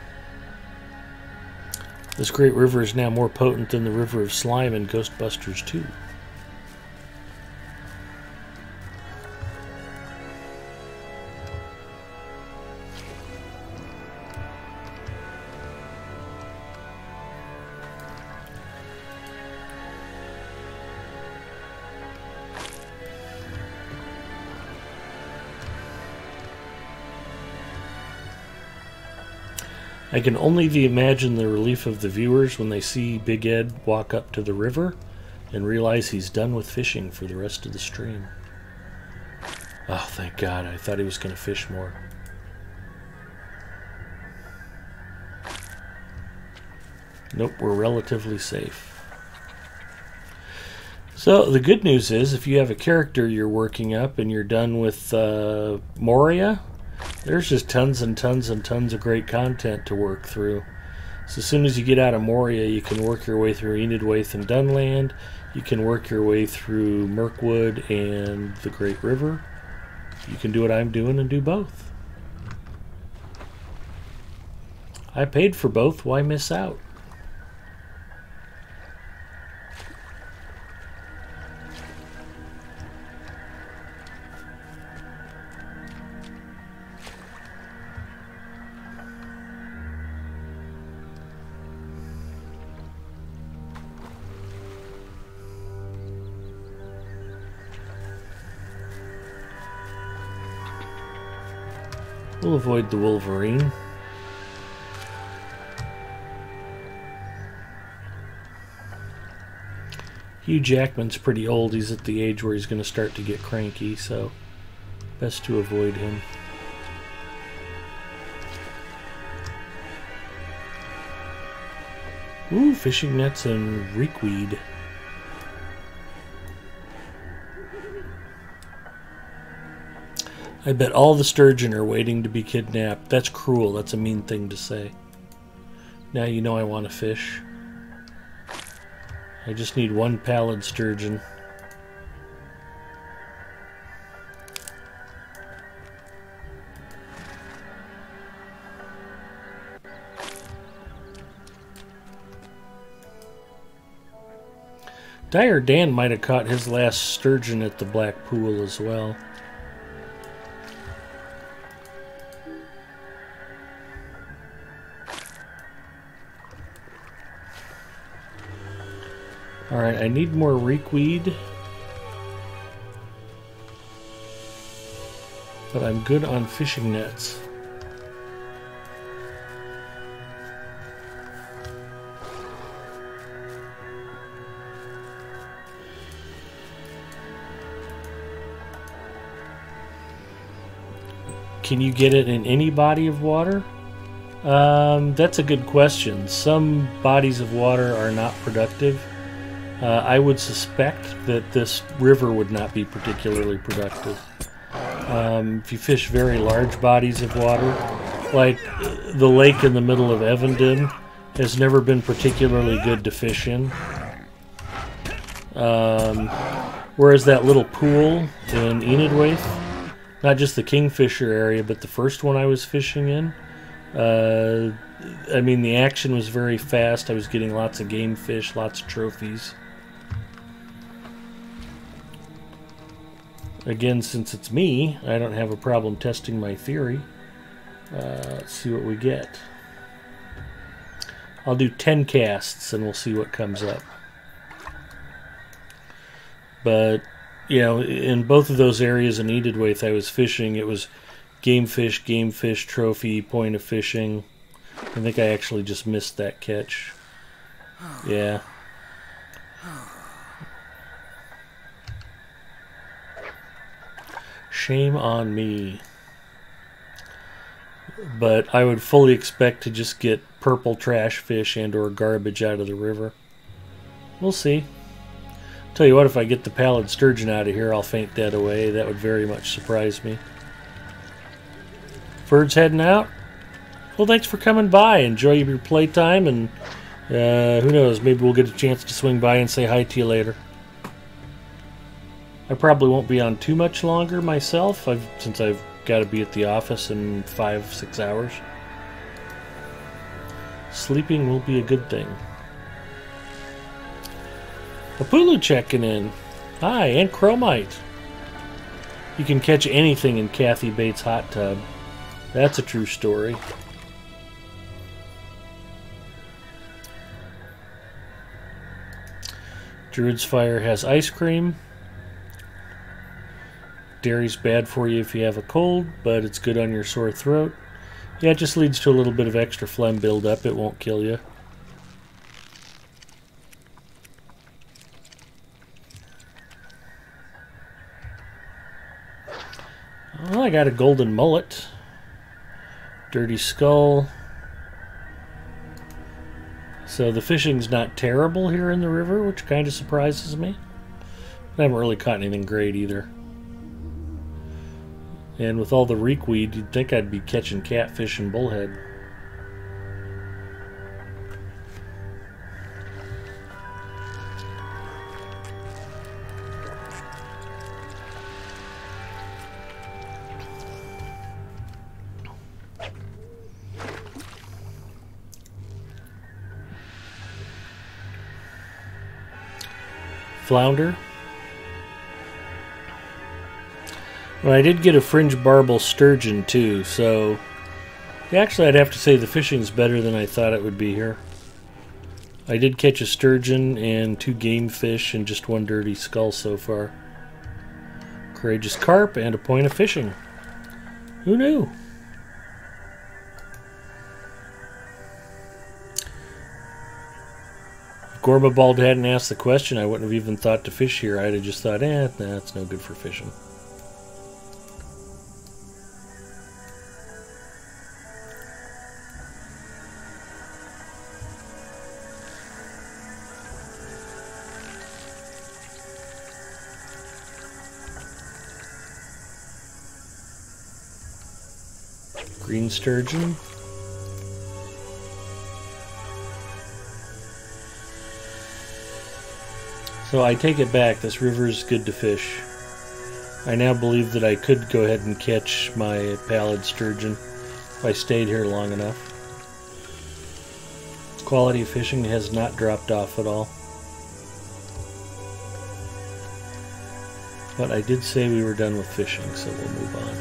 This great river is now more potent than the River of Slime in Ghostbusters 2. I can only imagine the relief of the viewers when they see Big Ed walk up to the river and realize he's done with fishing for the rest of the stream. Oh, thank God. I thought he was going to fish more. Nope, we're relatively safe. So, the good news is, if you have a character you're working up and you're done with Moria, there's just tons and tons and tons of great content to work through. So as soon as you get out of Moria, you can work your way through Enidwaith and Dunland. You can work your way through Mirkwood and the Great River. You can do what I'm doing and do both. I paid for both. Why miss out? We'll avoid the Wolverine. Hugh Jackman's pretty old. He's at the age where he's going to start to get cranky, so best to avoid him. Ooh, fishing nets and reekweed. I bet all the sturgeon are waiting to be kidnapped. That's cruel. That's a mean thing to say. Now you know I want to fish. I just need one pallid sturgeon. Dire Dan might have caught his last sturgeon at the Black Pool as well. Alright, I need more reekweed. But I'm good on fishing nets. Can you get it in any body of water? That's a good question. Some bodies of water are not productive. I would suspect that this river would not be particularly productive. If you fish very large bodies of water, like the lake in the middle of Evandon has never been particularly good to fish in. Whereas that little pool in Enidwaith, not just the Kingfisher area, but the first one I was fishing in, I mean, the action was very fast. I was getting lots of game fish, lots of trophies. Again, since it's me, I don't have a problem testing my theory. Let's see what we get. I'll do 10 casts and we'll see what comes up. But, you know, in both of those areas in Edithwaite I was fishing, it was game fish, trophy, point of fishing. I think I actually just missed that catch. Yeah. Shame on me. But I would fully expect to just get purple trash fish and or garbage out of the river. We'll see. Tell you what, if I get the pallid sturgeon out of here, I'll faint that away. That would very much surprise me. Ferd's heading out. Well, thanks for coming by. Enjoy your playtime, and who knows, maybe we'll get a chance to swing by and say hi to you later. I probably won't be on too much longer myself, since I've got to be at the office in 5-6 hours. Sleeping will be a good thing. Apulu checking in. Hi, and Chromite. You can catch anything in Kathy Bates' hot tub. That's a true story. Druid's Fire has ice cream. Dairy's bad for you if you have a cold, but it's good on your sore throat. Yeah, it just leads to a little bit of extra phlegm buildup. It won't kill you. Well, I got a golden mullet. Dirty skull. So the fishing's not terrible here in the river, which kind of surprises me. I haven't really caught anything great either. And with all the reekweed, you'd think I'd be catching catfish and bullhead. Flounder. Well, I did get a fringe barbel sturgeon too, so actually I'd have to say the fishing's better than I thought it would be here. I did catch a sturgeon and 2 game fish and just 1 dirty skull so far. Courageous carp and a point of fishing. Who knew? If Gorbabald hadn't asked the question, I wouldn't have even thought to fish here. I'd have just thought, nah, it's no good for fishing. Green sturgeon. So I take it back, this river is good to fish. I now believe that I could go ahead and catch my pallid sturgeon if I stayed here long enough. Quality of fishing has not dropped off at all. But I did say we were done with fishing, so we'll move on.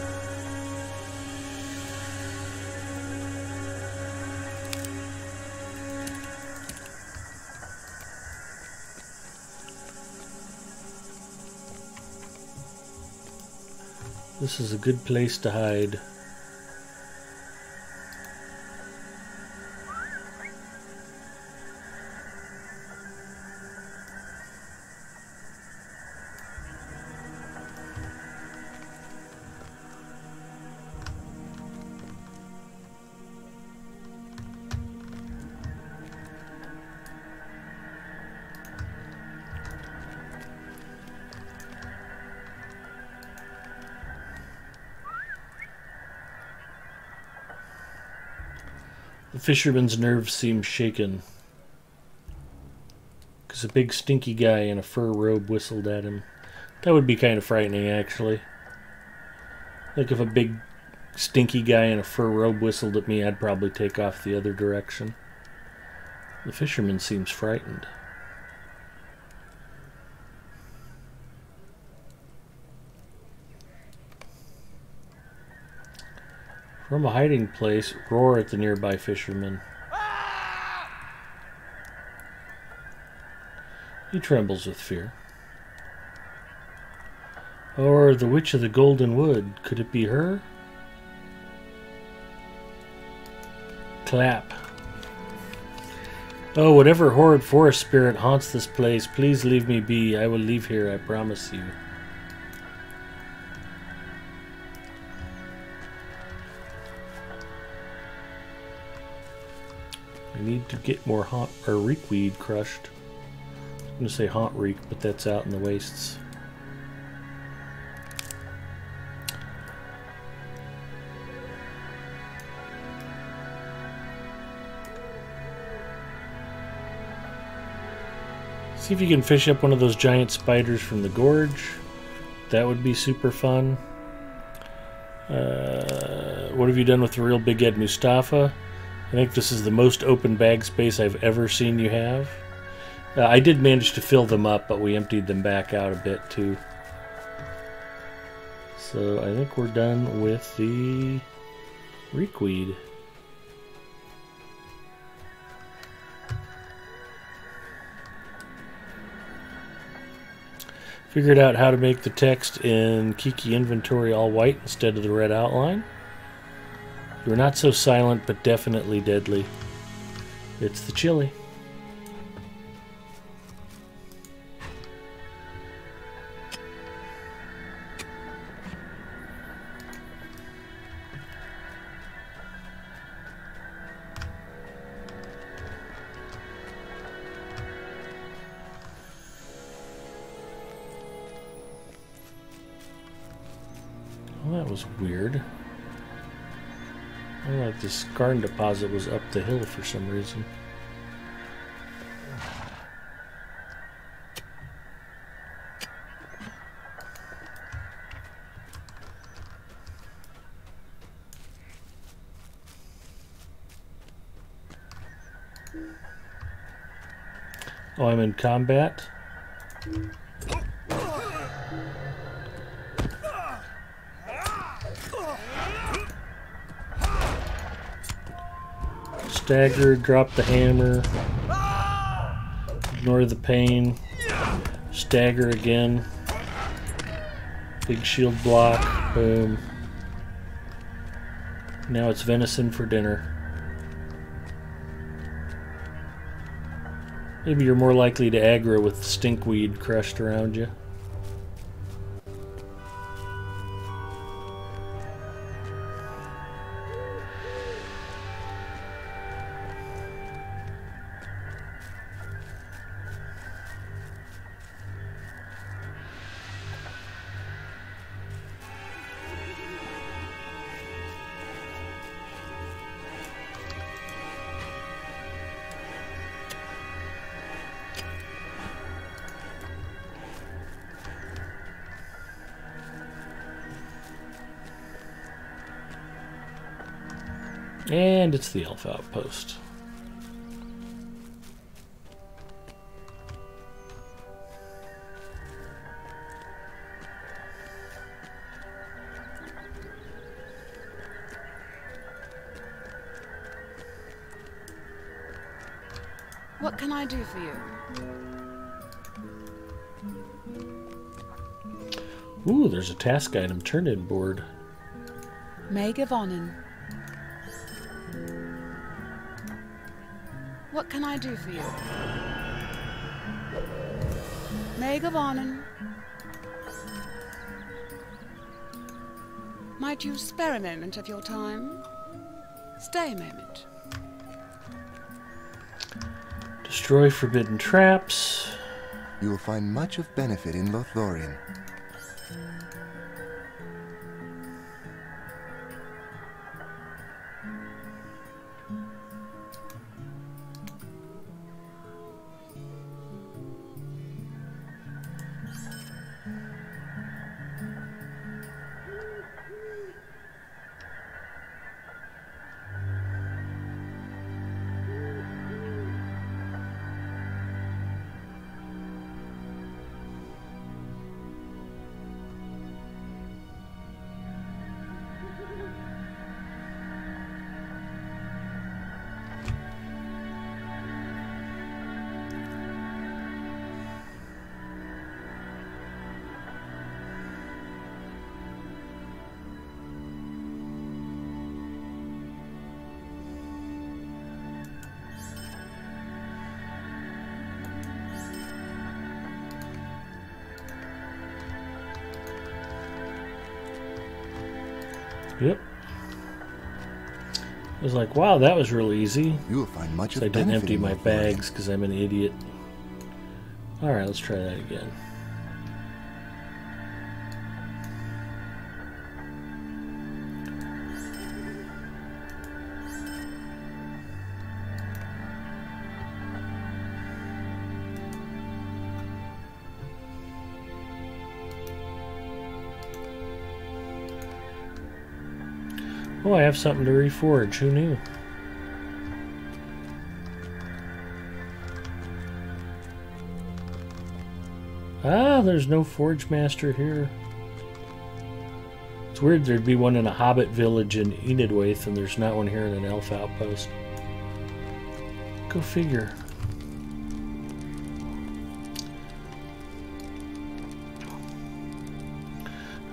This is a good place to hide. The fisherman's nerves seem shaken, because a big stinky guy in a fur robe whistled at him. That would be kind of frightening, actually. Like if a big stinky guy in a fur robe whistled at me, I'd probably take off the other direction. The fisherman seems frightened. From a hiding place, roar at the nearby fisherman. He trembles with fear. Or the Witch of the Golden Wood. Could it be her? Clap. Oh, whatever horrid forest spirit haunts this place, please leave me be. I will leave here, I promise you. I need to get more haunt or reekweed crushed. I'm going to say haunt reek, but that's out in the wastes. See if you can fish up one of those giant spiders from the gorge. That would be super fun. What have you done with the real Big Ed Mustafa? I think this is the most open bag space I've ever seen you have. I did manage to fill them up, but we emptied them back out a bit too. So I think we're done with the reekweed. Figured out how to make the text in Kiki Inventory all white instead of the red outline. You're not so silent, but definitely deadly. It's the chili. Well, that was weird. I don't know if this garden deposit was up the hill for some reason. Oh, I'm in combat? Stagger, drop the hammer, ignore the pain, stagger again, big shield block, boom. Now it's venison for dinner. Maybe you're more likely to aggro with stinkweed crushed around you. And it's the elf outpost. What can I do for you? Ooh, there's a task item turn-in board. Megavonen. What can I do for you? Megavonen. Might you spare a moment of your time? Stay a moment. Destroy forbidden traps. You will find much of benefit in Lothlorien. Yep. I was like, wow, that was real easy. You will find much of I didn't benefit empty in my Lothlorien. bags because I'm an idiot. Alright, let's try that again. Oh, I have something to reforge. Who knew? Ah, there's no Forge Master here. It's weird there'd be one in a Hobbit village in Enidwaith, and there's not one here in an Elf outpost. Go figure.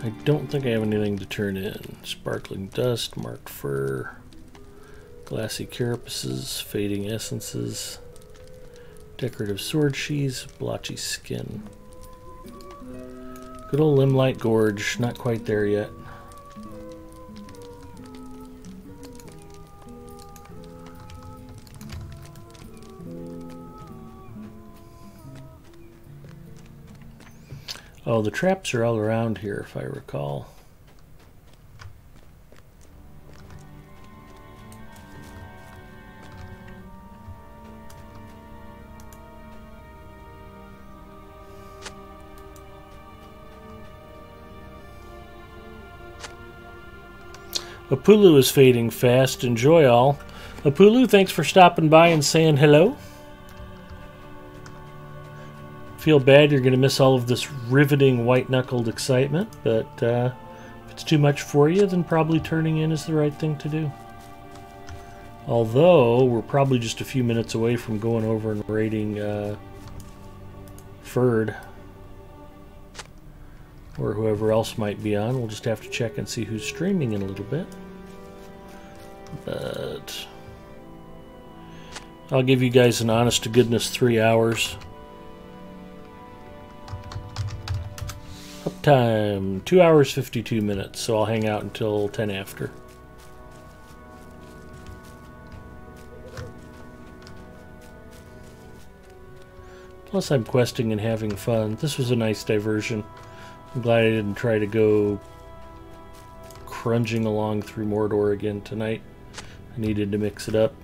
I don't think I have anything to turn in. Sparkling Dust, Marked Fur, Glassy Carapaces, Fading Essences, Decorative Sword Sheaths, Blotchy Skin. Good old Limelight Gorge, not quite there yet. Oh, the traps are all around here, if I recall. Apulu is fading fast. Enjoy all. Apulu, thanks for stopping by and saying hello. Feel bad you're going to miss all of this riveting white-knuckled excitement, but if it's too much for you, then probably turning in is the right thing to do. Although, we're probably just a few minutes away from going over and raiding Ferd, or whoever else might be on. We'll just have to check and see who's streaming in a little bit. But I'll give you guys an honest-to-goodness 3 hours. Uptime, 2 hours 52 minutes, so I'll hang out until 10 after. Plus I'm questing and having fun. This was a nice diversion. I'm glad I didn't try to go crunging along through Mordor again tonight. I needed to mix it up.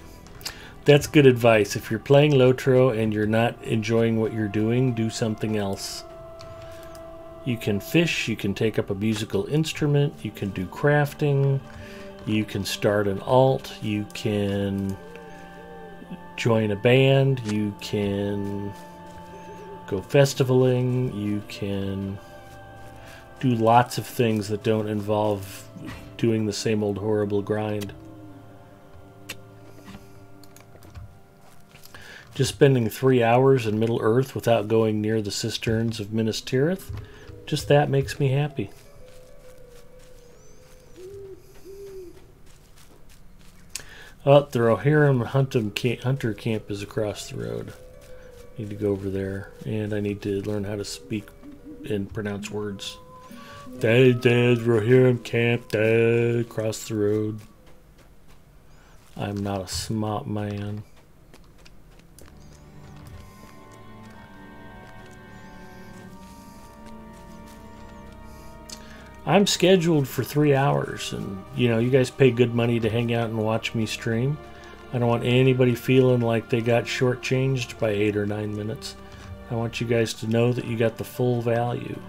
That's good advice. If you're playing Lotro and you're not enjoying what you're doing, do something else. You can fish, you can take up a musical instrument, you can do crafting, you can start an alt, you can join a band, you can go festivaling, you can do lots of things that don't involve doing the same old horrible grind. Just spending 3 hours in Middle Earth without going near the cisterns of Minas Tirith, just that makes me happy. Oh, the Rohirrim Hunter Camp is across the road. Need to go over there, and I need to learn how to speak and pronounce words. Dead, Rohirrim Camp, dead, across the road. I'm not a smart man. I'm scheduled for 3 hours, and you know, you guys pay good money to hang out and watch me stream. I don't want anybody feeling like they got shortchanged by 8 or 9 minutes. I want you guys to know that you got the full value.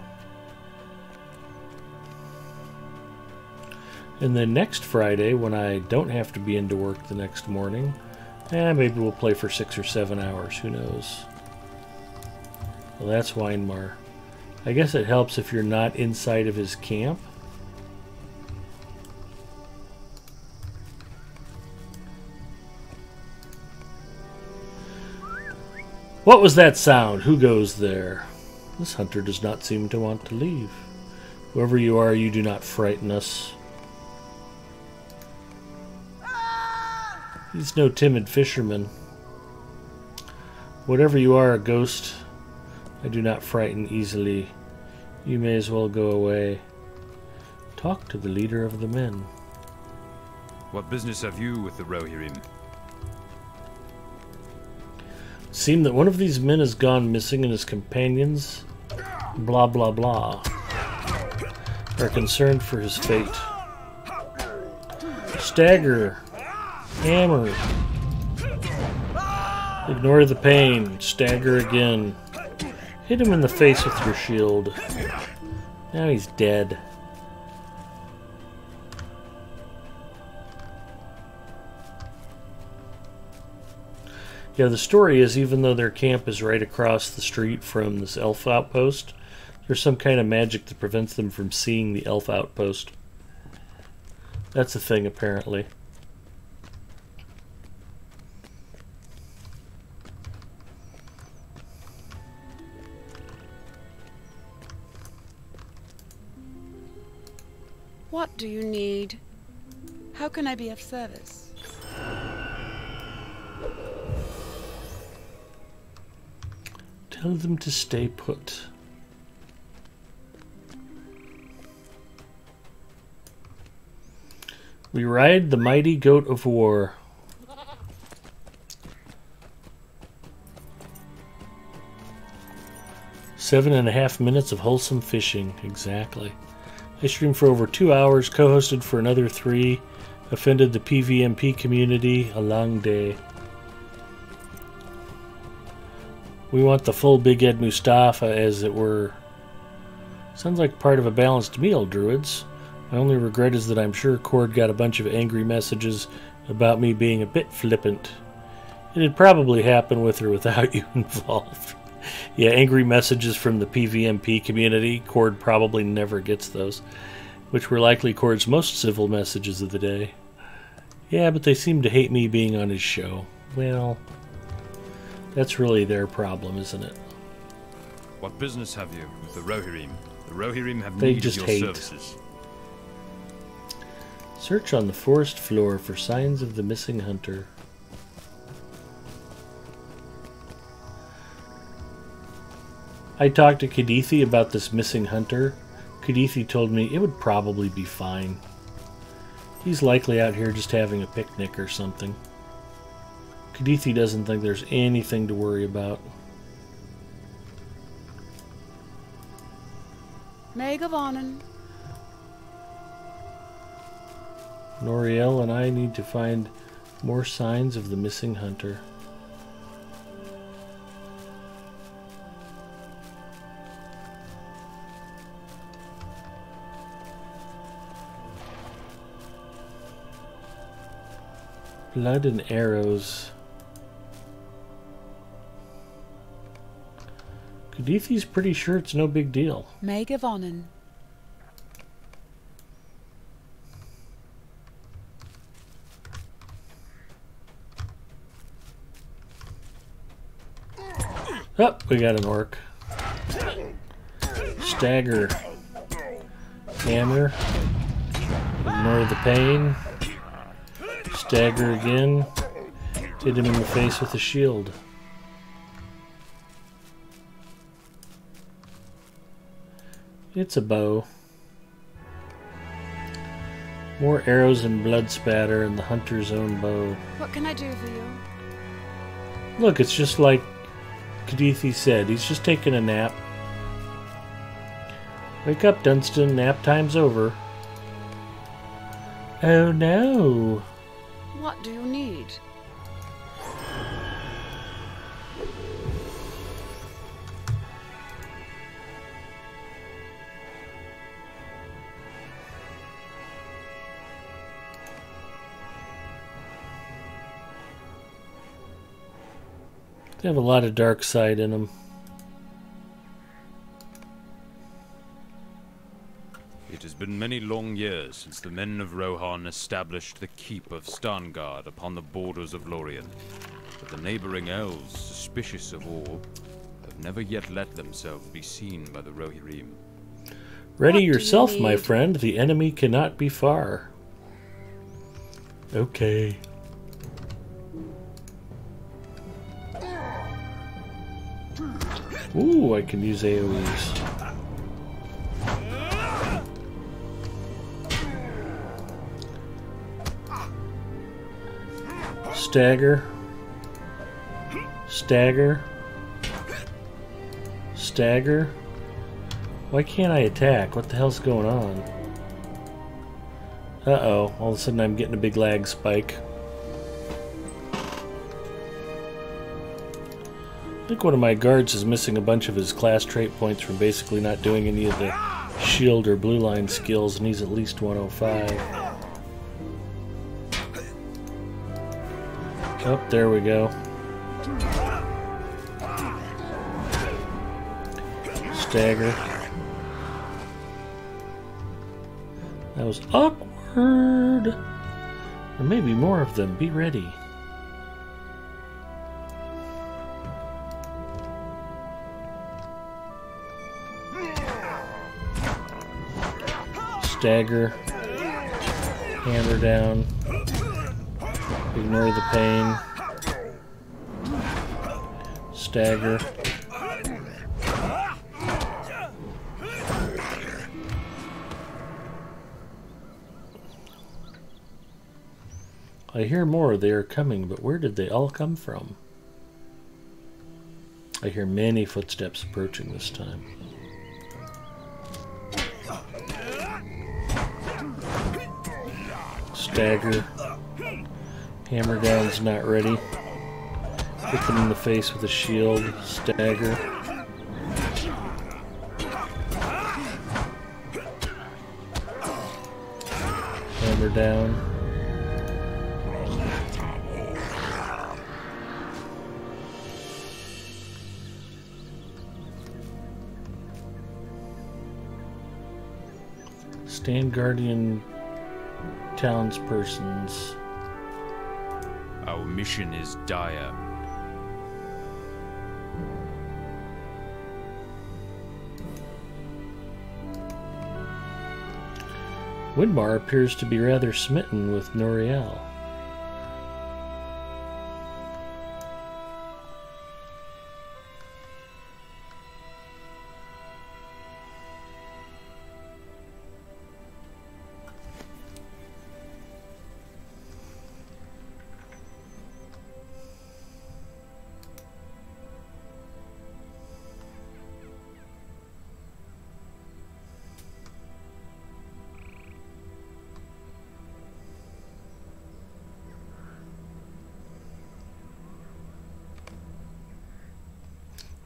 And then next Friday, when I don't have to be into work the next morning, maybe we'll play for 6 or 7 hours, who knows. Well, that's Weinmar. I guess it helps if you're not inside of his camp. What was that sound? Who goes there? This hunter does not seem to want to leave. Whoever you are, you do not frighten us. He's no timid fisherman. Whatever you are, a ghost, I do not frighten easily. You may as well go away. Talk to the leader of the men. What business have you with the Rohirrim? Seemed that one of these men has gone missing and his companions, blah blah blah, are concerned for his fate. Stagger. Hammer. Ignore the pain. Stagger again. Hit him in the face with your shield. Now he's dead. Yeah, the story is even though their camp is right across the street from this elf outpost, there's some kind of magic that prevents them from seeing the elf outpost. That's a thing, apparently. What do you need? How can I be of service? Tell them to stay put. We ride the mighty goat of war. Seven and a half minutes of wholesome fishing. Exactly. I streamed for over 2 hours, co-hosted for another 3, offended the PvMP community. A long day. We want the full Big Ed Mustafa, as it were. Sounds like part of a balanced meal, druids. My only regret is that I'm sure Cord got a bunch of angry messages about me being a bit flippant. It'd probably happen with or without you involved. Yeah, angry messages from the PvMP community. Cord probably never gets those, which were likely Cord's most civil messages of the day. Yeah, but they seem to hate me being on his show. Well, that's really their problem, isn't it? What business have you with the Rohirrim? The Rohirrim have They needed just your hate. services. Search on the forest floor for signs of the missing hunter. I talked to Kadithi about this missing hunter. Kadithi told me it would probably be fine. He's likely out here just having a picnic or something. Kadithi doesn't think there's anything to worry about. Meg of Arnon. Noriel and I need to find more signs of the missing hunter. Blood and arrows. Kadithi's pretty sure it's no big deal. Meg of Arnon. Oh, we got an orc. Stagger. Hammer. Ignore the pain. Stagger again. Hit him in the face with a shield. It's a bow. More arrows and blood spatter and the hunter's own bow. What can I do for you? Look, it's just like Kadithi said. He's just taking a nap. Wake up, Dunstan. Nap time's over. Oh no. What do you need? They have a lot of dark side in them. It has been many long years since the men of Rohan established the keep of Stangard upon the borders of Lorien. But the neighboring elves, suspicious of all, have never yet let themselves be seen by the Rohirrim. Ready What do you yourself, my need? friend. The enemy cannot be far. Okay. Ooh, I can use AoEs. Stagger. Stagger. Stagger. Why can't I attack? What the hell's going on? Uh-oh. All of a sudden I'm getting a big lag spike. I think one of my guards is missing a bunch of his class trait points from basically not doing any of the shield or blue line skills, and he's at least 105. Oh, there we go. Stagger. That was awkward. There may be more of them. Be ready. Stagger. Hammer down. Ignore the pain. Stagger. I hear more. They are coming, but where did they all come from? I hear many footsteps approaching this time. Stagger. Hammer down's not ready. Hit them in the face with a shield. Stagger. Hammer down. Stand guardian townspersons. Our mission is dire. Winmar appears to be rather smitten with Noriel.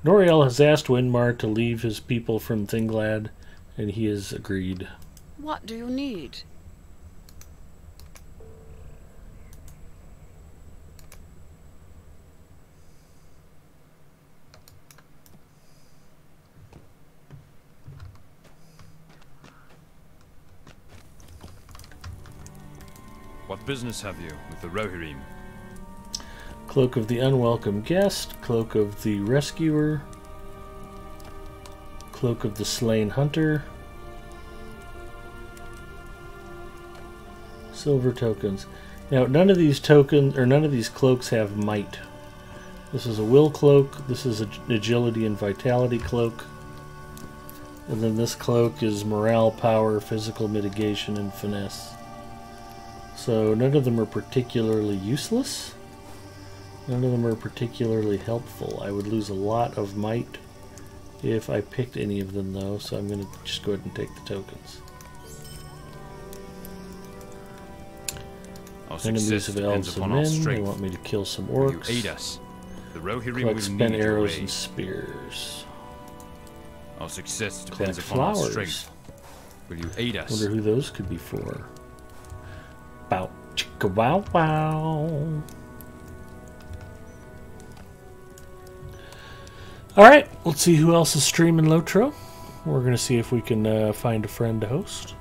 Noriel has asked Winmar to leave his people from Thinglad, and he has agreed. What do you need? What business have you with the Rohirrim? Cloak of the Unwelcome Guest, Cloak of the Rescuer, Cloak of the Slain Hunter, silver tokens. Now, none of these tokens, or none of these cloaks have might. This is a will cloak, this is an agility and vitality cloak, and then this cloak is morale, power, physical mitigation, and finesse. So none of them are particularly useless. None of them are particularly helpful. I would lose a lot of might if I picked any of them, though, so I'm going to just go ahead and take the tokens. Enemies of elves and men. They want me to kill some orcs. You aid us. The Rohirrim Collect will spent need arrows your and aid. spears. Our success Collect depends upon our flowers. strength. Will you aid us? Wonder who those could be for. Bow chicka wow wow. Alright, let's see who else is streaming Lotro. We're going to see if we can find a friend to host.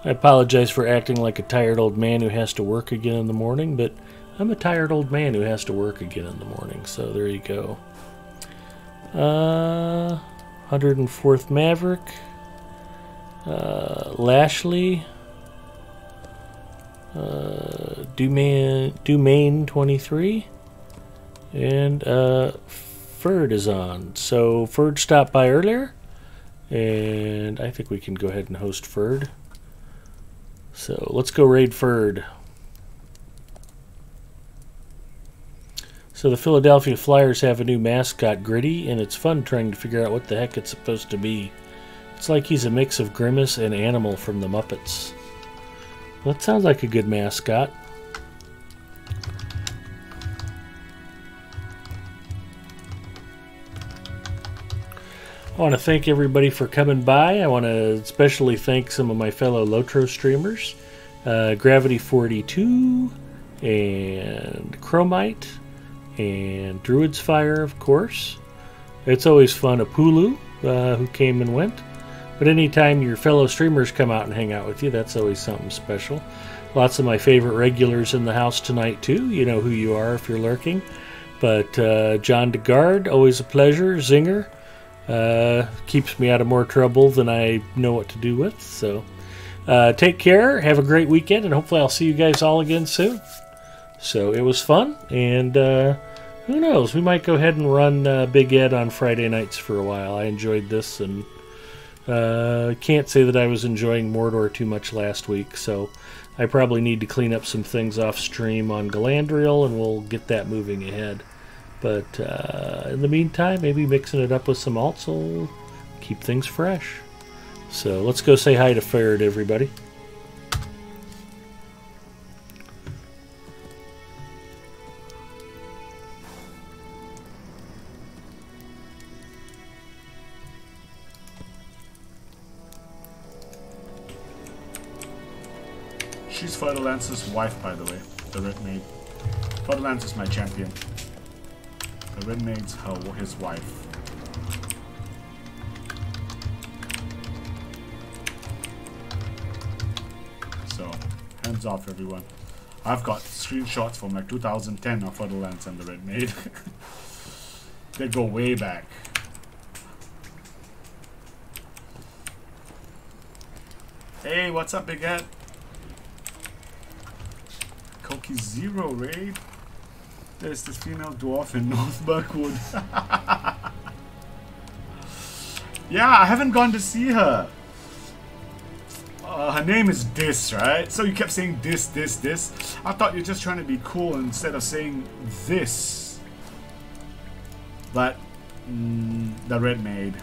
I apologize for acting like a tired old man who has to work again in the morning, but I'm a tired old man who has to work again in the morning, so there you go. 104th Maverick. Lashley, Dumain 23, and Ferd is on. So Ferd stopped by earlier, and I think we can go ahead and host Ferd. So let's go raid Ferd. So the Philadelphia Flyers have a new mascot, Gritty, and it's fun trying to figure out what the heck it's supposed to be. It's like he's a mix of Grimace and Animal from the Muppets. Well, that sounds like a good mascot. I want to thank everybody for coming by. I want to especially thank some of my fellow Lotro streamers. Gravity42 and Chromite and Druid's Fire, of course. It's always fun. Apulu, who came and went. But anytime your fellow streamers come out and hang out with you, that's always something special. Lots of my favorite regulars in the house tonight, too. You know who you are if you're lurking. But John DeGard, always a pleasure. Zinger. Keeps me out of more trouble than I know what to do with. So take care, have a great weekend, and hopefully I'll see you guys all again soon. So it was fun, and who knows, we might go ahead and run Big Ed on Friday nights for a while. I enjoyed this, and can't say that I was enjoying Mordor too much last week, so I probably need to clean up some things off stream on Galadriel, and we'll get that moving ahead. But in the meantime, maybe mixing it up with some alts will keep things fresh. So let's go say hi to Ferd, everybody. She's Ferdalance's wife, by the way, the Red Maid. Ferdalance is my champion. The Red Maid's his wife. So, hands off, everyone. I've got screenshots from like 2010 of Ferdalance and the Red Maid. They go way back. Hey, what's up, Big Ed? Koki Zero raid. There's this female dwarf in North Burkwood. Yeah, I haven't gone to see her. Her name is Dis, right? So you kept saying Dis. I thought you're just trying to be cool instead of saying this. But, the Red Maid.